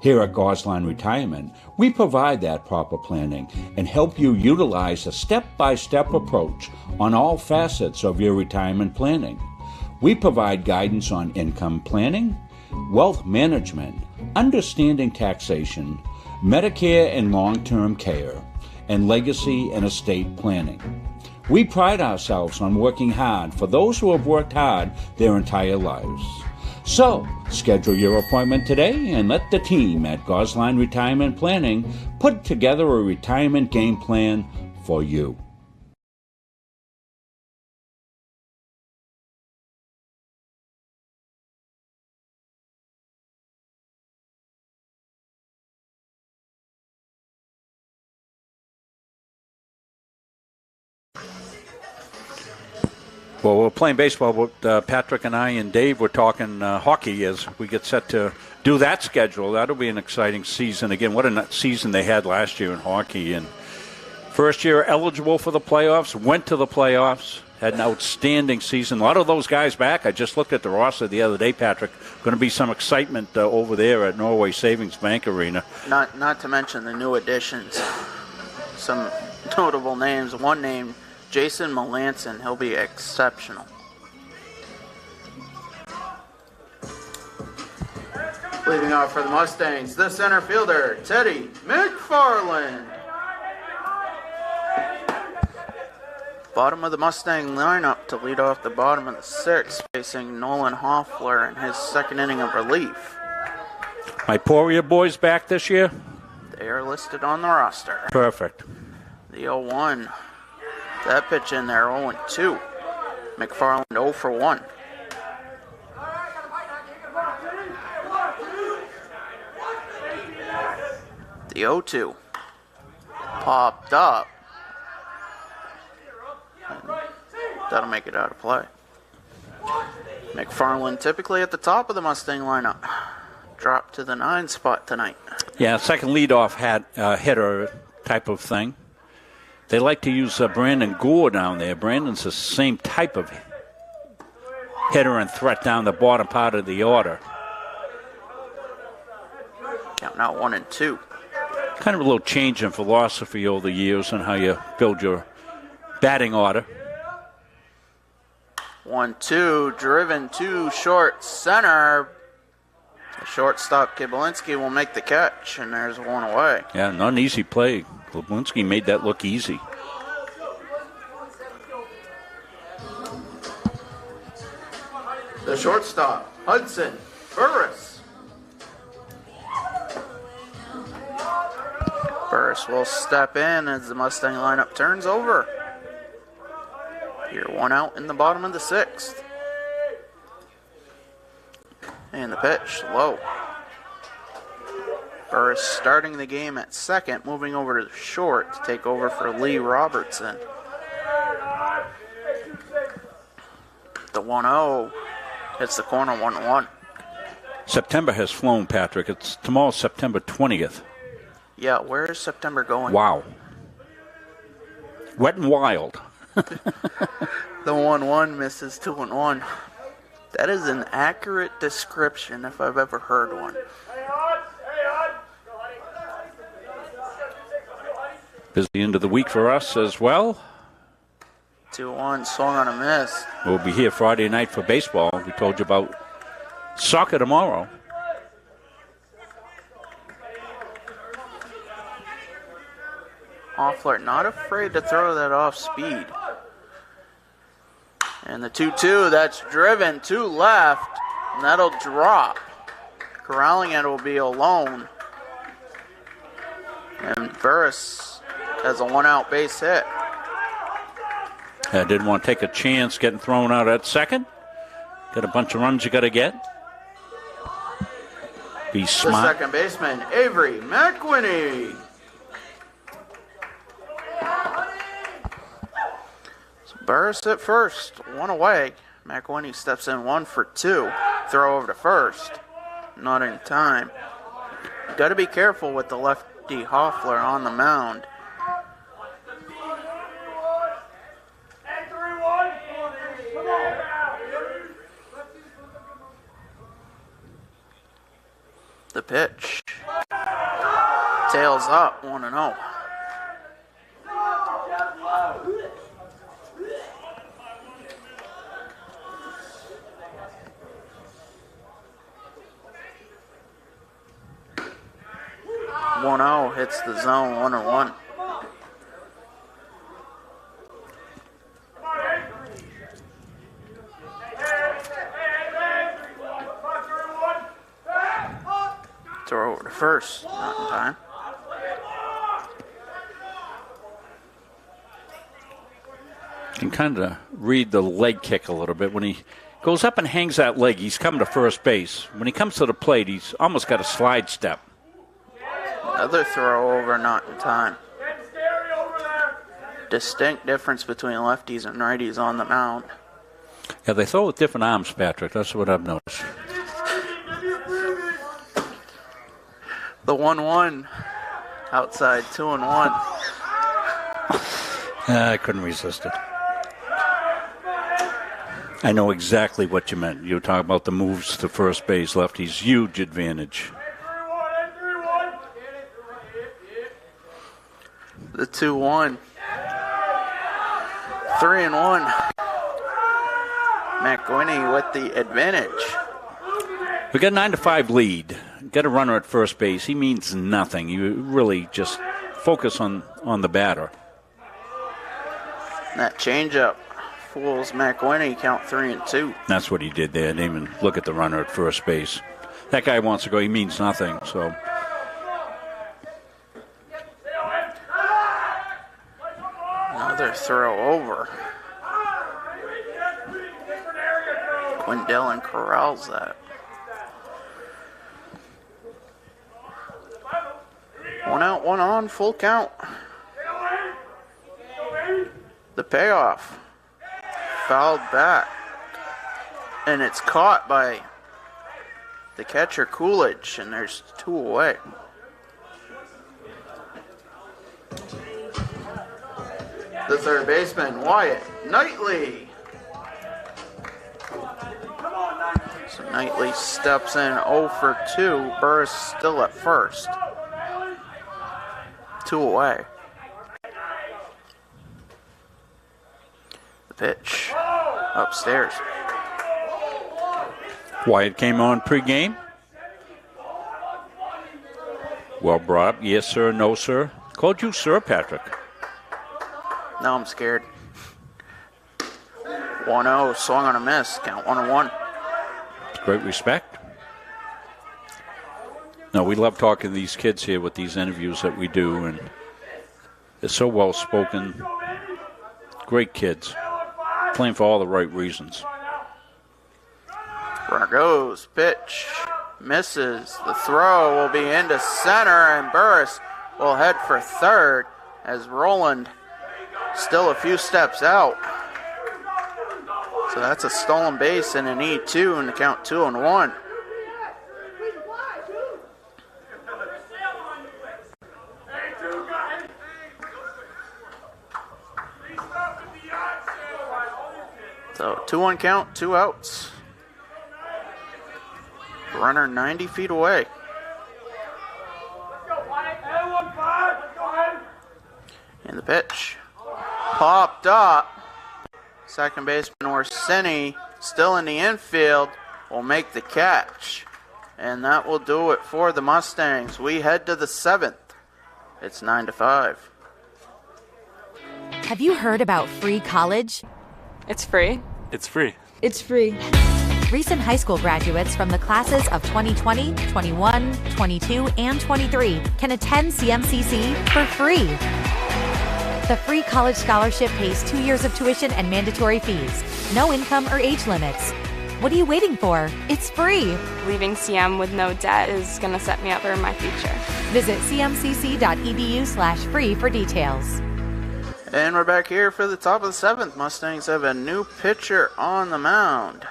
Here at Gosline Retirement, we provide that proper planning and help you utilize a step-by-step approach on all facets of your retirement planning. We provide guidance on income planning, wealth management, understanding taxation, Medicare and long-term care, and legacy and estate planning. We pride ourselves on working hard for those who have worked hard their entire lives. So, schedule your appointment today and let the team at Gosline Retirement Planning put together a retirement game plan for you. Well, we're playing baseball, but Patrick and I and Dave were talking hockey as we get set to do that schedule. That'll be an exciting season. Again, what a season they had last year in hockey. And first year eligible for the playoffs, went to the playoffs, had an outstanding season. A lot of those guys back. I just looked at the roster the other day, Patrick. Going to be some excitement over there at Norway Savings Bank Arena. Not to mention the new additions. Some notable names. One name, Jason Melanson. He'll be exceptional. Leading off for the Mustangs, the center fielder, Teddy McFarland. Bottom of the Mustang lineup to lead off the bottom of the 6th, facing Nolan Hoffler in his second inning of relief. My Poirier boys back this year? They are listed on the roster. Perfect. The 0-1. That pitch in there, 0-2. McFarland 0 for 1. The 0-2. Popped up. That'll make it out of play. McFarland typically at the top of the Mustang lineup. Dropped to the 9 spot tonight. Yeah, second leadoff hitter type of thing. They like to use Brandon Gore down there. Brandon's the same type of hitter and threat down the bottom part of the order. Count now 1-2. Kind of a little change in philosophy over the years on how you build your batting order. 1-2, driven to short center. The shortstop Kibelinski will make the catch, and there's one away. Yeah, not an easy play. Kibelinski made that look easy. The shortstop, Hudson Burris. Burris will step in as the Mustang lineup turns over. Here, 1 out in the bottom of the 6th. And the pitch, low. Burris starting the game at second, moving over to short to take over for Lee Robertson. The 1-0 hits the corner 1-1. September has flown, Patrick. It's tomorrow, September 20th. Yeah, where is September going? Wow. Wet and wild. The 1-1 misses 2-1. That is an accurate description if I've ever heard one. Busy end of the week for us as well. 2-1, swung on a miss. We'll be here Friday night for baseball. We told you about soccer tomorrow. Hoffler not afraid to throw that off speed. And the 2-2, that's driven to left, and that'll drop. Corralling it will be alone. And Burris has a one-out base hit. I didn't want to take a chance getting thrown out at second. Got a bunch of runs you got to get. Be smart. The second baseman, Avery McWhinney. Burris at first, one away. McWhinney steps in 1 for 2. Throw over to first. Not in time. Got to be careful with the lefty Hoffler on the mound. The pitch. Tails up, 1-0. Hits the zone, 1-1. Throw over to first, not in time. You can kind of read the leg kick a little bit. When he goes up and hangs that leg, he's coming to first base. When he comes to the plate, he's almost got a slide step. Another throw over, not in time. Distinct difference between lefties and righties on the mound. Yeah, they throw with different arms, Patrick. That's what I've noticed. The 1-1 outside, 2-1. I couldn't resist it. I know exactly what you meant. You were talking about the moves to first base. Lefties, huge advantage. The 2-1. 3-1. McWhinney with the advantage. We got a 9-5 lead. Got a runner at first base. He means nothing. You really just focus on the batter. That changeup fools McWhinney, count 3-2. That's what he did there. Didn't even look at the runner at first base. That guy wants to go. He means nothing. So. Another throw over. Quindellin corrals that. 1 out, 1 on, full count. The payoff. Fouled back. And it's caught by the catcher Coolidge, and there's 2 away. The third baseman, Wyatt Knightley. So Knightley steps in 0 for 2. Burris still at first. 2 away. The pitch upstairs. Wyatt came on pregame. Well brought up. Yes, sir. No, sir. Called you sir, Patrick. Now I'm scared. 1-0, swung on a miss. Count 1-1. Great respect. No, we love talking to these kids here with these interviews that we do, and they're so well spoken. Great kids. Playing for all the right reasons. Runner goes, pitch, misses. The throw will be into center, and Burris will head for third as Roland still a few steps out. So that's a stolen base and an E2 and the count 2-1. So 2-1 count, 2 outs. Runner 90 feet away. And the pitch. Popped up. Second baseman Orsini, still in the infield, will make the catch. And that will do it for the Mustangs. We head to the 7th. It's 9-5. Have you heard about free college? It's free. It's free. It's free. Recent high school graduates from the classes of 2020, 21, 22, and 23 can attend CMCC for free. The free college scholarship pays 2 years of tuition and mandatory fees. No income or age limits. What are you waiting for? It's free. Leaving CM with no debt is going to set me up for my future. Visit cmcc.edu/free for details. And we're back here for the top of the 7th. Mustangs have a new pitcher on the mound.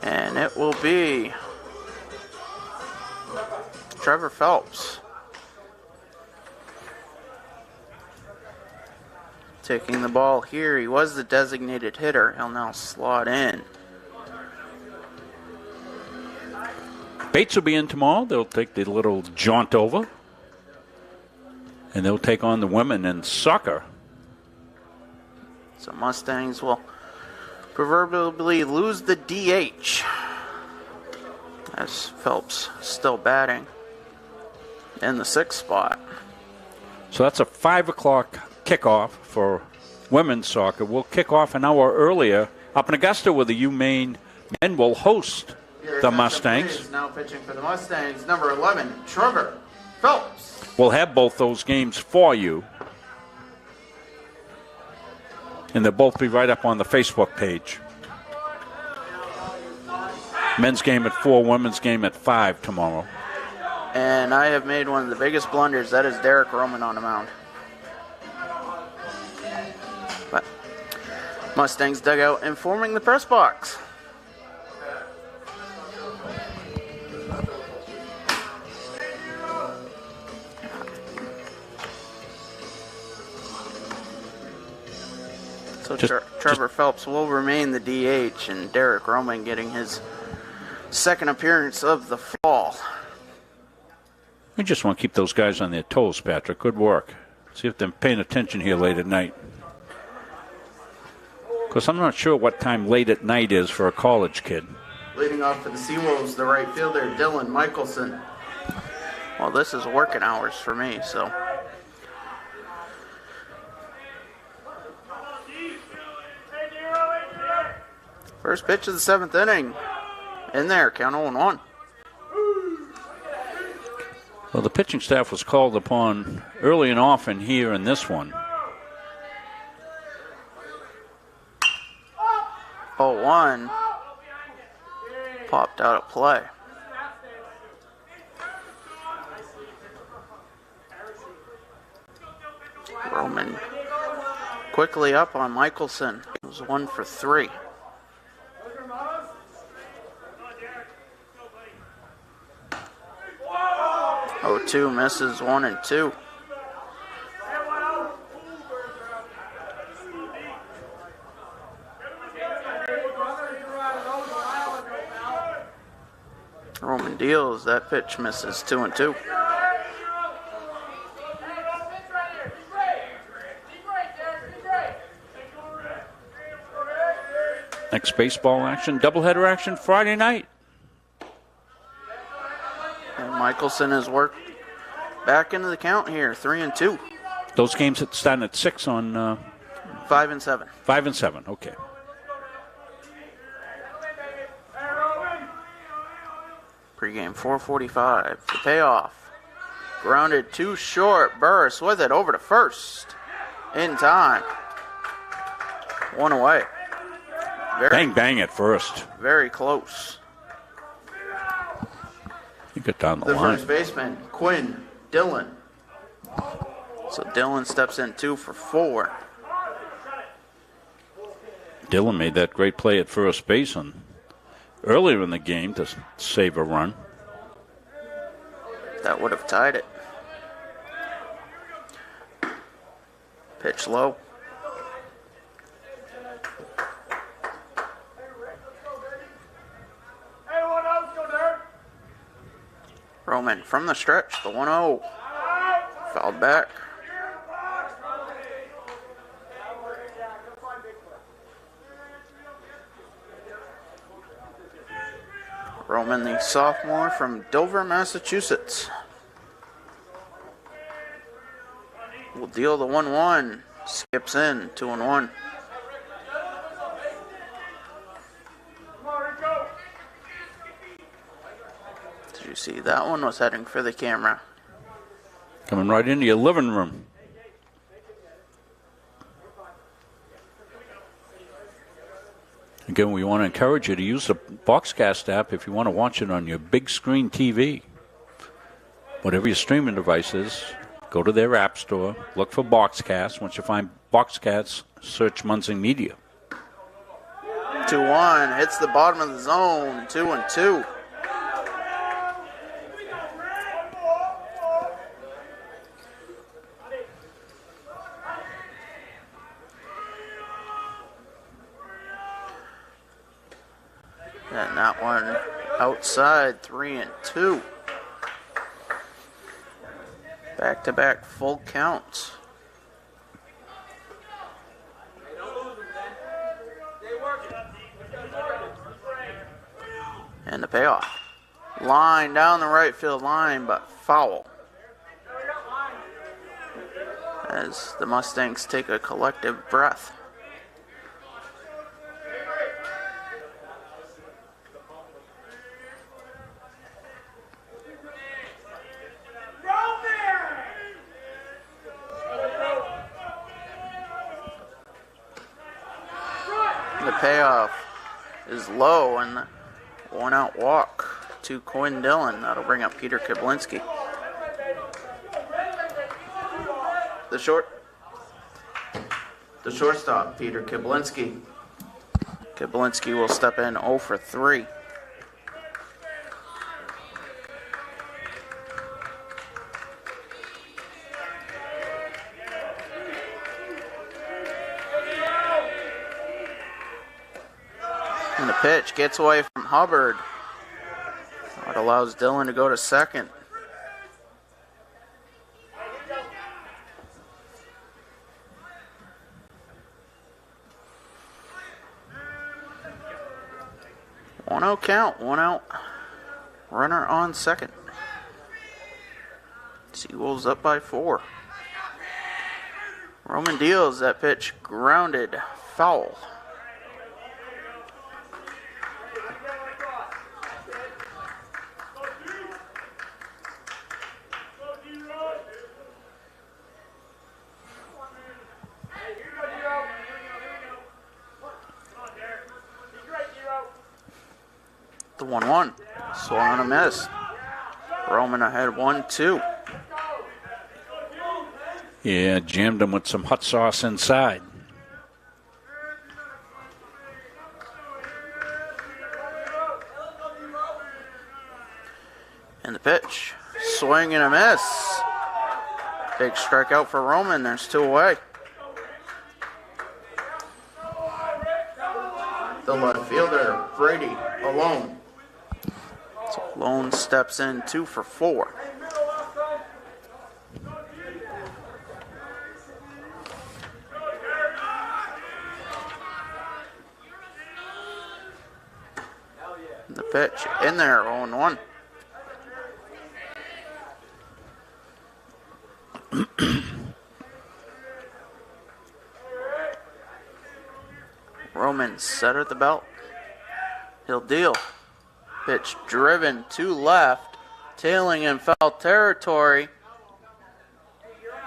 And it will be Trevor Phelps. Taking the ball here. He was the designated hitter. He'll now slot in. Bates will be in tomorrow. They'll take the little jaunt over. And they'll take on the women in soccer. So Mustangs will proverbially lose the DH. As Phelps still batting in the 6th spot. So that's a 5 o'clock kickoff for women's soccer. We'll kick off an hour earlier up in Augusta where the UMaine men will host the Mustangs. Now pitching for the Mustangs, number 11, Trevor Phelps. We'll have both those games for you. And they'll both be right up on the Facebook page. Men's game at 4, women's game at 5 tomorrow. And I have made one of the biggest blunders. That is Derek Roman on the mound. But Mustangs dugout informing the press box. So Trevor Phelps will remain the DH, and Derek Roman getting his second appearance of the fall. We just want to keep those guys on their toes, Patrick. Good work. See if they're paying attention here late at night. Because I'm not sure what time late at night is for a college kid. Leading off for the Seawolves, the right fielder, Dylan Michelson. Well, this is working hours for me, so. First pitch of the 7th inning. In there, count 0-1. Well, the pitching staff was called upon early and often here in this one. 0-1. Popped out of play. Roman quickly up on Michelson. It was 1 for 3. Oh, 2 misses 1 and 2. Roman deals. That pitch misses 2 and 2. Next baseball action, doubleheader action Friday night. And Michelson has worked back into the count here, 3 and 2. Those games starting at 6 on 5 and 7. 5 and 7, okay. Pre-game 4:45. The payoff. Grounded too short. Burris with it over to first. In time. 1 away. Bang, bang at first. Very close. You get down the The line. first baseman, Quinn Dillon. So Dillon steps in 2 for 4. Dillon made that great play at first base earlier in the game to save a run. That would have tied it. Pitch low. Roman from the stretch, the 1-0. Fouled back. Roman, the sophomore from Dover, Massachusetts, will deal the 1-1. Skips in, 2-1. Did you see that one was heading for the camera? Coming right into your living room. Again, we want to encourage you to use the Boxcast app if you want to watch it on your big screen TV. Whatever your streaming device is, go to their app store, look for Boxcast. Once you find Boxcast, search Munzing Media. 2-1, hits the bottom of the zone, 2-2. And that one outside, 3-2. Back-to-back full counts. And the payoff. Line down the right field line, but foul. As the Mustangs take a collective breath. The payoff is low, and the one-out walk to Quinn Dillon. That'll bring up Peter Kiblinski. The shortstop, Peter Kiblinski. Kiblinski will step in 0 for 3. And the pitch gets away from Hubbard. It allows Dillon to go to second. One out count, 1 out. Runner on second. Seawolves up by 4. Roman deals that pitch, grounded, foul. The 1-1. Swung on a miss. Roman ahead 1-2. Yeah, jammed him with some hot sauce inside. And the pitch. Swing and a miss. Big strikeout for Roman. There's 2 away. The left fielder, Brady, alone. So Lone steps in 2 for 4. The pitch in there, 0-1. Roman set at the belt. He'll deal. Pitch driven to left, tailing in foul territory.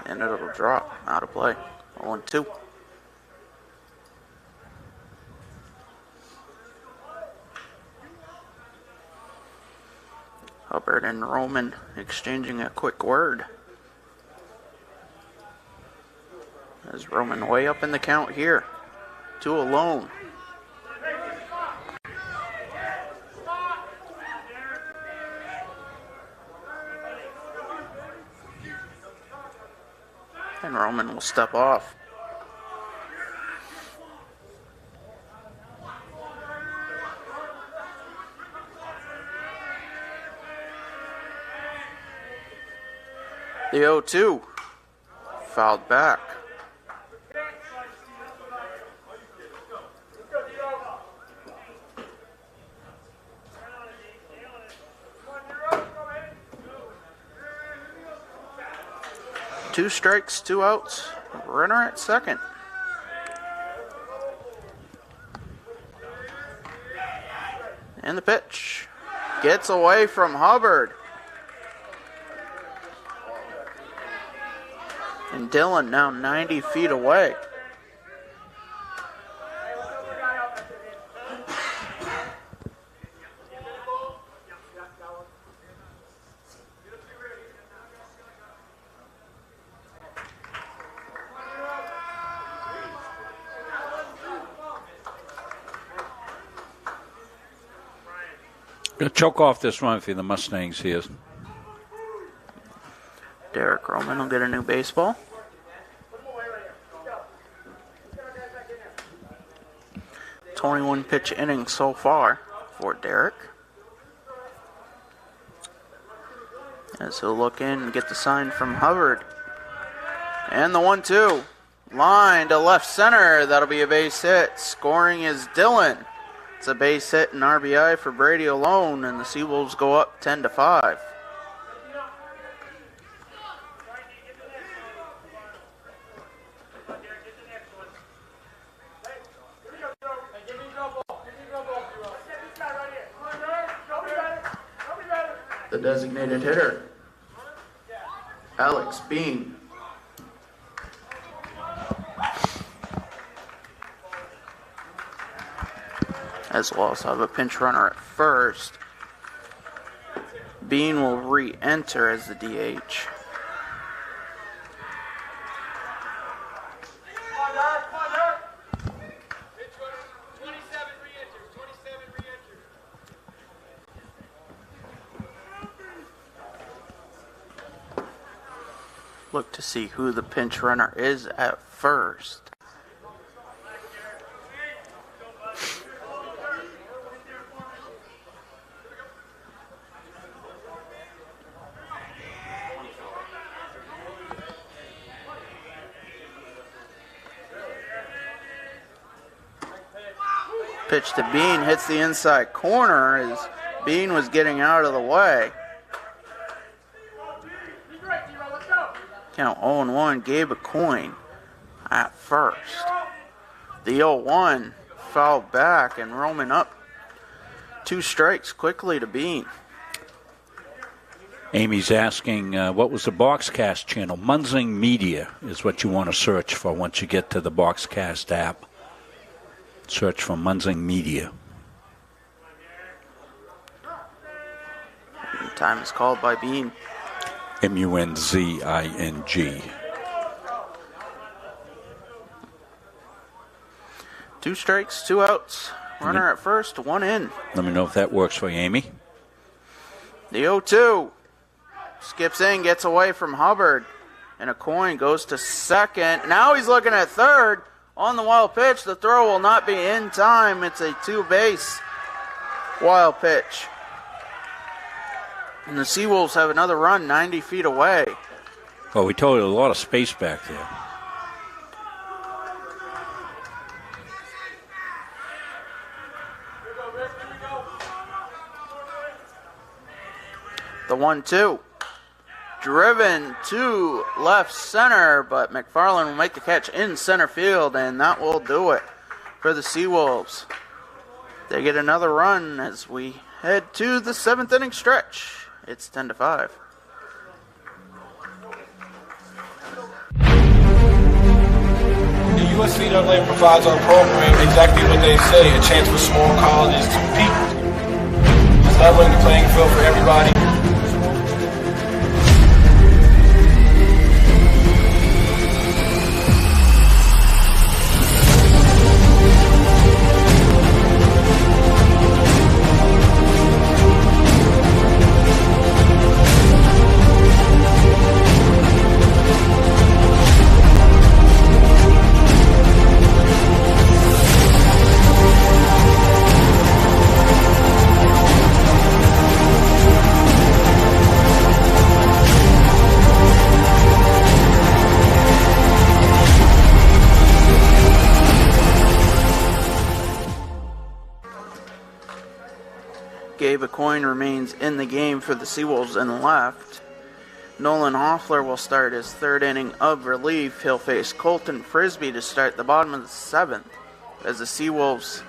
And it'll drop out of play. 0-2. Hubbard and Roman exchanging a quick word. As Roman way up in the count here. 2 alone. And Roman will step off. The 0-2 fouled back. Two strikes, 2 outs. Runner at second. And the pitch gets away from Hubbard. And Dillon now 90 feet away. Gonna choke off this run for the Mustangs here. Derek Roman will get a new baseball. .21 pitch inning so far for Derek. As he'll look in and get the sign from Hubbard. And the 1-2. Line to left center. That'll be a base hit. Scoring is Dillon. It's a base hit and RBI for Brady alone, and the Seawolves go up 10-5. The designated hitter, Alex Bean. As we'll also have a pinch runner at first. Bean will re-enter as the DH. Look to see who the pinch runner is at first. Pitch to Bean, hits the inside corner as Bean was getting out of the way. Count 0-1, Gabe a coin at first. The 0-1 fouled back and Roman up 2 strikes quickly to Bean. Amy's asking, what was the Boxcast channel? Munzing Media is what you want to search for once you get to the Boxcast app. Search for Munzing Media. And time is called by Bean. Munzing. 2 strikes, 2 outs. Runner at first, 1 in. Let me know if that works for you, Amy. The 0-2 skips in, gets away from Hubbard. And a coin goes to second. Now he's looking at third. On the wild pitch, the throw will not be in time. It's a 2-base wild pitch. And the Seawolves have another run 90 feet away. Oh, we told you a lot of space back there. The 1-2. Driven to left center, but McFarland will make the catch in center field, and that will do it for the Seawolves. They get another run as we head to the 7th inning stretch. It's 10-5. The USCAA provides our program exactly what they say, a chance for small colleges to compete. Leveling the playing field for everybody. Gabe Acoin remains in the game for the Seawolves in left. Nolan Hoffler will start his third inning of relief. He'll face Colton Frisbee to start the bottom of the seventh, as the Seawolves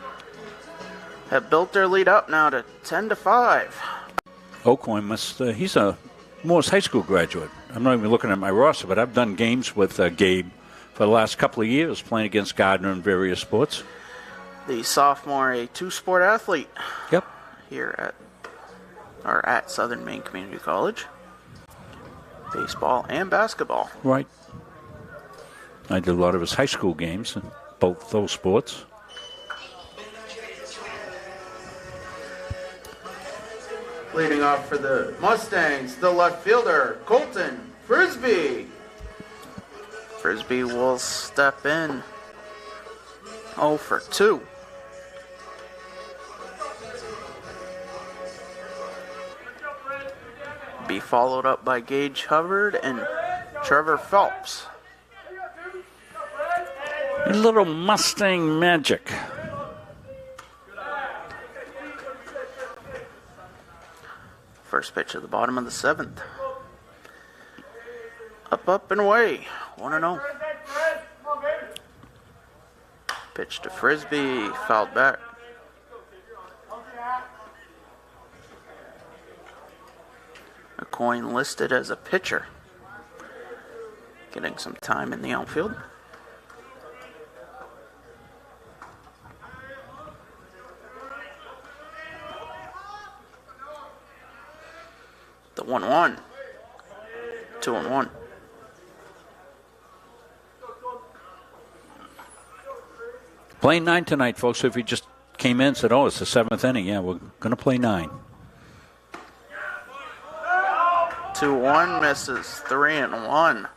have built their lead up now to 10-5. Acoin he's a Morris High School graduate. I'm not even looking at my roster, but I've done games with Gabe for the last couple of years, playing against Gardner in various sports. The sophomore, a two-sport athlete. Yep. Here at Southern Maine Community College. Baseball and basketball. Right. I did a lot of his high school games in both those sports. Leading off for the Mustangs, the left fielder, Colton Frisbee. Frisbee will step in 0 for 2. Be followed up by Gage Hubbard and Trevor Phelps. A little Mustang magic. First pitch at the bottom of the seventh. Up and away. 1-0. Pitch to Frisbee. Fouled back. Acoin listed as a pitcher. Getting some time in the outfield. The 1-1. 2-1. Playing 9 tonight, folks. If you just came in and said, oh, it's the 7th inning. Yeah, we're going to play 9. 2-1 misses. 3-1.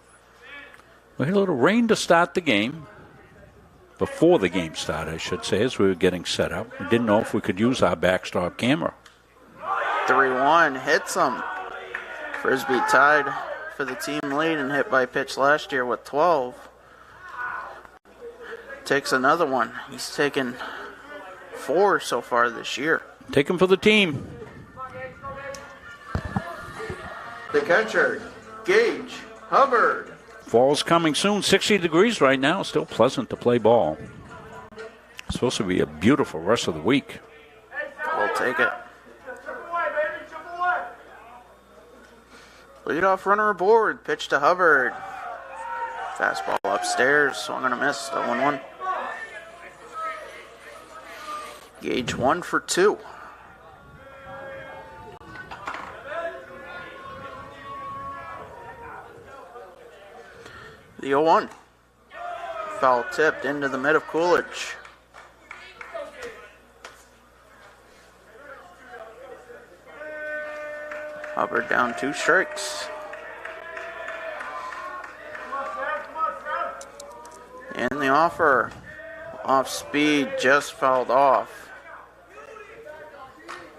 We had a little rain to start the game. Before the game started, I should say, as we were getting set up. We didn't know if we could use our backstop camera. 3-1 hits him. Frisbee tied for the team lead and hit by pitch last year with 12. Takes another one. He's taken 4 so far this year. Take him for the team. The catcher, Gage Hubbard. Fall's coming soon. 60 degrees right now. Still pleasant to play ball. It's supposed to be a beautiful rest of the week. We'll take it. Leadoff runner aboard. Pitch to Hubbard. Fastball upstairs. Swung and a miss. 0-1. Gage 1 for 2. The 0-1. Foul tipped into the mid of Coolidge. Hubbard down 2 strikes. And the offer. Off speed, just fouled off.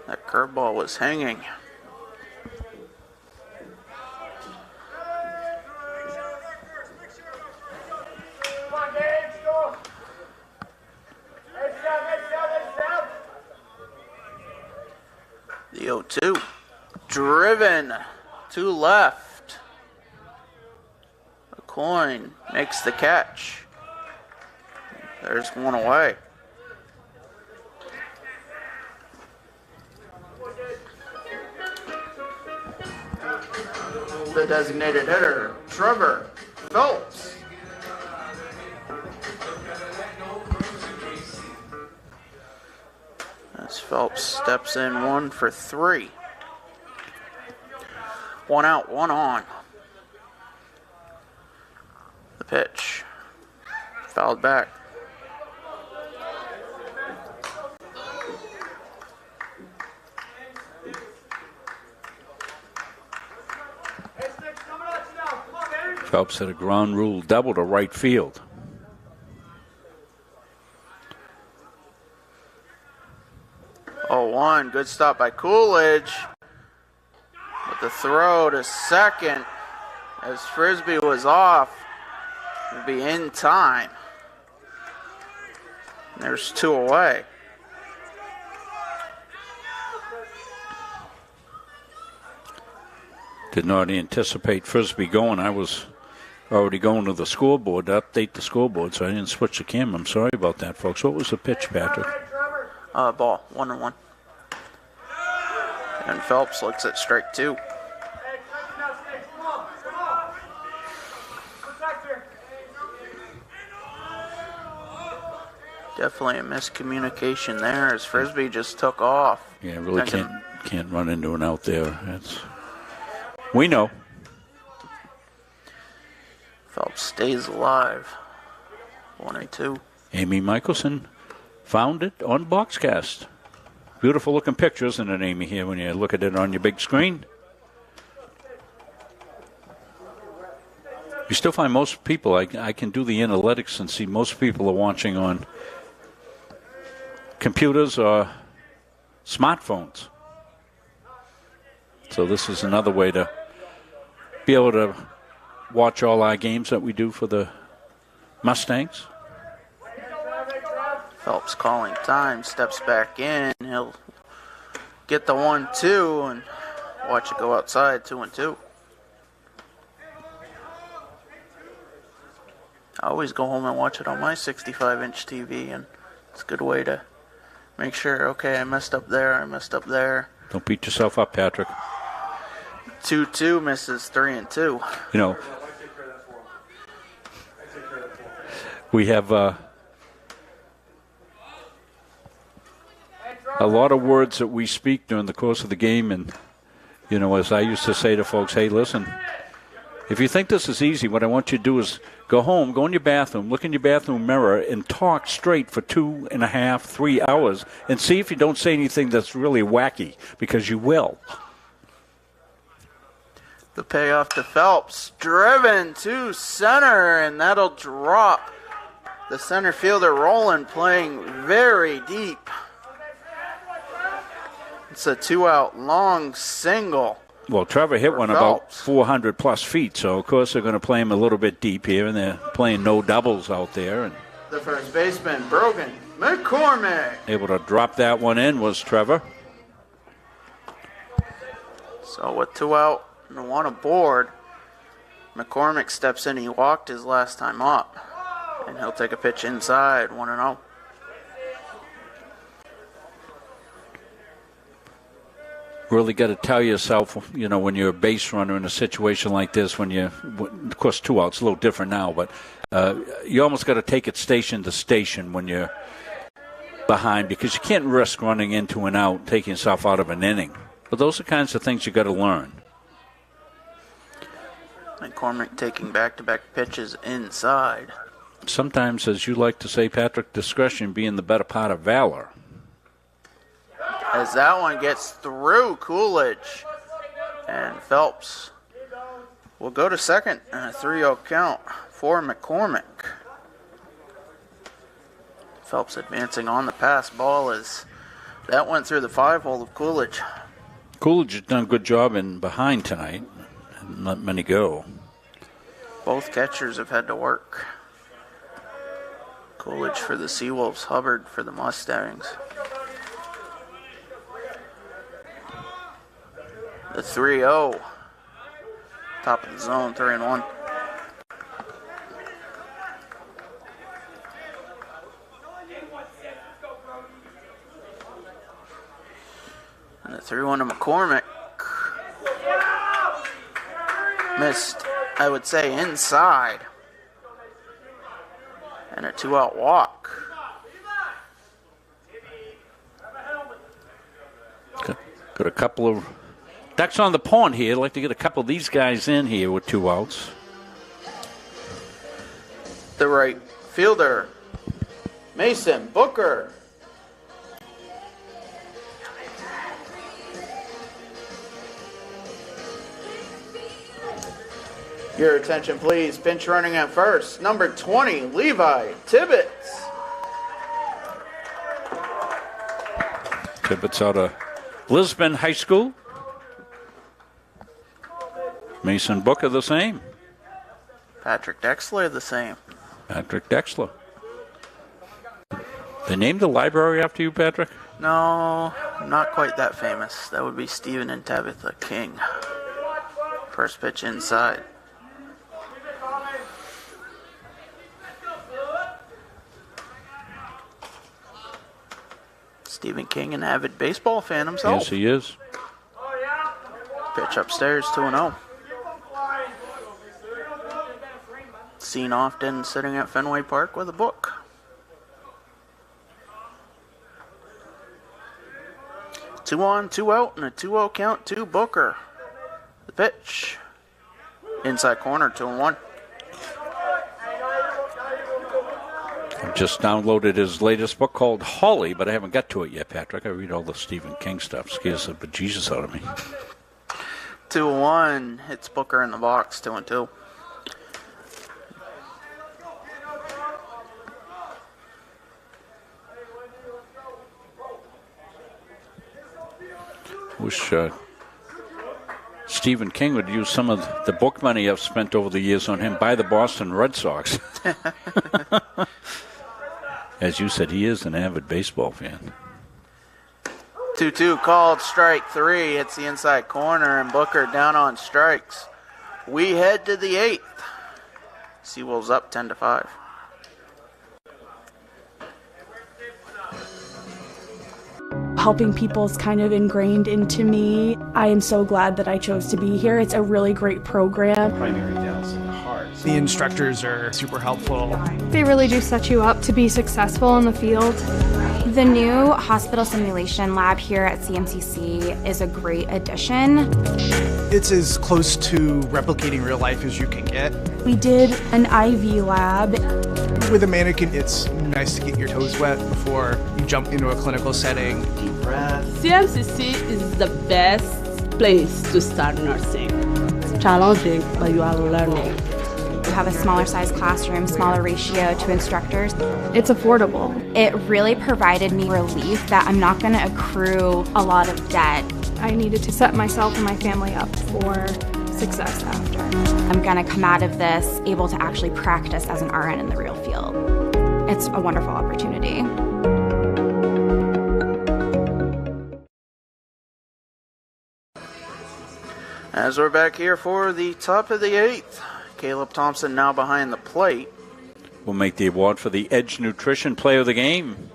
That curveball was hanging. The 0-2. Driven to left. Acoin makes the catch. There's one away. The designated hitter, Trevor Phelps. As Phelps steps in 1 for 3. 1 out, 1 on. The pitch. Fouled back. Phelps hit a ground rule double to right field. Oh, 1. Good stop by Coolidge. But the throw to second as Frisbee was off will be in time. There's 2 away. Did not anticipate Frisbee going. I was already going to the scoreboard to update the scoreboard, so I didn't switch the camera. I'm sorry about that, folks. What was the pitch, Patrick? Ball, 1-1. And Phelps looks at strike 2. Definitely a miscommunication there as Frisbee just took off. Yeah, really can't run into an out there. We know. Phelps stays alive. 1-2. Amy Michelson found it on Boxcast. Beautiful looking picture, isn't it, Amy, here when you look at it on your big screen? You still find most people, I can do the analytics and see most people are watching on computers or smartphones. So this is another way to be able to watch all our games that we do for the Mustangs. Phelps calling time, steps back in. He'll get the 1-2 and watch it go outside, 2-2. I always go home and watch it on my 65-inch TV, and it's a good way to make sure, okay, I messed up there. Don't beat yourself up, Patrick. 2-2 misses 3-2. You know, we have a lot of words that we speak during the course of the game, and, you know, as I used to say to folks, hey, listen, if you think this is easy, what I want you to do is go home, go in your bathroom, look in your bathroom mirror, and talk straight for 2.5, 3 hours, and see if you don't say anything that's really wacky, because you will. The payoff to Phelps, driven to center, and that'll drop the center fielder Rowland, playing very deep. It's a 2-out long single. Well, Trevor hit one about 400-plus feet, so of course they're going to play him a little bit deep here, and they're playing no doubles out there. And the first baseman, Brogan McCormick. Able to drop that one in was Trevor. So with 2 out and 1 aboard, McCormick steps in. He walked his last time up, and he'll take a pitch inside, 1-0. Really got to tell yourself, you know, when you're a base runner in a situation like this, when you, of course, 2 outs, a little different now, but you almost got to take it station to station when you're behind, because you can't risk running into an out, taking yourself out of an inning. But those are kinds of things you got to learn. McCormick taking back-to-back pitches inside. Sometimes, as you like to say, Patrick, discretion being the better part of valor. As that one gets through Coolidge, and Phelps will go to second and a 3-0 count for McCormick. Phelps advancing on the pass ball as that went through the 5-hole of Coolidge. Coolidge has done a good job in behind tonight. And let many go. Both catchers have had to work. Coolidge for the Seawolves, Hubbard for the Mustangs. The 3-0. Top of the zone, 3-1. And the 3-1 to McCormick. Missed, I would say, inside. And a 2-out walk. Got a couple of ducks on the pond here. I'd like to get a couple of these guys in here with 2 outs. The right fielder, Mason Booker. Your attention, please. Pinch running at first. Number 20, Levi Tibbetts. Tibbetts out of Lisbon High School. Mason Booker the same. Patrick Dexler the same. Patrick Dexler. They named the library after you, Patrick? No, not quite that famous. That would be Stephen and Tabitha King. First pitch inside. Stephen King, an avid baseball fan himself. Yes, he is. Pitch upstairs, 2-0. Seen often sitting at Fenway Park with a book. 2 on, 2 out, and a 2-0 count to Booker. The pitch. Inside corner, 2-1. I've just downloaded his latest book called Holly, but I haven't got to it yet, Patrick. I read all the Stephen King stuff. Scares the bejesus out of me. 2-1. Hits Booker in the box, 2-2. Wish Stephen King would use some of the book money I've spent over the years on him, buy the Boston Red Sox. As you said, he is an avid baseball fan. 2-2 called, strike 3. Hits the inside corner, and Booker down on strikes. We head to the 8th. Seawolves up 10-5. Helping people is kind of ingrained into me. I am so glad that I chose to be here. It's a really great program. Primary downs in the heart. The instructors are super helpful. They really do set you up to be successful in the field. The new hospital simulation lab here at CMCC is a great addition. It's as close to replicating real life as you can get. We did an IV lab. With a mannequin, it's nice to get your toes wet before you jump into a clinical setting. Deep breath. CMCC is the best place to start nursing. It's challenging, but you are learning. We have a smaller size classroom, smaller ratio to instructors. It's affordable. It really provided me relief that I'm not going to accrue a lot of debt. I needed to set myself and my family up for success after. I'm going to come out of this able to actually practice as an RN in the real field. It's a wonderful opportunity. As we're back here for the top of the 8th, Caleb Thompson now behind the plate. We'll make the award for the Edge Nutrition Player of the Game.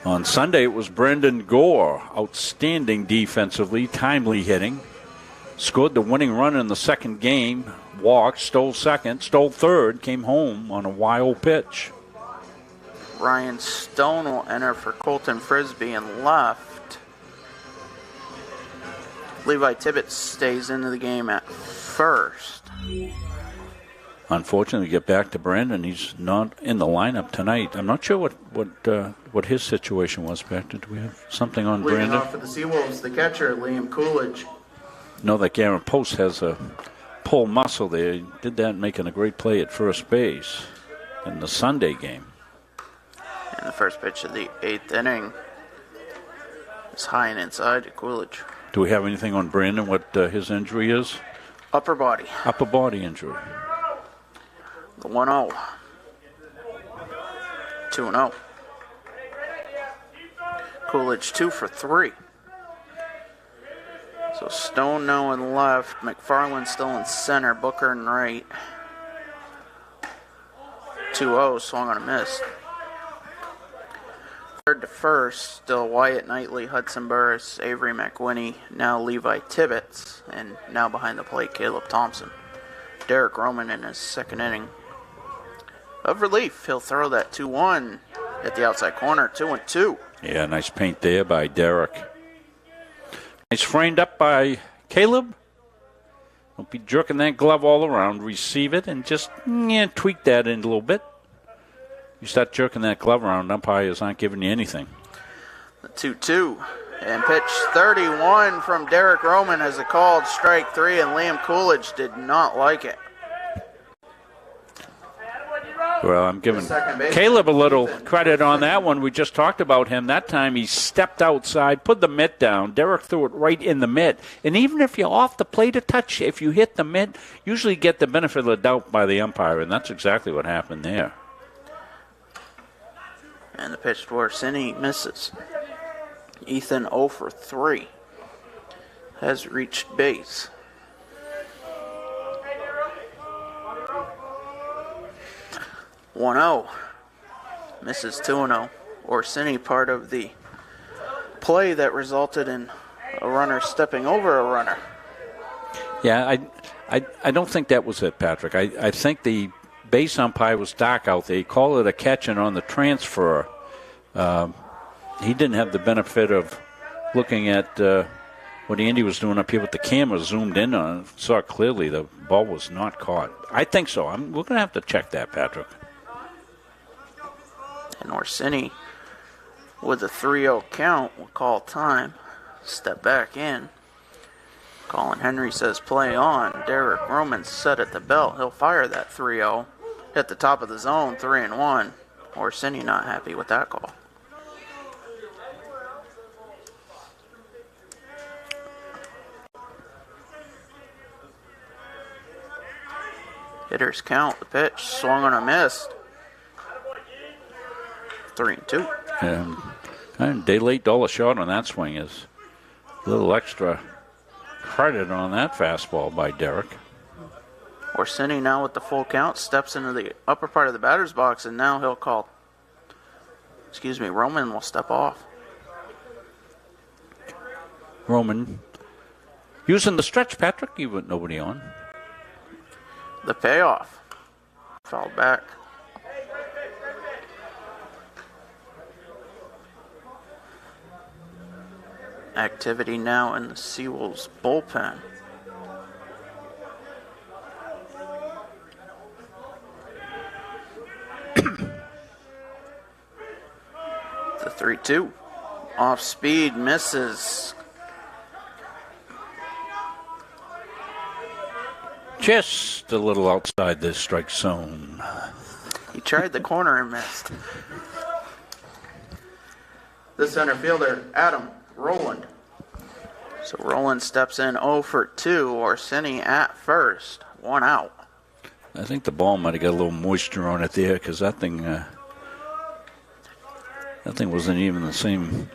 On Sunday, it was Brandon Gore. Outstanding defensively, timely hitting. Scored the winning run in the second game. Walked, stole second, stole third, came home on a wild pitch. Ryan Stone will enter for Colton Frisbee in left. Levi Tibbetts stays into the game at first. Unfortunately, get back to Brandon. He's not in the lineup tonight. I'm not sure what his situation was, Beck. Did we have something on Leading Brandon? off for the Seawolves, the catcher, Liam Coolidge. Know that Garen Post has a pull muscle there. He did that making a great play at first base in the Sunday game. And the first pitch of the 8th inning is high and inside to Coolidge. Do we have anything on Brandon, what his injury is? Upper body. Upper body injury. The 1-0. 2-0. Coolidge 2 for 3. So Stone now in left, McFarland still in center, Booker in right. 2-0, swung on a miss. Third to first, still Wyatt Knightley, Hudson Burris, Avery McWhinney, now Levi Tibbetts, and now behind the plate, Caleb Thompson. Derek Roman in his second inning of relief. He'll throw that 2-1 at the outside corner, 2-2. Yeah, nice paint there by Derek. Nice framed up by Caleb. Don't be jerking that glove all around. Receive it and just tweak that in a little bit. You start jerking that glove around, umpires aren't giving you anything. The 2-2. And pitch 31 from Derek Roman as a called strike 3, and Liam Coolidge did not like it. Well, I'm giving Caleb a little credit on that one. We just talked about him. That time he stepped outside, put the mitt down. Derek threw it right in the mitt. And even if you're off the plate a touch, if you hit the mitt, usually get the benefit of the doubt by the umpire, and that's exactly what happened there. And the pitch to Orsini misses. Ethan 0 for 3. has reached base. "1-0. Misses 2-0. Orsini part of the play that resulted in a runner stepping over a runner. Yeah, I don't think that was it, Patrick. I think the base umpire was dark out there. He called it a catch, and on the transfer, he didn't have the benefit of looking at what Andy was doing up here with the camera zoomed in on. Saw clearly the ball was not caught. I think so. We're going to have to check that, Patrick. And Orsini, with a 3-0 count, will call time. Step back in. Colin Henry says play on. Derek Roman set at the belt. He'll fire that 3-0. Hit the top of the zone, 3-1. Orsini not happy with that call. Hitters count. The pitch swung on a missed. 3-2. And day late dollar shot on that swing is a little extra credit on that fastball by Derek. Orsini now with the full count steps into the upper part of the batter's box, and now he'll call. Roman will step off. Roman using the stretch, Patrick. You with nobody on. The payoff. Fouled back. Activity now in the Seawolves bullpen. The 3-2. Off speed, misses. Just a little outside the strike zone. He tried the corner and missed. The center fielder, Adam Rowland. So Rowland steps in 0 for 2. Orsini at first. 1 out. I think the ball might have got a little moisture on it there because that thing wasn't even the same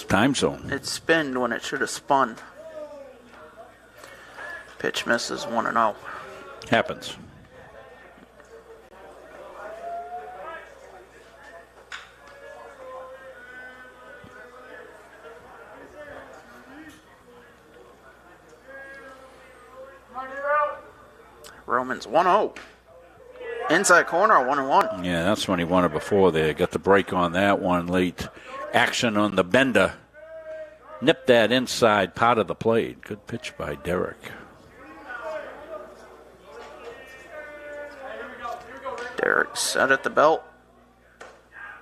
time zone. It spinned when it should have spun. Pitch misses 1-0. Happens. Romans 1-0. Inside corner, 1-1. Yeah, that's when he won it before there. Got the break on that one. Late action on the bender. Nipped that inside part of the plate. Good pitch by Derek. Derek set at the belt.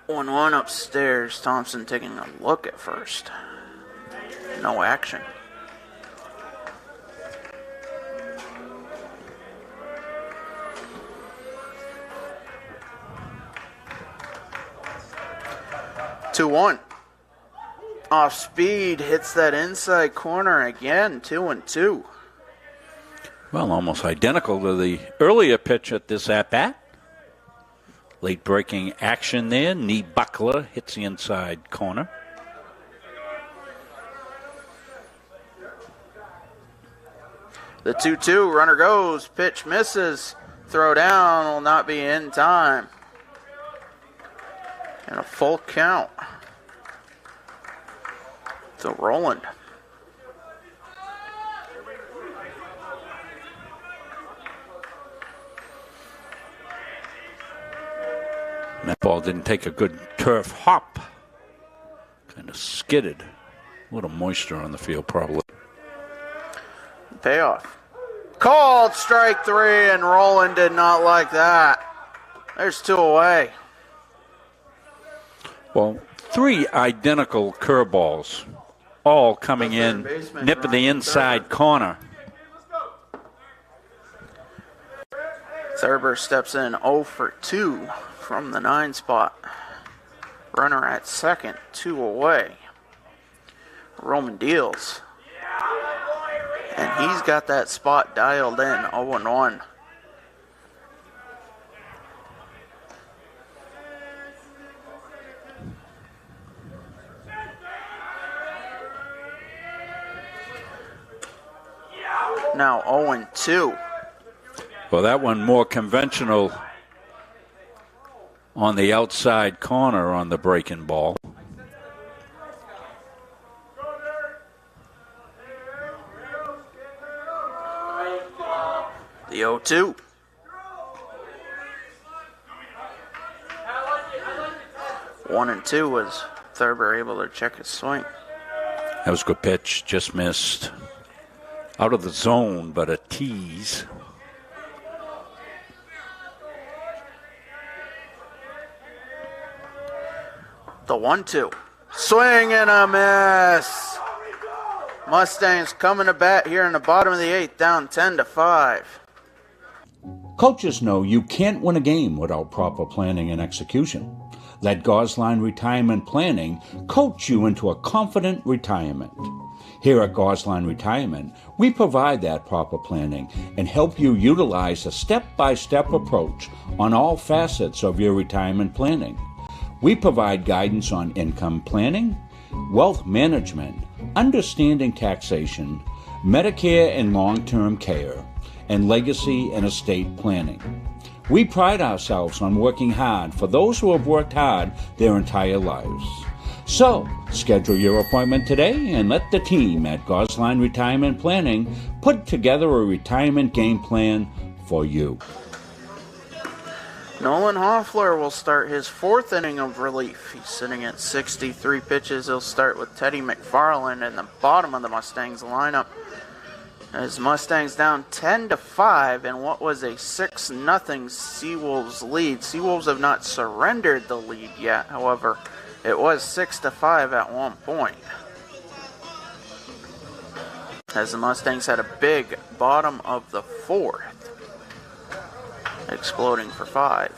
1-1 upstairs. Thompson taking a look at first. No action. Two-one. Off speed, hits that inside corner again. 2-2. Well, almost identical to the earlier pitch at this at-bat. Late breaking action there. Knee buckler hits the inside corner. The 2-2, runner goes, pitch misses, throw down will not be in time. And a full count to Rowland. That ball didn't take a good turf hop. Kind of skidded. A little moisture on the field probably. Payoff. Called strike 3, and Rowland did not like that. There's 2 away. Well, 3 identical curveballs, all coming in, nipping the inside corner. Thurber steps in 0 for 2 from the 9 spot. Runner at second, 2 away. Roman deals. And he's got that spot dialed in, 0-1. Now 0-2. Well, that one more conventional on the outside corner on the breaking ball. The 0-2. One and two was Thurber able to check his swing. That was a good pitch, just missed. Out of the zone, but a tease. The 1-2. Swing and a miss. Mustangs coming to bat here in the bottom of the eighth, down 10-5. Coaches know you can't win a game without proper planning and execution. Let Gosline Retirement Planning coach you into a confident retirement. Here at Gosline Retirement, we provide that proper planning and help you utilize a step-by-step approach on all facets of your retirement planning. We provide guidance on income planning, wealth management, understanding taxation, Medicare and long-term care, and legacy and estate planning. We pride ourselves on working hard for those who have worked hard their entire lives. So, schedule your appointment today and let the team at Gosline Retirement Planning put together a retirement game plan for you. Nolan Hoffler will start his fourth inning of relief. He's sitting at 63 pitches. He'll start with Teddy McFarland in the bottom of the Mustangs lineup. As Mustangs down 10-5 in what was a 6-0 Seawolves lead. Seawolves have not surrendered the lead yet. However, it was 6-5 at one point. As the Mustangs had a big bottom of the fourth, exploding for 5.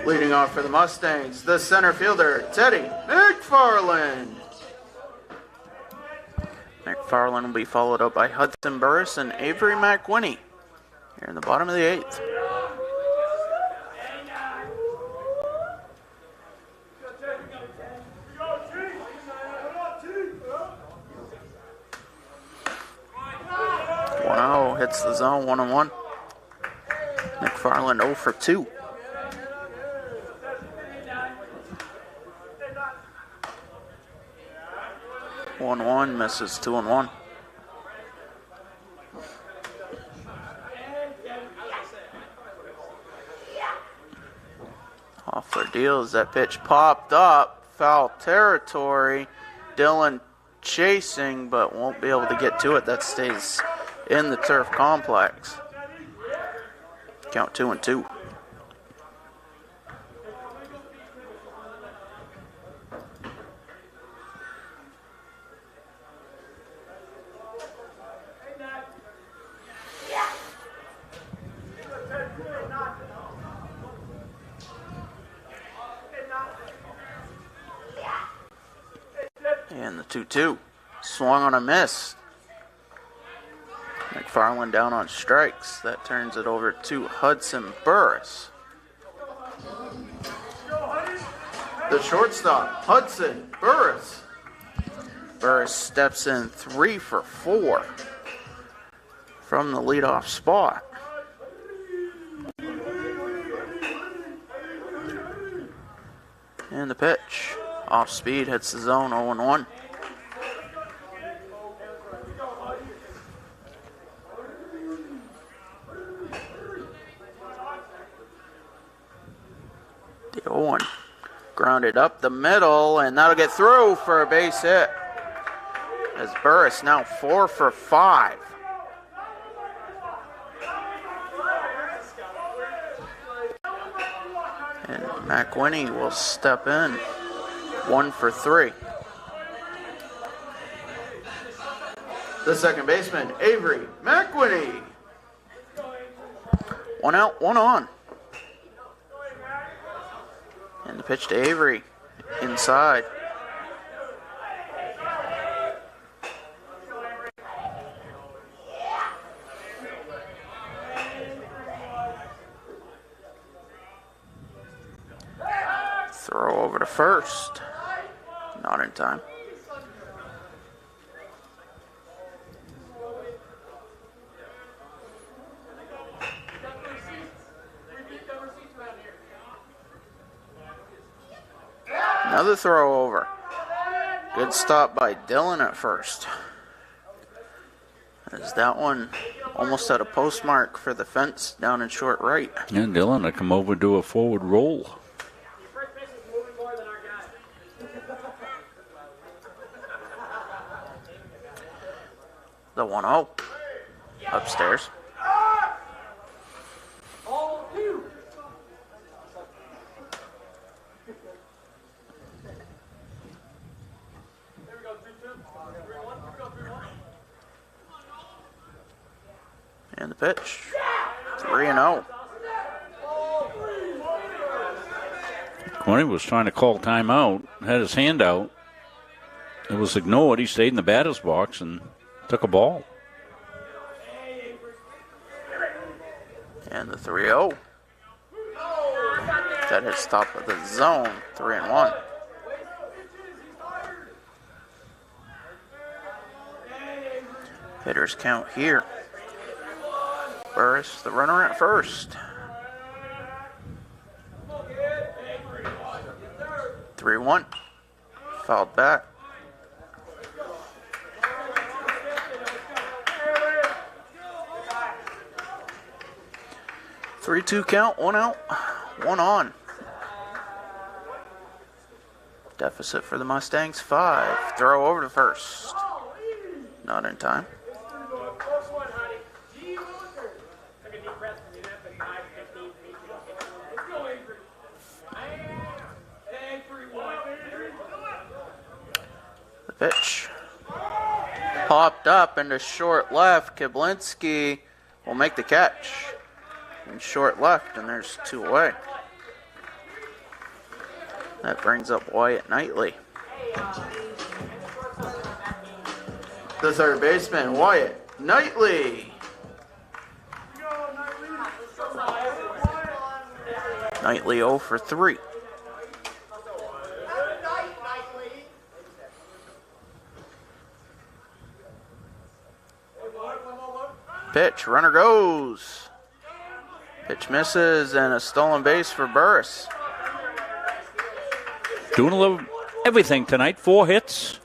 Leading off for the Mustangs, the center fielder, Teddy McFarland. McFarland will be followed up by Hudson Burris and Avery McWhinney here in the bottom of the eighth. Hits the zone, 1-1. McFarland 0 for 2. One misses 2-1. Hoffler deals. That pitch popped up. Foul territory. Dillon chasing, but won't be able to get to it. That stays in the turf complex. Count 2-2. And the 2-2. Swung on a miss. McFarland down on strikes. That turns it over to Hudson Burris. The shortstop, Hudson Burris. Burris steps in 3 for 4 from the leadoff spot. And the pitch. Off speed, hits the zone, 0-1. The 0-1 grounded up the middle, and that'll get through for a base hit. As Burris now 4 for 5. And McWhinney will step in. 1 for 3. The second baseman, Avery McWhinney. 1 out, 1 on. And the pitch to Avery, inside. to first. Not in time. Another throw over. Good stop by Dylan at first. As that one almost at a postmark for the fence down in short right. And Dylan will come over, do a forward roll. The 1-0. Upstairs. And the pitch. 3-0. Corny was trying to call timeout, had his hand out. It was ignored. He stayed in the batter's box and took a ball. And the 3-0. That hits top of the zone. 3-1. Hitters count here. Burris, the runner at first. 3-1. Fouled back. Three-two count, 1 out, 1 on. Deficit for the Mustangs, 5. Throw over to first. Not in time. The pitch. Popped up into short left. Kiblinski will make the catch. And short left, and there's 2 away. That brings up Wyatt Knightley. The third baseman, Wyatt Knightley. Knightley 0 for 3. Pitch, runner goes. Pitch misses, and a stolen base for Burris. Doing a little everything tonight. 4 hits.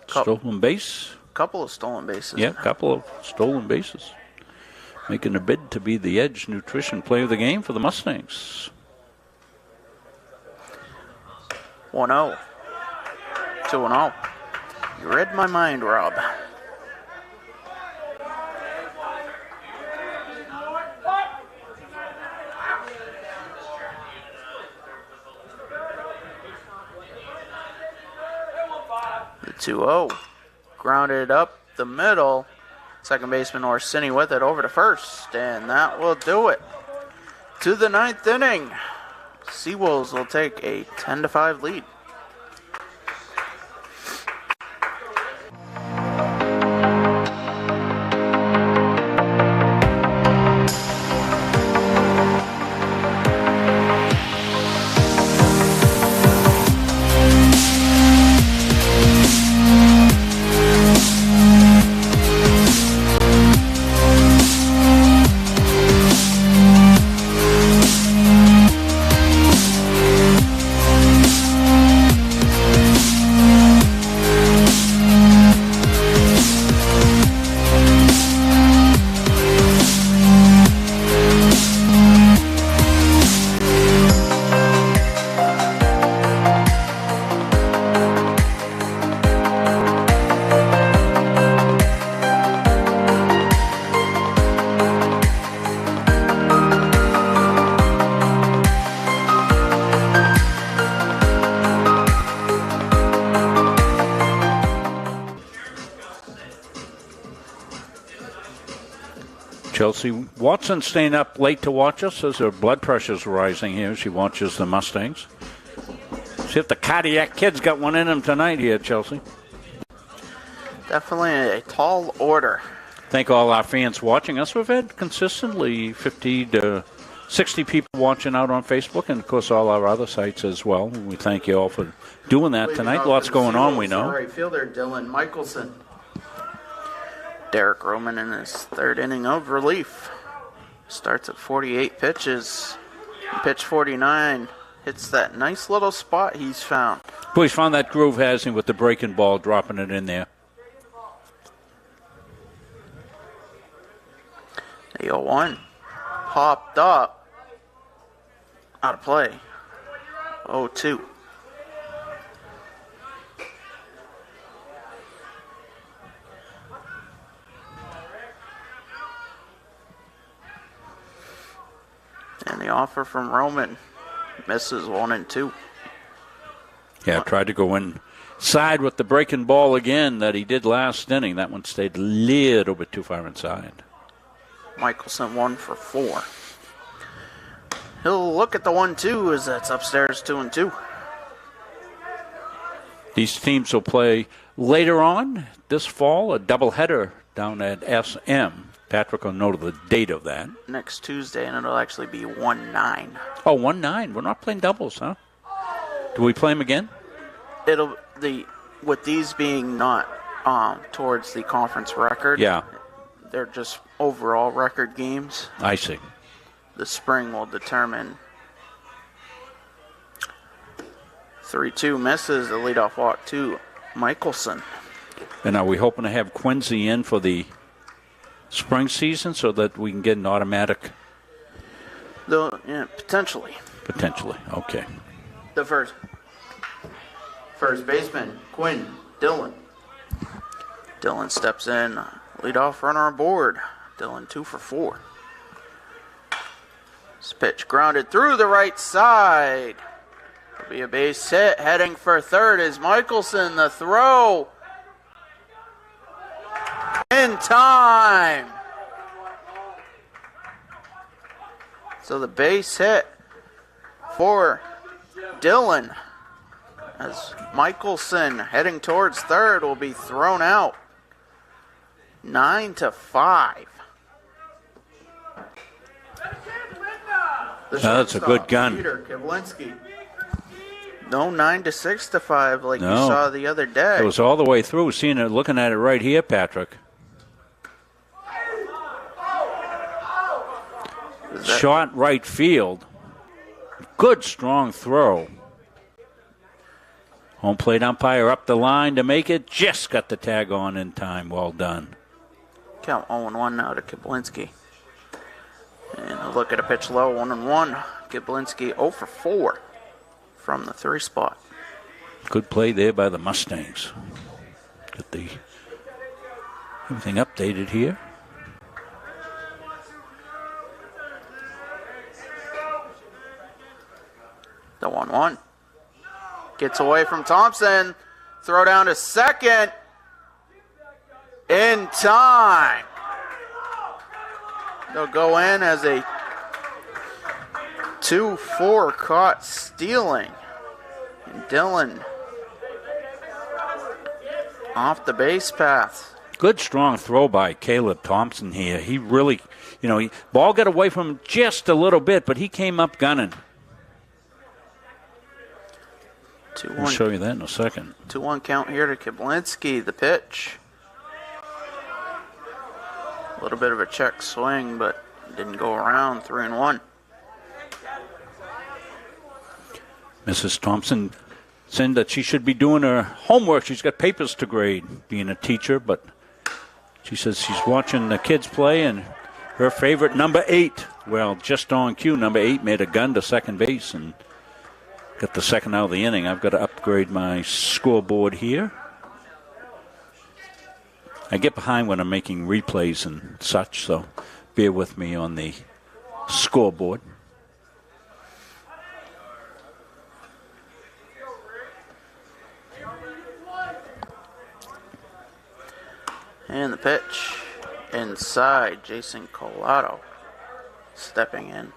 Stolen base. Couple of stolen bases. Yeah, couple of stolen bases. Making a bid to be the Edge Nutrition Player of the Game for the Mustangs. 1-0. 2-0. You read my mind, Rob. The 2-0. Grounded up the middle. Second baseman Orsini with it over to first, and that will do it. To the 9th inning. Seawolves will take a 10-5 lead. Chelsea Watson staying up late to watch us as her blood pressure's rising here. She watches the Mustangs. See if the cardiac kids got one in them tonight here, Chelsea. Definitely a tall order. Thank all our fans watching us. We've had consistently 50 to 60 people watching out on Facebook, and, of course, all our other sites as well. We thank you all for doing that tonight. Lots going on, we know. Right fielder Dylan Michelson. Derek Roman in his third inning of relief. Starts at 48 pitches. Pitch 49. Hits that nice little spot he's found. Boy, he's found that groove, hasn't he, with the breaking ball, dropping it in there. The 0-1. Popped up. Out of play. 0-2. And the offer from Roman misses 1 and 2. Yeah, tried to go inside with the breaking ball again that he did last inning. That one stayed a little bit too far inside. Michelson 1 for 4. He'll look at the 1-2 as that's upstairs 2-2. These teams will play later on this fall, a doubleheader down at SM. Patrick will know the date of that. Next Tuesday, and it'll actually be 1-9. Oh, 1-9. We're not playing doubles, huh? Do we play them again? With these being not towards the conference record. Yeah. They're just overall record games. I see. The spring will determine. 3-2 misses the leadoff walk to Michelson. And are we hoping to have Quincy in for the spring season so that we can get an automatic? Potentially. Potentially, okay. The first baseman, Quinn Dillon. Dillon steps in, leadoff runner aboard. Dillon 2 for 4. This pitch grounded through the right side. It'll be a base hit. Heading for third is Michelson. The throw. In time. So the base hit for Dillon as Michelson heading towards third will be thrown out. 9-5. That's a good gun. Peter Kiblinski. No 9-6-5 like No. you saw the other day. It was all the way through. Seeing it, looking at it right here, Patrick. Shot right field. Good strong throw. Home plate umpire up the line to make it. Just got the tag on in time. Well done. Count 0-1 now to Kiblinski. And a look at a pitch low, 1-1. Kiblinski 0 for 4 from the 3 spot. Good play there by the Mustangs. Get the everything updated here. The 1-1. Gets away from Thompson. Throw down to second. In time. They'll go in as a 2-4 caught stealing. And Dillon off the base path. Good strong throw by Caleb Thompson here. He really, ball got away from him just a little bit, but he came up gunning. 2-1. I'll show you that in a second. 2-1 count here to Kiblinski. The pitch. A little bit of a check swing, but didn't go around. 3-1. Mrs. Thompson said that she should be doing her homework. She's got papers to grade, being a teacher, but she says she's watching the kids play, and her favorite number 8, well, just on cue, number 8 made a gun to second base and got the second out of the inning. I've got to upgrade my scoreboard here. I get behind when I'm making replays and such, so bear with me on the scoreboard. And the pitch inside. Jason Collado stepping in.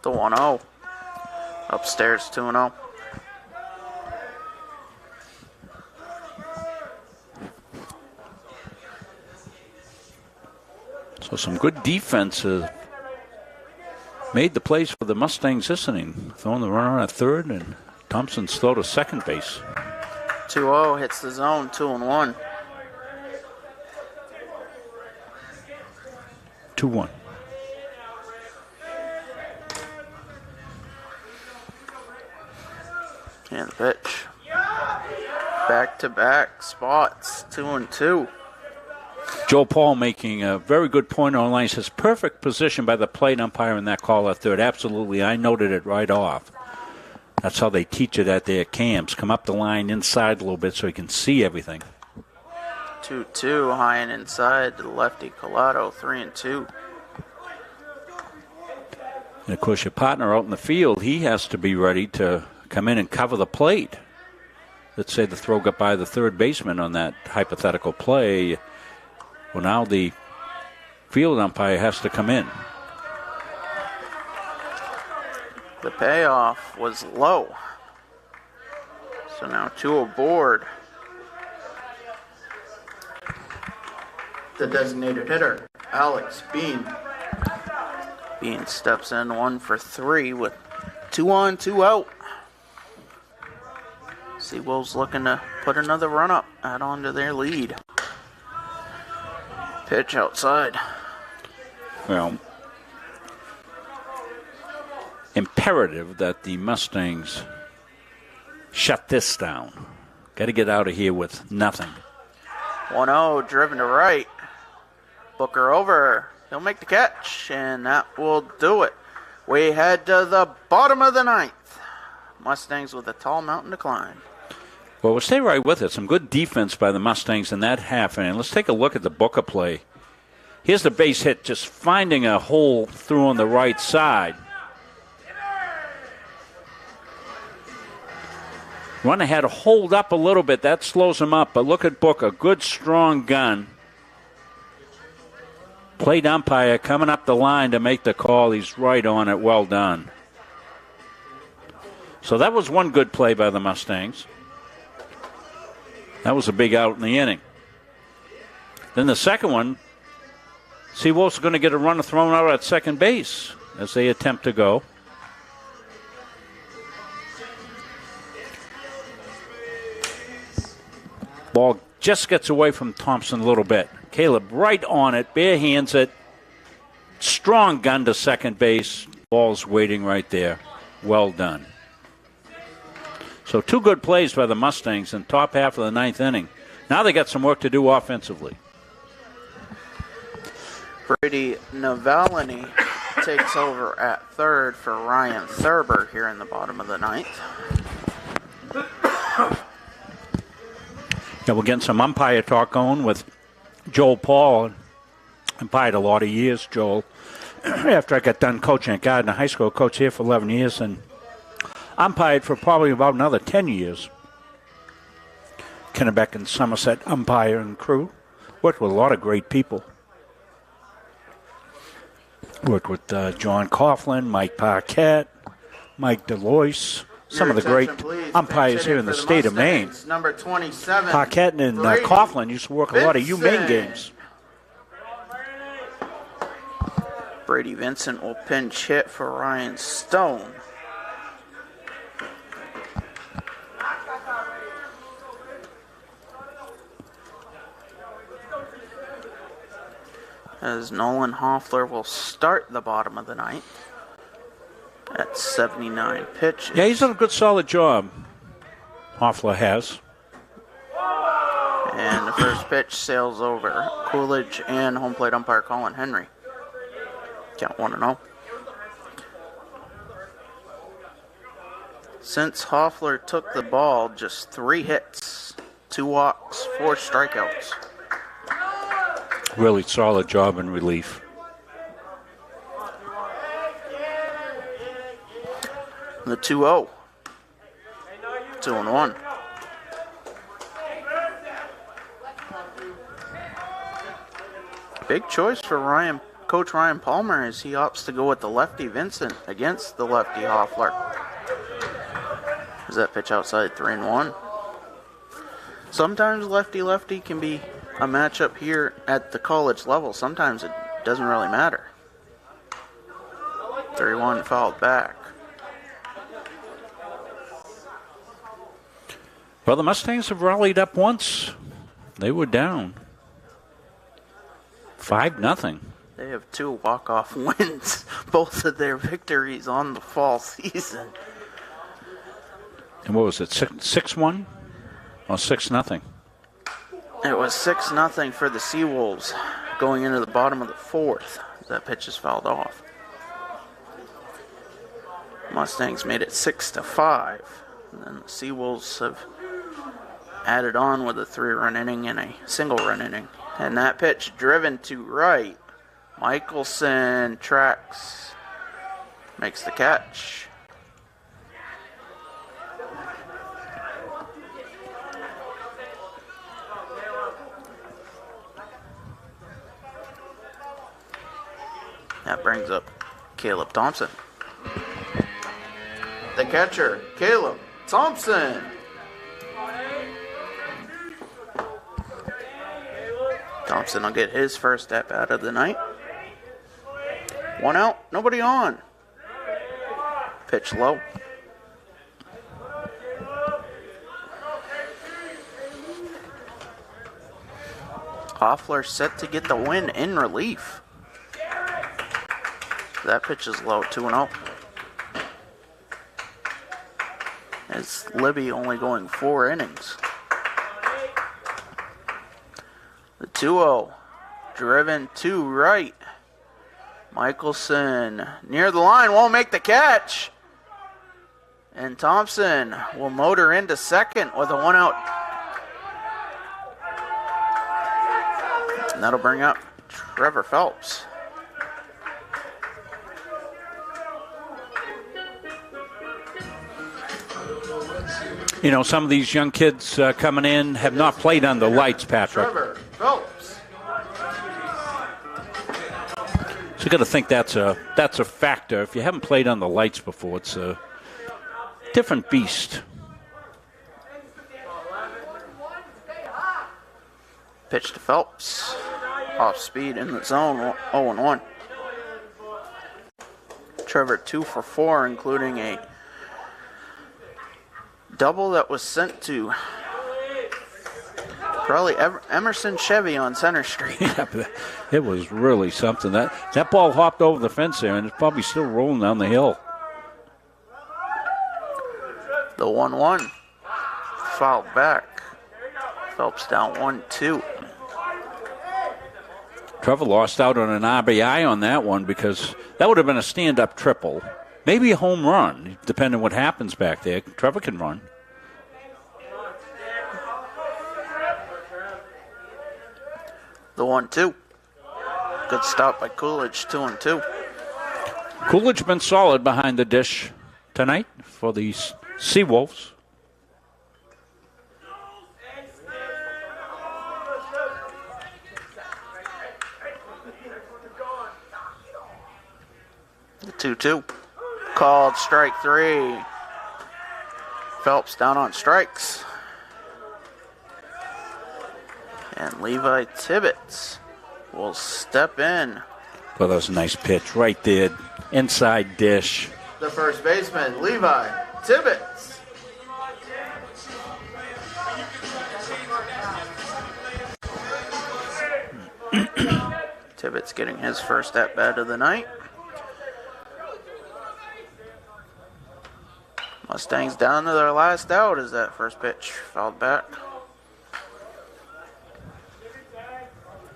The 1-0. Upstairs 2-0. So some good defense made the plays for the Mustangs this inning. Throwing the runner at third, and Thompson's throw to second base. 2-0 hits the zone, 2-1. 2-1. And the pitch. Back-to-back spots, 2-2. Joe Paul making a very good point on line. Says perfect position by the plate umpire in that call at third. Absolutely, I noted it right off. That's how they teach it at their camps. Come up the line inside a little bit so you can see everything. 2-2, high and inside to the lefty Collado, 3-2. And of course, your partner out in the field, he has to be ready to come in and cover the plate. Let's say the throw got by the third baseman on that hypothetical play. Well, now the field umpire has to come in. The payoff was low. So now 2 aboard. The designated hitter, Alex Bean. Bean steps in 1 for 3 with 2 on, 2 out. Seawolves looking to put another run up, add on to their lead. Pitch outside. Well, imperative that the Mustangs shut this down. Got to get out of here with nothing. 1-0, driven to right. Booker over. He'll make the catch, and that will do it. We head to the bottom of the 9th. Mustangs with a tall mountain to climb. Well, we'll stay right with it. Some good defense by the Mustangs in that half inning. Let's take a look at the Booker play. Here's the base hit, just finding a hole through on the right side. Runner had to hold up a little bit. That slows him up. But look at Booker. Good, strong gun. Plate umpire coming up the line to make the call. He's right on it. Well done. So that was one good play by the Mustangs. That was a big out in the inning. Then the second one, Seawolves are going to get a runner thrown out at second base as they attempt to go. Ball just gets away from Thompson a little bit. Caleb right on it, bare hands it. Strong gun to second base. Ball's waiting right there. Well done. So 2 good plays by the Mustangs in top half of the 9th inning. Now they got some work to do offensively. Brady Navalny takes over at third for Ryan Thurber here in the bottom of the 9th. Yeah, we're getting some umpire talk going with Joel Paul. Umpired a lot of years, Joel. After I got done coaching at Gardner High School, coached here for 11 years, and umpired for probably about another 10 years. Kennebec and Somerset umpire and crew. Worked with a lot of great people. Worked with John Coughlin, Mike Parquette, Mike DeLoise, some of the great umpires here in the state of Maine. Number 27. Parquette and Coughlin used to work a lot of UMaine games. Brady Vincent will pinch hit for Ryan Stone. As Nolan Hoffler will start the bottom of the 9th at 79 pitches. Yeah, he's done a good, solid job. Hoffler has. And the first pitch sails over Coolidge and home plate umpire Colin Henry. Count 1-0. Since Hoffler took the ball, just 3 hits, 2 walks, 4 strikeouts. Really solid job in relief. The 2-0. 2-1. Big choice for Ryan Coach Ryan Palmer as he opts to go with the lefty Vincent against the lefty Hoffler. Is that pitch outside 3-1? Sometimes lefty-lefty can be a matchup here at the college level. Sometimes it doesn't really matter. 3-1 fouled back. Well, the Mustangs have rallied up once. They were down 5-0. They have 2 walk-off wins, both of their victories on the fall season. And what was it, 6-1 or 6-0? It was 6-0 for the Seawolves going into the bottom of the 4th. That pitch is fouled off. Mustangs made it 6-5. And then the Seawolves have added on with a 3-run inning and a single-run inning. And that pitch driven to right. Michelson tracks, makes the catch. That brings up Caleb Thompson. The catcher, Caleb Thompson. Thompson will get his first at-bat of the night. 1 out, nobody on. Pitch low. Hoffler set to get the win in relief. That pitch is low, 2-0. It's Libby only going 4 innings. The 2-0, driven to right. Michelson near the line, won't make the catch. And Thompson will motor into second with a 1-out. And that'll bring up Trevor Phelps. You know, some of these young kids coming in have not played under lights, Patrick. Trevor Phelps. So you got to think that's a factor. If you haven't played on the lights before, it's a different beast. Pitch to Phelps. Off speed in the zone, 0-1. Trevor 2 for 4, including a double that was sent to probably Emerson Chevy on Center Street. Yeah, but it was really something. That ball hopped over the fence there, and it's probably still rolling down the hill. The 1-1 fouled back. Phelps down 1-2. Trevor lost out on an RBI on that one because that would have been a stand-up triple. Maybe a home run, depending on what happens back there. Trevor can run. The 1-2. Good stop by Coolidge, 2-2. Coolidge been solid behind the dish tonight for the Seawolves. The 2-2. Called strike 3. Phelps down on strikes. And Levi Tibbetts will step in. Well, that was a nice pitch right there. Inside dish. The first baseman, Levi Tibbetts. Tibbetts getting his first at-bat of the night. Mustangs down to their last out as that first pitch fouled back.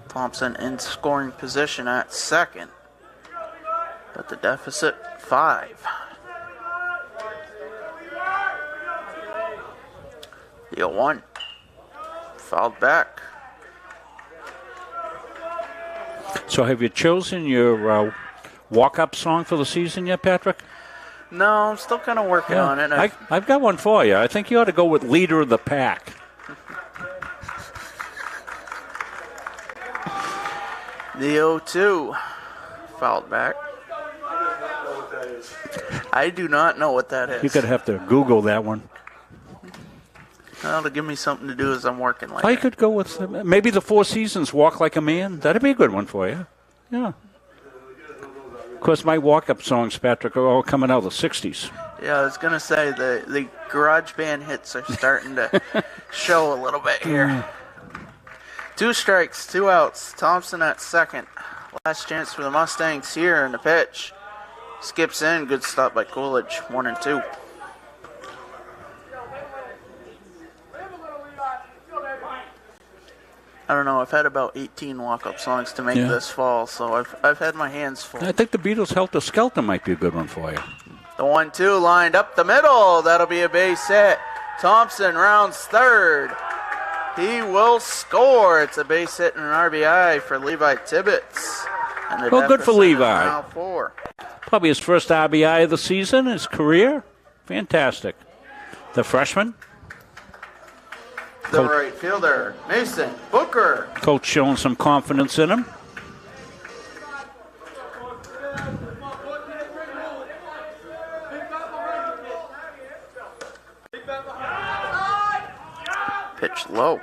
Thompson in scoring position at second, but the deficit 5. The 0-1 fouled back. So have you chosen your walk-up song for the season yet, Patrick? No, I'm still kind of working on it. I've got one for you. I think you ought to go with Leader of the Pack. The 0-2 fouled back. I do not know what that is. You're going to have to Google that one. Well, to give me something to do as I'm working later. I could go with maybe the Four Seasons, Walk Like a Man. That'd be a good one for you. Yeah. Of course, my walk-up songs, Patrick, are all coming out of the 60s. Yeah, I was going to say the garage band hits are starting to show a little bit here. 2 strikes, 2 outs. Thompson at second. Last chance for the Mustangs here in the pitch. Skips in. Good stop by Coolidge. 1-2. I don't know. I've had about 18 walk-up songs to make this fall, so I've had my hands full. I think the Beatles' Helter Skelter might be a good one for you. The 1-2 lined up the middle. That'll be a base hit. Thompson rounds third. He will score. It's a base hit and an RBI for Levi Tibbetts. And Well, good for deficit is Levi. now 4. Probably his first RBI of the season, his career. Fantastic. The freshman. The right fielder, Mason Booker. Coach showing some confidence in him. Pitch low.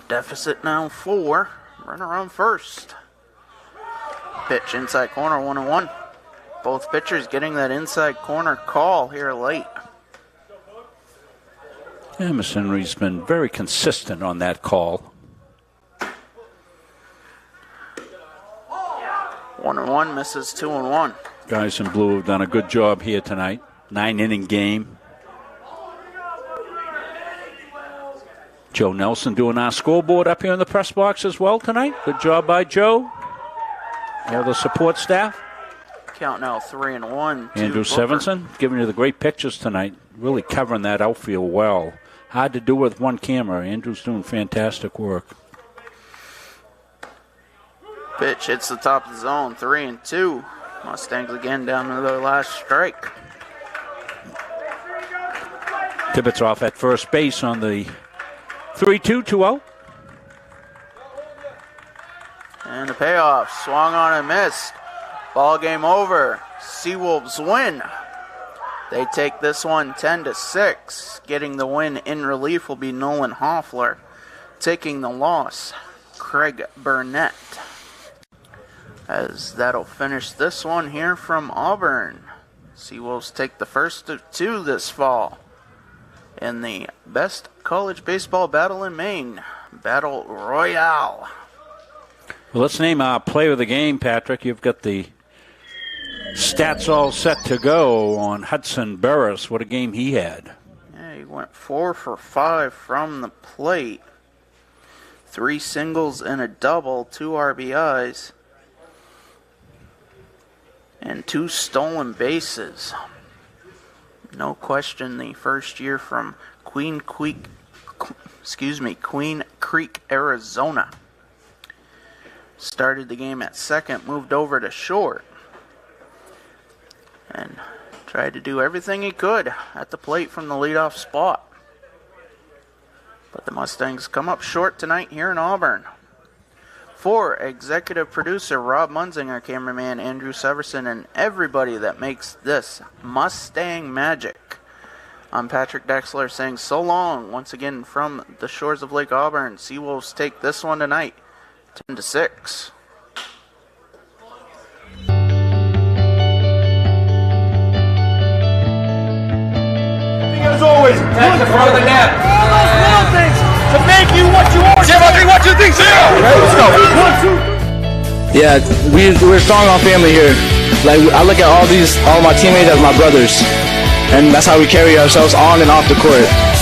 Deficit now 4. Runner on first. Pitch inside corner, 1-1. Both pitchers getting that inside corner call here late. Miss Henry's been very consistent on that call. 1-1 misses 2-1. Guys in blue have done a good job here tonight. 9-inning game. Joe Nelson doing our scoreboard up here in the press box as well tonight. Good job by Joe. All the support staff. Count now 3-1. Andrew Sevenson giving you the great pictures tonight. Really covering that outfield well. Hard to do with one camera. Andrew's doing fantastic work. Pitch hits the top of the zone, 3-2. Mustangs again down to their last strike. Tibbetts off at first base on the 3-2, 2-0. And the payoff, swung on and missed. Ball game over. Seawolves win. They take this one 10-6. Getting the win in relief will be Nolan Hoffler. Taking the loss, Craig Burnett. As that'll finish this one here from Auburn. Seawolves take the first of 2 this fall in the best college baseball battle in Maine, Battle Royale. Well, let's name our player of the game, Patrick. You've got the stats all set to go on Hudson Burris. What a game he had. Yeah, he went 4 for 5 from the plate. 3 singles and a double, 2 RBIs, and 2 stolen bases. No question, the first year from Queen Creek, Arizona. Started the game at second, moved over to short, and tried to do everything he could at the plate from the leadoff spot. But the Mustangs come up short tonight here in Auburn. For executive producer Rob Munzinger, cameraman Andrew Severson, and everybody that makes this Mustang magic, I'm Patrick Dexler saying so long once again from the shores of Lake Auburn. Seawolves take this one tonight 10-6. As always, that's the front of the net. All those little things to make you what you are. 1, 2, 3, 0. Let's go. 1, 2. Yeah, we're strong on family here. Like, I look at all my teammates as my brothers, and that's how we carry ourselves on and off the court.